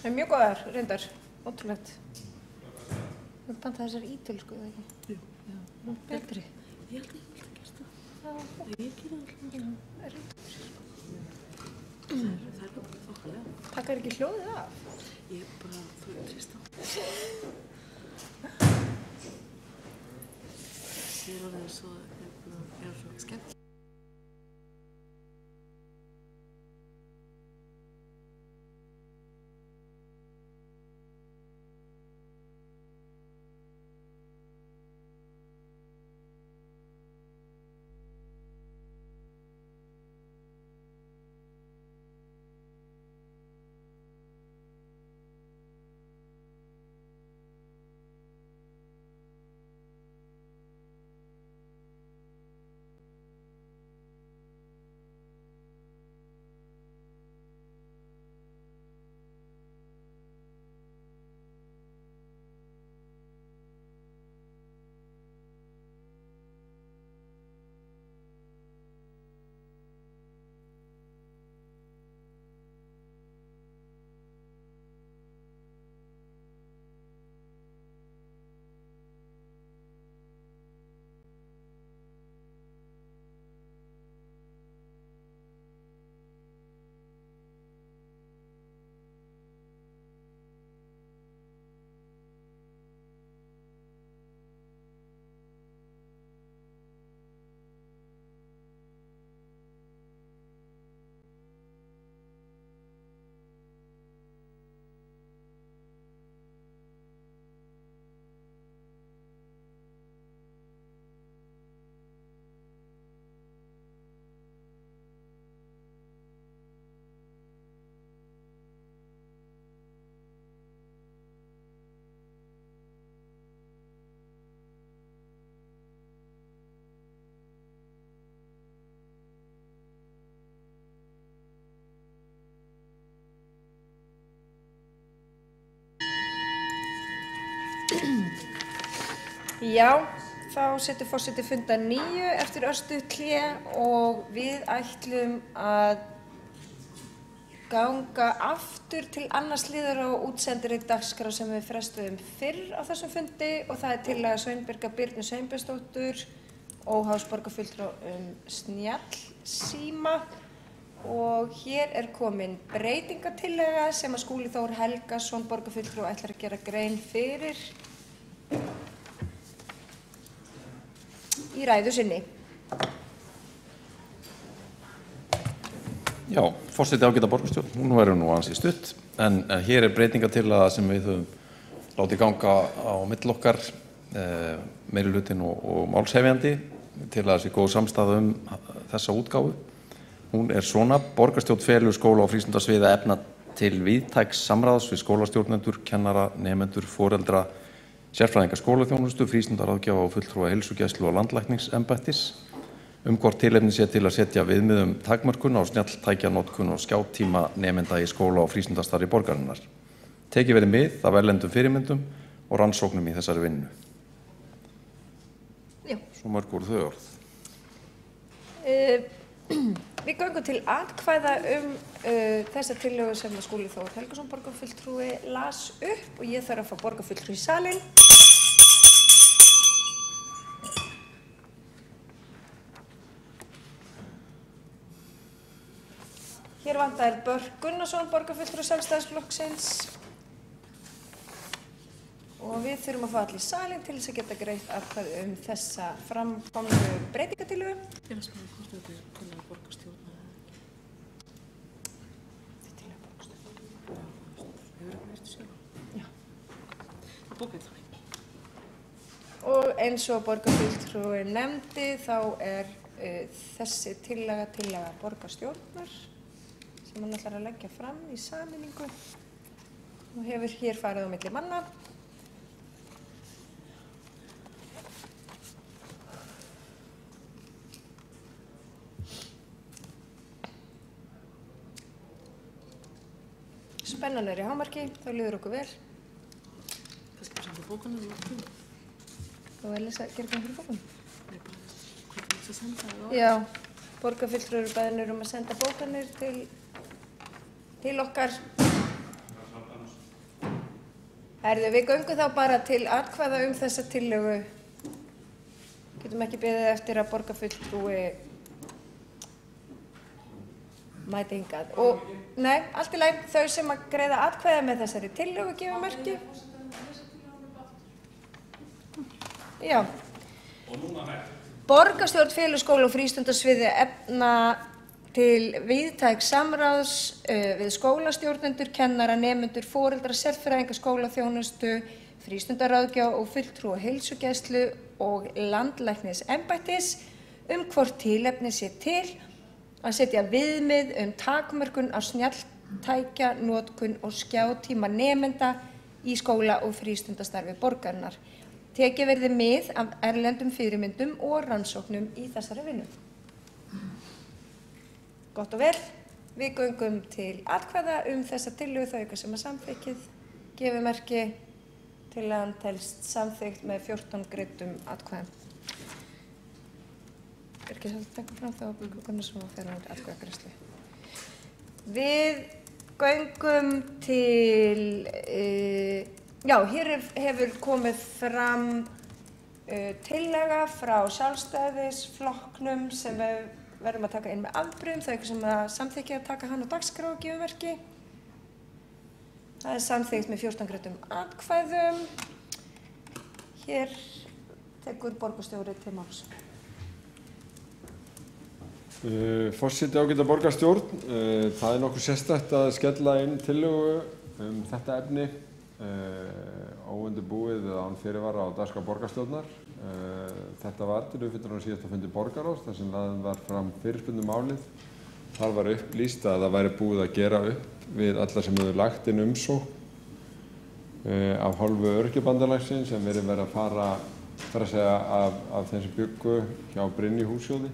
Það er mjög góðar, reyndar, ótrúlegt. Þú panta þessar ítölsku, eða ekki? Jú. Já, nú betri. Ég held að ég vildi að gera það. Já, Ég gera alltaf. Já, er reyndar. Það er bara þokkalega. Takkar ekki hljóðið af? Ég bara, þú treyst á. Ég er alveg svo skemmt. Já, þá setur forseti funda 9 eftir örstutt hlé og við ætlum að ganga aftur til annars liðar á útsendri dagskrá sem við frestuðum fyrr á þessum fundi og það er tillaga Sveinbjargar Birnu Sveinbjörnsdóttur, óháðs borgarfulltrúa snjallsíma og hér er komin breytingatillaga sem að Skúli Þór Helgason borgarfulltrúa ætlar að gera grein fyrir í ræðu sinni. Já, forseti ágæta borgarstjórn, hún verður nú ansi stutt, en hér er breytingatillaga sem við höfum látið ganga á milli okkar, meirihlutinn og málshefjandi, til að sé góð samstaða þessa útgáfu. Hún er svona: borgarstjórn felur skóla- og frístundasviði að efna til víðtæks samráðs við skólastjórnendur, kennara, nemendur, foreldra, sérfræðinga skólaþjónustu, frístundaráðgjafa og fulltrúa heilsugæslu og landlækningsembættis hvort tilefni sé til að setja viðmið takmörkun á snjalltækjanotkun og skjátíma nemenda í skóla- og frístundastarfi borgarinnar. Tekið verði mið af erlendum fyrirmyndum og rannsóknum í þessari vinnu. Já. Svo mörg voru þau orð. Við göngum til atkvæða þessa tillögu sem að Skúli Þór Helgason borgarfulltrúi las upp og ég þarf að fá borgarfulltrúi í salinn. Hér vantar Börk Gunnarsson, borgarfulltrúi Sjálfstæðisflokksins og við þurfum að fá allir í salinn til þess að geta greitt atkvæði þessa framkomnu breytingatillögu. Ég er að spara hvort þetta er tillaga borgarstjórnar eða ekki. Þetta er tillaga borgarstjórnar. Hefur ekki verið sjálf? Já. Það bókar það. Og eins og borgarfulltrúi nefndi þá er þessi tillaga borgarstjórnar sem hann ætlar að leggja fram í sameiningu og hefur hér farið á milli manna. Spennan er í hámarki, þá líður okkur vel. Kannski bara senda bókanir og allt. Þú er að gera hvað fyrir bókunum? Nei, bara hvað er það að senda það á? Já, borgarfulltrúar eru beðnir að senda bókanir til okkar. Herðu, við göngum þá bara til atkvæða þessa tillögu. Getum ekki beðið eftir að borgarfulltrúi mæti hingað. Og, nei, allt í lagi, þau sem að greiða atkvæða með þessari tillögu gefa merki. Já. Borgarstjórn felur skóla- og frístundasviði efna til víðtæks samráðs við skólastjórnendur, kennara, nemendur, foreldra, sérfræðinga, skólaþjónustu, frístundaráðgjafa og fulltrúa heilsugæslu og landlæknisembættis hvort tilefni sé til að setja viðmið takmörkun á snjalltækjanotkun og skjátíma nemenda í skóla- og frístundastarfi borgarinnar. Tekið verði mið af erlendum fyrirmyndum og rannsóknum í þessari vinnu. Gott og vel, við göngum til atkvæða þessa tillögu, þau ykkur sem samþykkið gefið merki til að hann telst samþykkt með 14 greiddum atkvæðum. Ekki svolítið tekka fram þá að búið svo að fyrir atkvæðagreiðslu. Við göngum til, já, hér hefur komið fram tillaga frá Sjálfstæðisflokknum sem við verðum að taka inn með afbrigðum, þau ykkur sem að samþykkja að taka hann á dagskrá og gefa merki. Það samþykkt með 14 greiddum atkvæðum. Hér tekur borgarstjóri til máls. Forseti ágæta borgarstjórn, það nokkuð sérstakt að skella inn tillögu þetta efni óundirbúið án fyrirvara á dagskrá borgarstjórnar. Þetta var til umfjöllunar á síðasta fundi borgarráðs þar sem lagður var fram fyrirspurn málið. Þar var upplýst að það væri búið að gera upp við alla sem hefur lagt inn umsókn af hálfu Öryrkjabandalagsins sem verið að fara að segja af þeim sem bjuggu hjá Brynju hússjóði.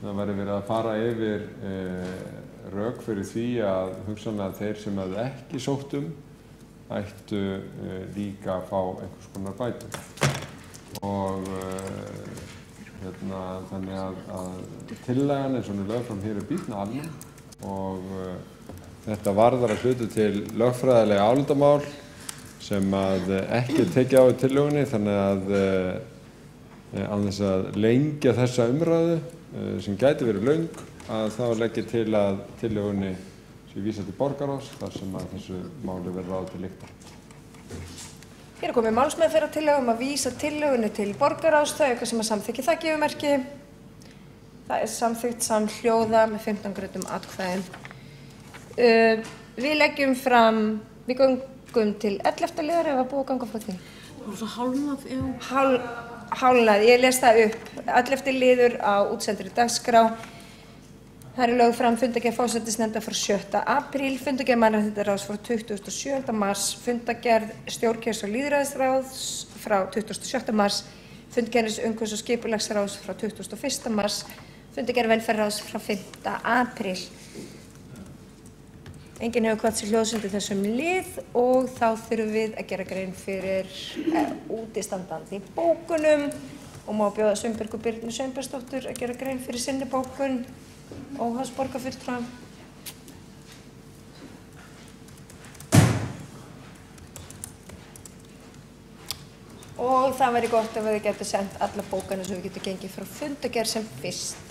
Það væri verið að fara yfir rök fyrir því að hugsanlega þeir sem hefðu ekki sótt ættu líka að fá einhvers konar bætur. Og þannig að tillagan eins og hún lögð fram hér býsna almenn og þetta varðar að hluta til lögfræðilega álitamál sem að ekki tekið á í tillögunni, þannig að án þess að lengja þessa umræðu sem gæti verið löng að þá leggja til að tillögunni sé vísað til borgarráðs þar sem að þessu máli verður ráðið til lykta. Hér er komið málsmeðferðartillaga að vísa tillögunni til borgarráðs, þau ykkur sem að samþykja það gefur merki. Það samþykkt samhljóða með 15 greiddum atkvæðum. Við leggjum fram, við göngum til 11. liðar ef að búið að ganga frá því. Það var svo hálnað, já. Hálnað, ég les það upp. 11. liður á útsendri dagskrá. Það er lögð fram fundargerð forsætisnefndar frá 7. apríl, fundargerð mannréttindaráðs frá 27. mars, fundargerð stjórnkerfis- og lýðræðisráðs frá 27. mars, fundargerð umhverfis- og skipulagsráðs frá 21. mars, fundargerð velferðarráðs frá 5. apríl. Enginn hefur hvatt sér hljóðs undir þessum lið og þá þurfum við að gera grein fyrir útistandandi bókunum og má bjóða Sveinbjörgu Birnu Sveinbjörnsdóttur að gera grein fyrir sinni bókun. Óháðs borgarfulltrúa. Og það væri gott ef við getum sendt alla bókana svo við getum gengið frá fundargerð sem fyrst.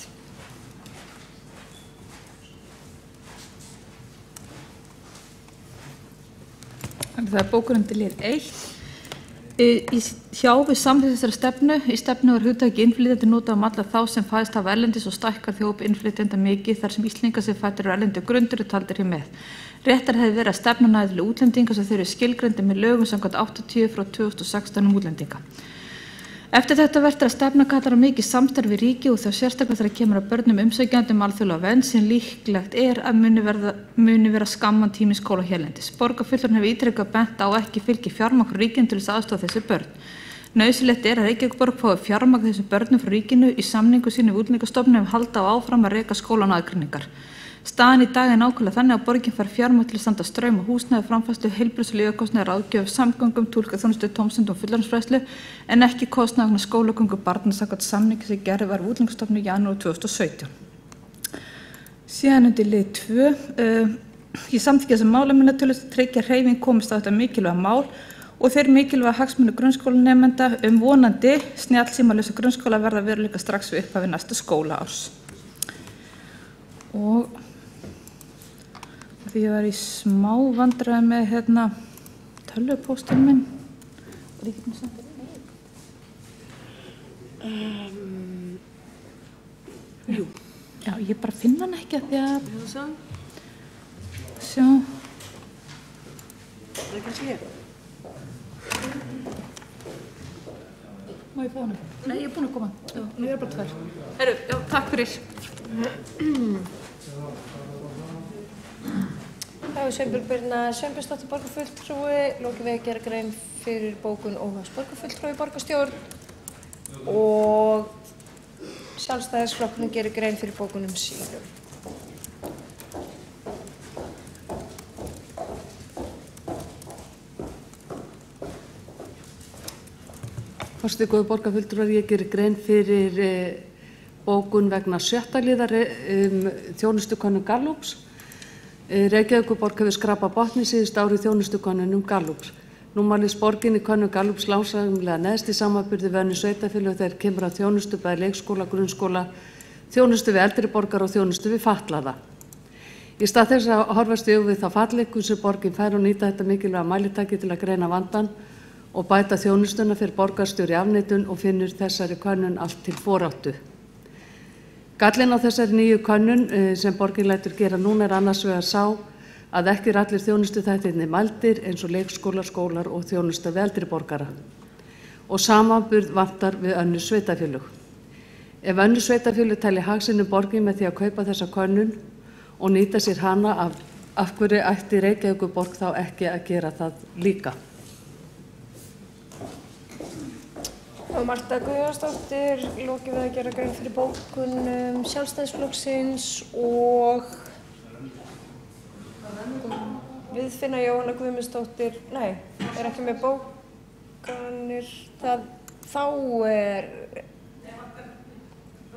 Þannig það er bókurinn til lið 1. Hjá við samþykkt þessari stefnu. Í stefnu var hugtakið innflytjandi notað alla þá sem fæðst hafa erlendis og stækkar þjóp innflytjenda mikið þar sem Íslendingar sem fæddir eru erlendu grundir taldir hér með. Réttar hefði verið að stefna næði til útlendinga sem þeir eru skilgreindir með lögum samkvæmt 80 frá 2016 útlendinga. Eftir þetta verður að stefna kallar á mikið samstarf við ríki og þá sérstaklega þegar kemur að börnum umsækjandum alþjóðlega vernd sem líklegt að muni vera skamman tími skóla hérlendis. Borgarfulltrúinn hefur ítrekað bent á ekki fylgi fjármagn frá ríkinu til þess að aðstoða þessi börn. Nauðsynlegt að Reykjavíkurborg fái fjármagn þessum börnum frá ríkinu í samningu sínu við Útlendingastofnun ef halda á áfram að reka skólan aðgreiningar. Staðan í dag er nákvæmlega þannig að borgin fær fjármagn til að standa straum á húsnæði, framfærslu, heilbrigðis- og lyfjakostnaði, ráðgjöf, samgöngum, túlkaþjónustu, tómstundum og fullorðinsfræðslu en ekki kostnað vegna skólagöngu barna samkvæmt samningi sem gerður var við Útlendingastofnun í janúar 2017. Síðan undir lið 2. Ég samþykki þessa málamyndatölu að tryggja hreyfing komist á þetta mikilvæga mál og þeir mikilvæga hagsmuni grunnskólanemenda vonandi snjallsímalausa grunnskóla verða veruleika strax við upphafi næsta skólaárs. Og því ég var í smá vandræði með tölvupóstinn minn. Var ég ekki búin að senda það? Jú. Já, ég bara finna hann ekki að því að... Sjá. Það er kannski ég. Má ég fá hana? Nei, ég er búin að koma. Já, nú er bara 2. Herru, já, takk fyrir. Það er Sveinbjörg Birna Sveinbjörnsdóttir borgarfulltrúi, lokið við að gera grein fyrir bókun óháðs borgarfulltrúi borgarstjórn og Sjálfstæðisflokkurinn gerir grein fyrir bókunum sínum. Forseti, góðu borgarfulltrúar, ég gerir grein fyrir bókun vegna 7. liðar þjónustukönnun Gallups. Reykjavíkurborg hefur skrapað botni síðust árið þjónustukönnunum Gallups. Nú mælist borgin í könnun Gallups langsamlega neðst í samanburði við önnur sveitarfélög þegar kemur að þjónustu bæði leikskóla, grunnskóla, þjónustu við eldri borgara og þjónustu við fatlaða. Í stað þess að horfast í augu við þá falleinkunn sem borgin fær og nýta þetta mikilvæga mælitæki til að greina vandann og bæta þjónustuna fyrir borgarstjóri afneitun og finnur þessari könnun allt til foráttu. Gallinn á þessari nýju könnun sem borgin lætur gera núna annars vegar sá að ekki allir þjónustuþættirnir mældir eins og leikskólar, skólar og þjónusta við eldri borgara. Og samanburð vantar við önnur sveitarfélög. Ef önnur sveitarfélög telja hag sinn borgin með því að kaupa þessa könnun og nýta sér hana, af hverju ætti Reykjavíkurborg þá ekki að gera það líka? Og Marta Guðjónsdóttir, lokið við að gera grein fyrir bókun Sjálfstæðisflokksins og Viðfinna Jóhanna Guðmundsdóttir, nei, er ekki með bókanir, þá er,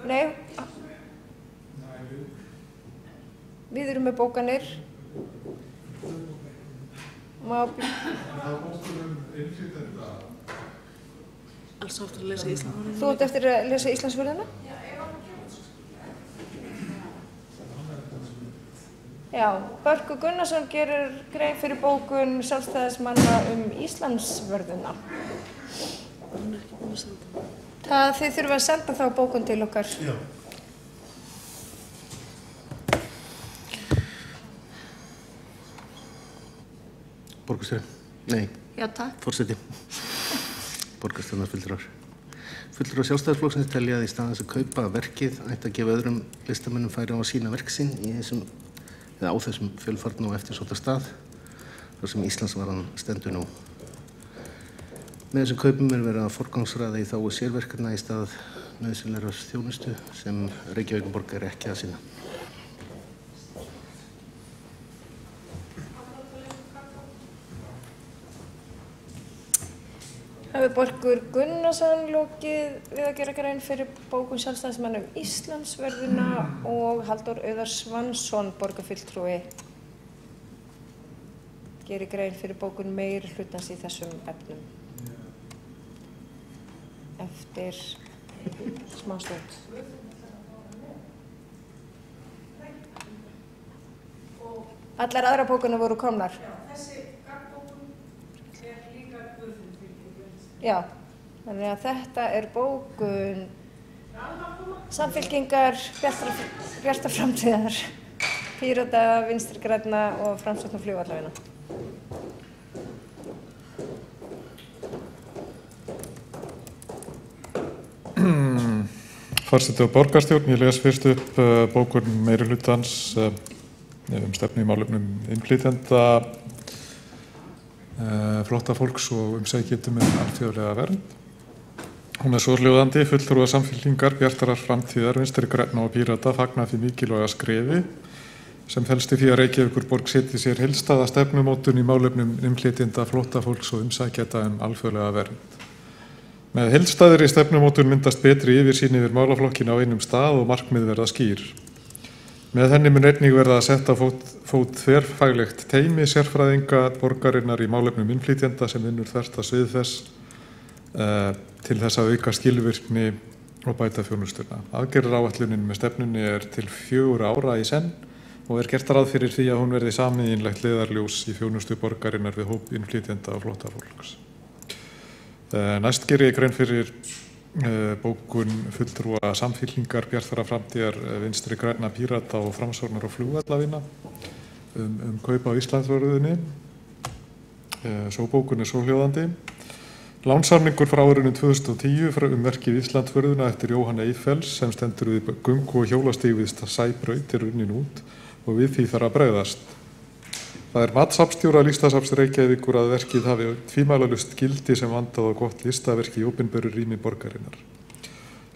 nei, við erum með bókanir. Alls áttur að lesa Íslandsvörðuna. Þú ert eftir að lesa Íslandsvörðuna? Já, Börkur Gunnarsson gerir grein fyrir bókun sjálfstæðismanna Íslandsvörðuna. Hún er ekki búin að senda það. Þið þurfa að senda þá bókun til okkar. Já. Borgarstjóri? Nei. Já, takk. Forseti. Borgarstjórnarfulltrúar. Fulltrúar Sjálfstæðisflokksins telja að í stað þess að kaupa verkið ætti að gefa öðrum listamönnum færi á að sýna verk sín á þessum fjölfarnu og eftirsótta stað þar sem Íslandsvaran stendur nú. Með þessum kaupum verið að forgangsraða í þágu sérverkefna í stað nauðsynlegrar þjónustu sem Reykjavíkurborg ekki að sinna. Hefur Börkur Gunnarsson lokið við að gera grein fyrir bókun sjálfstæðismanna Íslandsvörðuna og Halldór Auðar Svansson, borgarfulltrúi, gerir grein fyrir bókun meirihlutans í þessum efnum. Eftir smástund. Allar aðra bókunar voru komnar. Já, þannig að þetta er bókun Samfylkingar, Bjartar framtíðar, Pírata, Vinstri grænna og Framsóknar flugvallarvina. Forseti og borgarstjórn, ég les fyrst upp bókun meirihlutans stefnu í málefnum innflytjenda, flóttafólks og umsækjendur með alþjóðlega vernd. Hún er svohljóðandi: fulltrúar Samfylkingar, Bjartrar framtíðar, Vinstri grænna og Pírata fagna því mikilvæga skrefi sem felst í því að Reykjavíkurborg setji sér heildstæða stefnumótun í málefnum innflytjenda, flóttafólks og umsækjenda alþjóðlega vernd. Með heildstæðri stefnumótun myndast betri yfirsýn yfir málaflokkinn á einum stað og markmið verða skýr. Með henni mun einnig verða að setja fót þverfaglegt teymi sérfræðinga borgarinnar í málefnum innflytjenda sem vinnur þvert að svið þess til þess að auka skilvirkni og bæta þjónustuna. Aðgerðaráætlunin með stefnunni er til 4 ára í senn og er gert ráð fyrir því að hún verði sameiginlegt leiðarljós í þjónustu borgarinnar við hóp innflytjenda og flóttafólks. Næst geri ég grein fyrir bókun fulltrúa Samfylkingar, Bjartrar framtíðar, Vinstri græna, Pírata og Framsóknar og flugvallavina kaup á Íslandsvörðunni. Svo bókun er svohljóðandi. Lánssamningur frá árinu 2010 verkið Íslandsvörðuna eftir Jóhann Eyfells sem stendur við göngu- og hjólastíg við Sæbraut er runnin út og við því þarf að bregðast. Það er matssafnstjóra Listasafns Reykjavíkur að verkið hafi tvímælalust gildi sem vandað og gott listaverk í opinberu rými borgarinnar.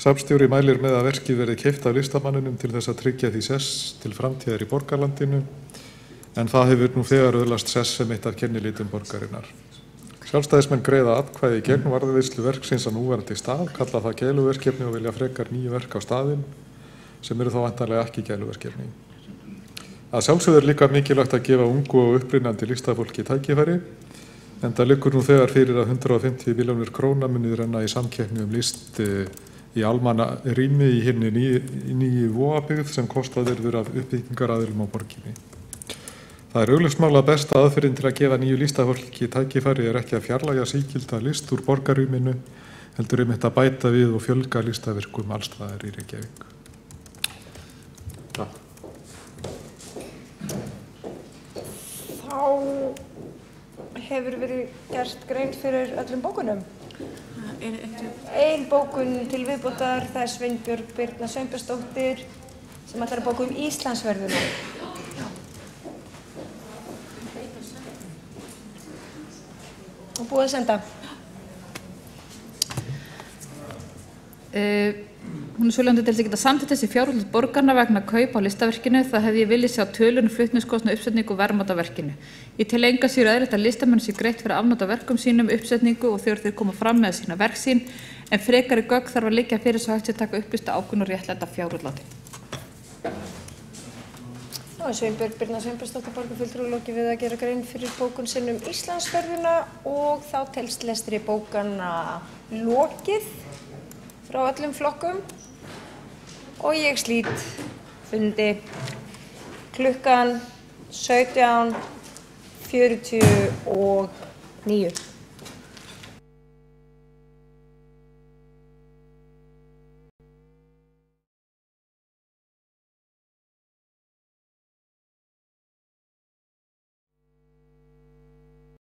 Safnstjóri mælir með að verkið verði keypt af listamanninum til þess að tryggja því sess til framtíðar í borgarlandinu, en það hefur nú þegar öðlast sess sem eitt af kennileitum borgarinnar. Sjálfstæðismenn greiða atkvæði gegn varðveislu verksins að núverandi stað, kalla það gæluverkefni og vilja frekar 9 verk á staðinn, sem eru þá væntanlega ekki gæluverkefni. Að sjálfsögðu líka mikilvægt að gefa ungu og upprennandi listafólki tækifæri, en það liggur nú þegar fyrir að 150 milljónir króna muni renna í samkeppni list í almanna rými í hinni nýju Vogabyggð sem kostað verður af uppbyggingaraðilum á borginni. Það er augljóst mál að besta aðferðin til að gefa nýju listafólki tækifæri er ekki að fjarlægja sígilda list úr borgarrýminu, heldur einmitt að bæta við og fjölga listaverkum alls staðar í Reykjavík. Þá hefur verið gert grein fyrir öllum bókunum. Ein bókun til viðbótar, það er Sveinbjörg Birna Sveinbjörnsdóttir sem ætlar að bóka Íslandsverðuna. Og búið að senda. Hún er svoleiðandi til þess að geta samþykkt þessi fjárútlut borgarna vegna kaup á listaverkinu. Það hefði ég viljað sjá tölun, flutningskostnað, uppsetningu og verðmat á verkinu. Ég tel enga síður eðlilegt að listamenn sé greitt fyrir afnot af verkum sínum, uppsetningu og þegar þeir koma fram með sína verk sín, en frekari gögn þarf að liggja fyrir svo hægt sé að taka upplýsta ákvörðun og réttlæta fjárútláti. Sveinbjörg Birna Sveinbjörnsdóttir borgarfulltrúi lokið við að gera grein fyrir bókun sinni Íslandsferðina og þá telst lestri bókanna lokið frá öllum flokkum og ég slít fundi klukkan 17:49.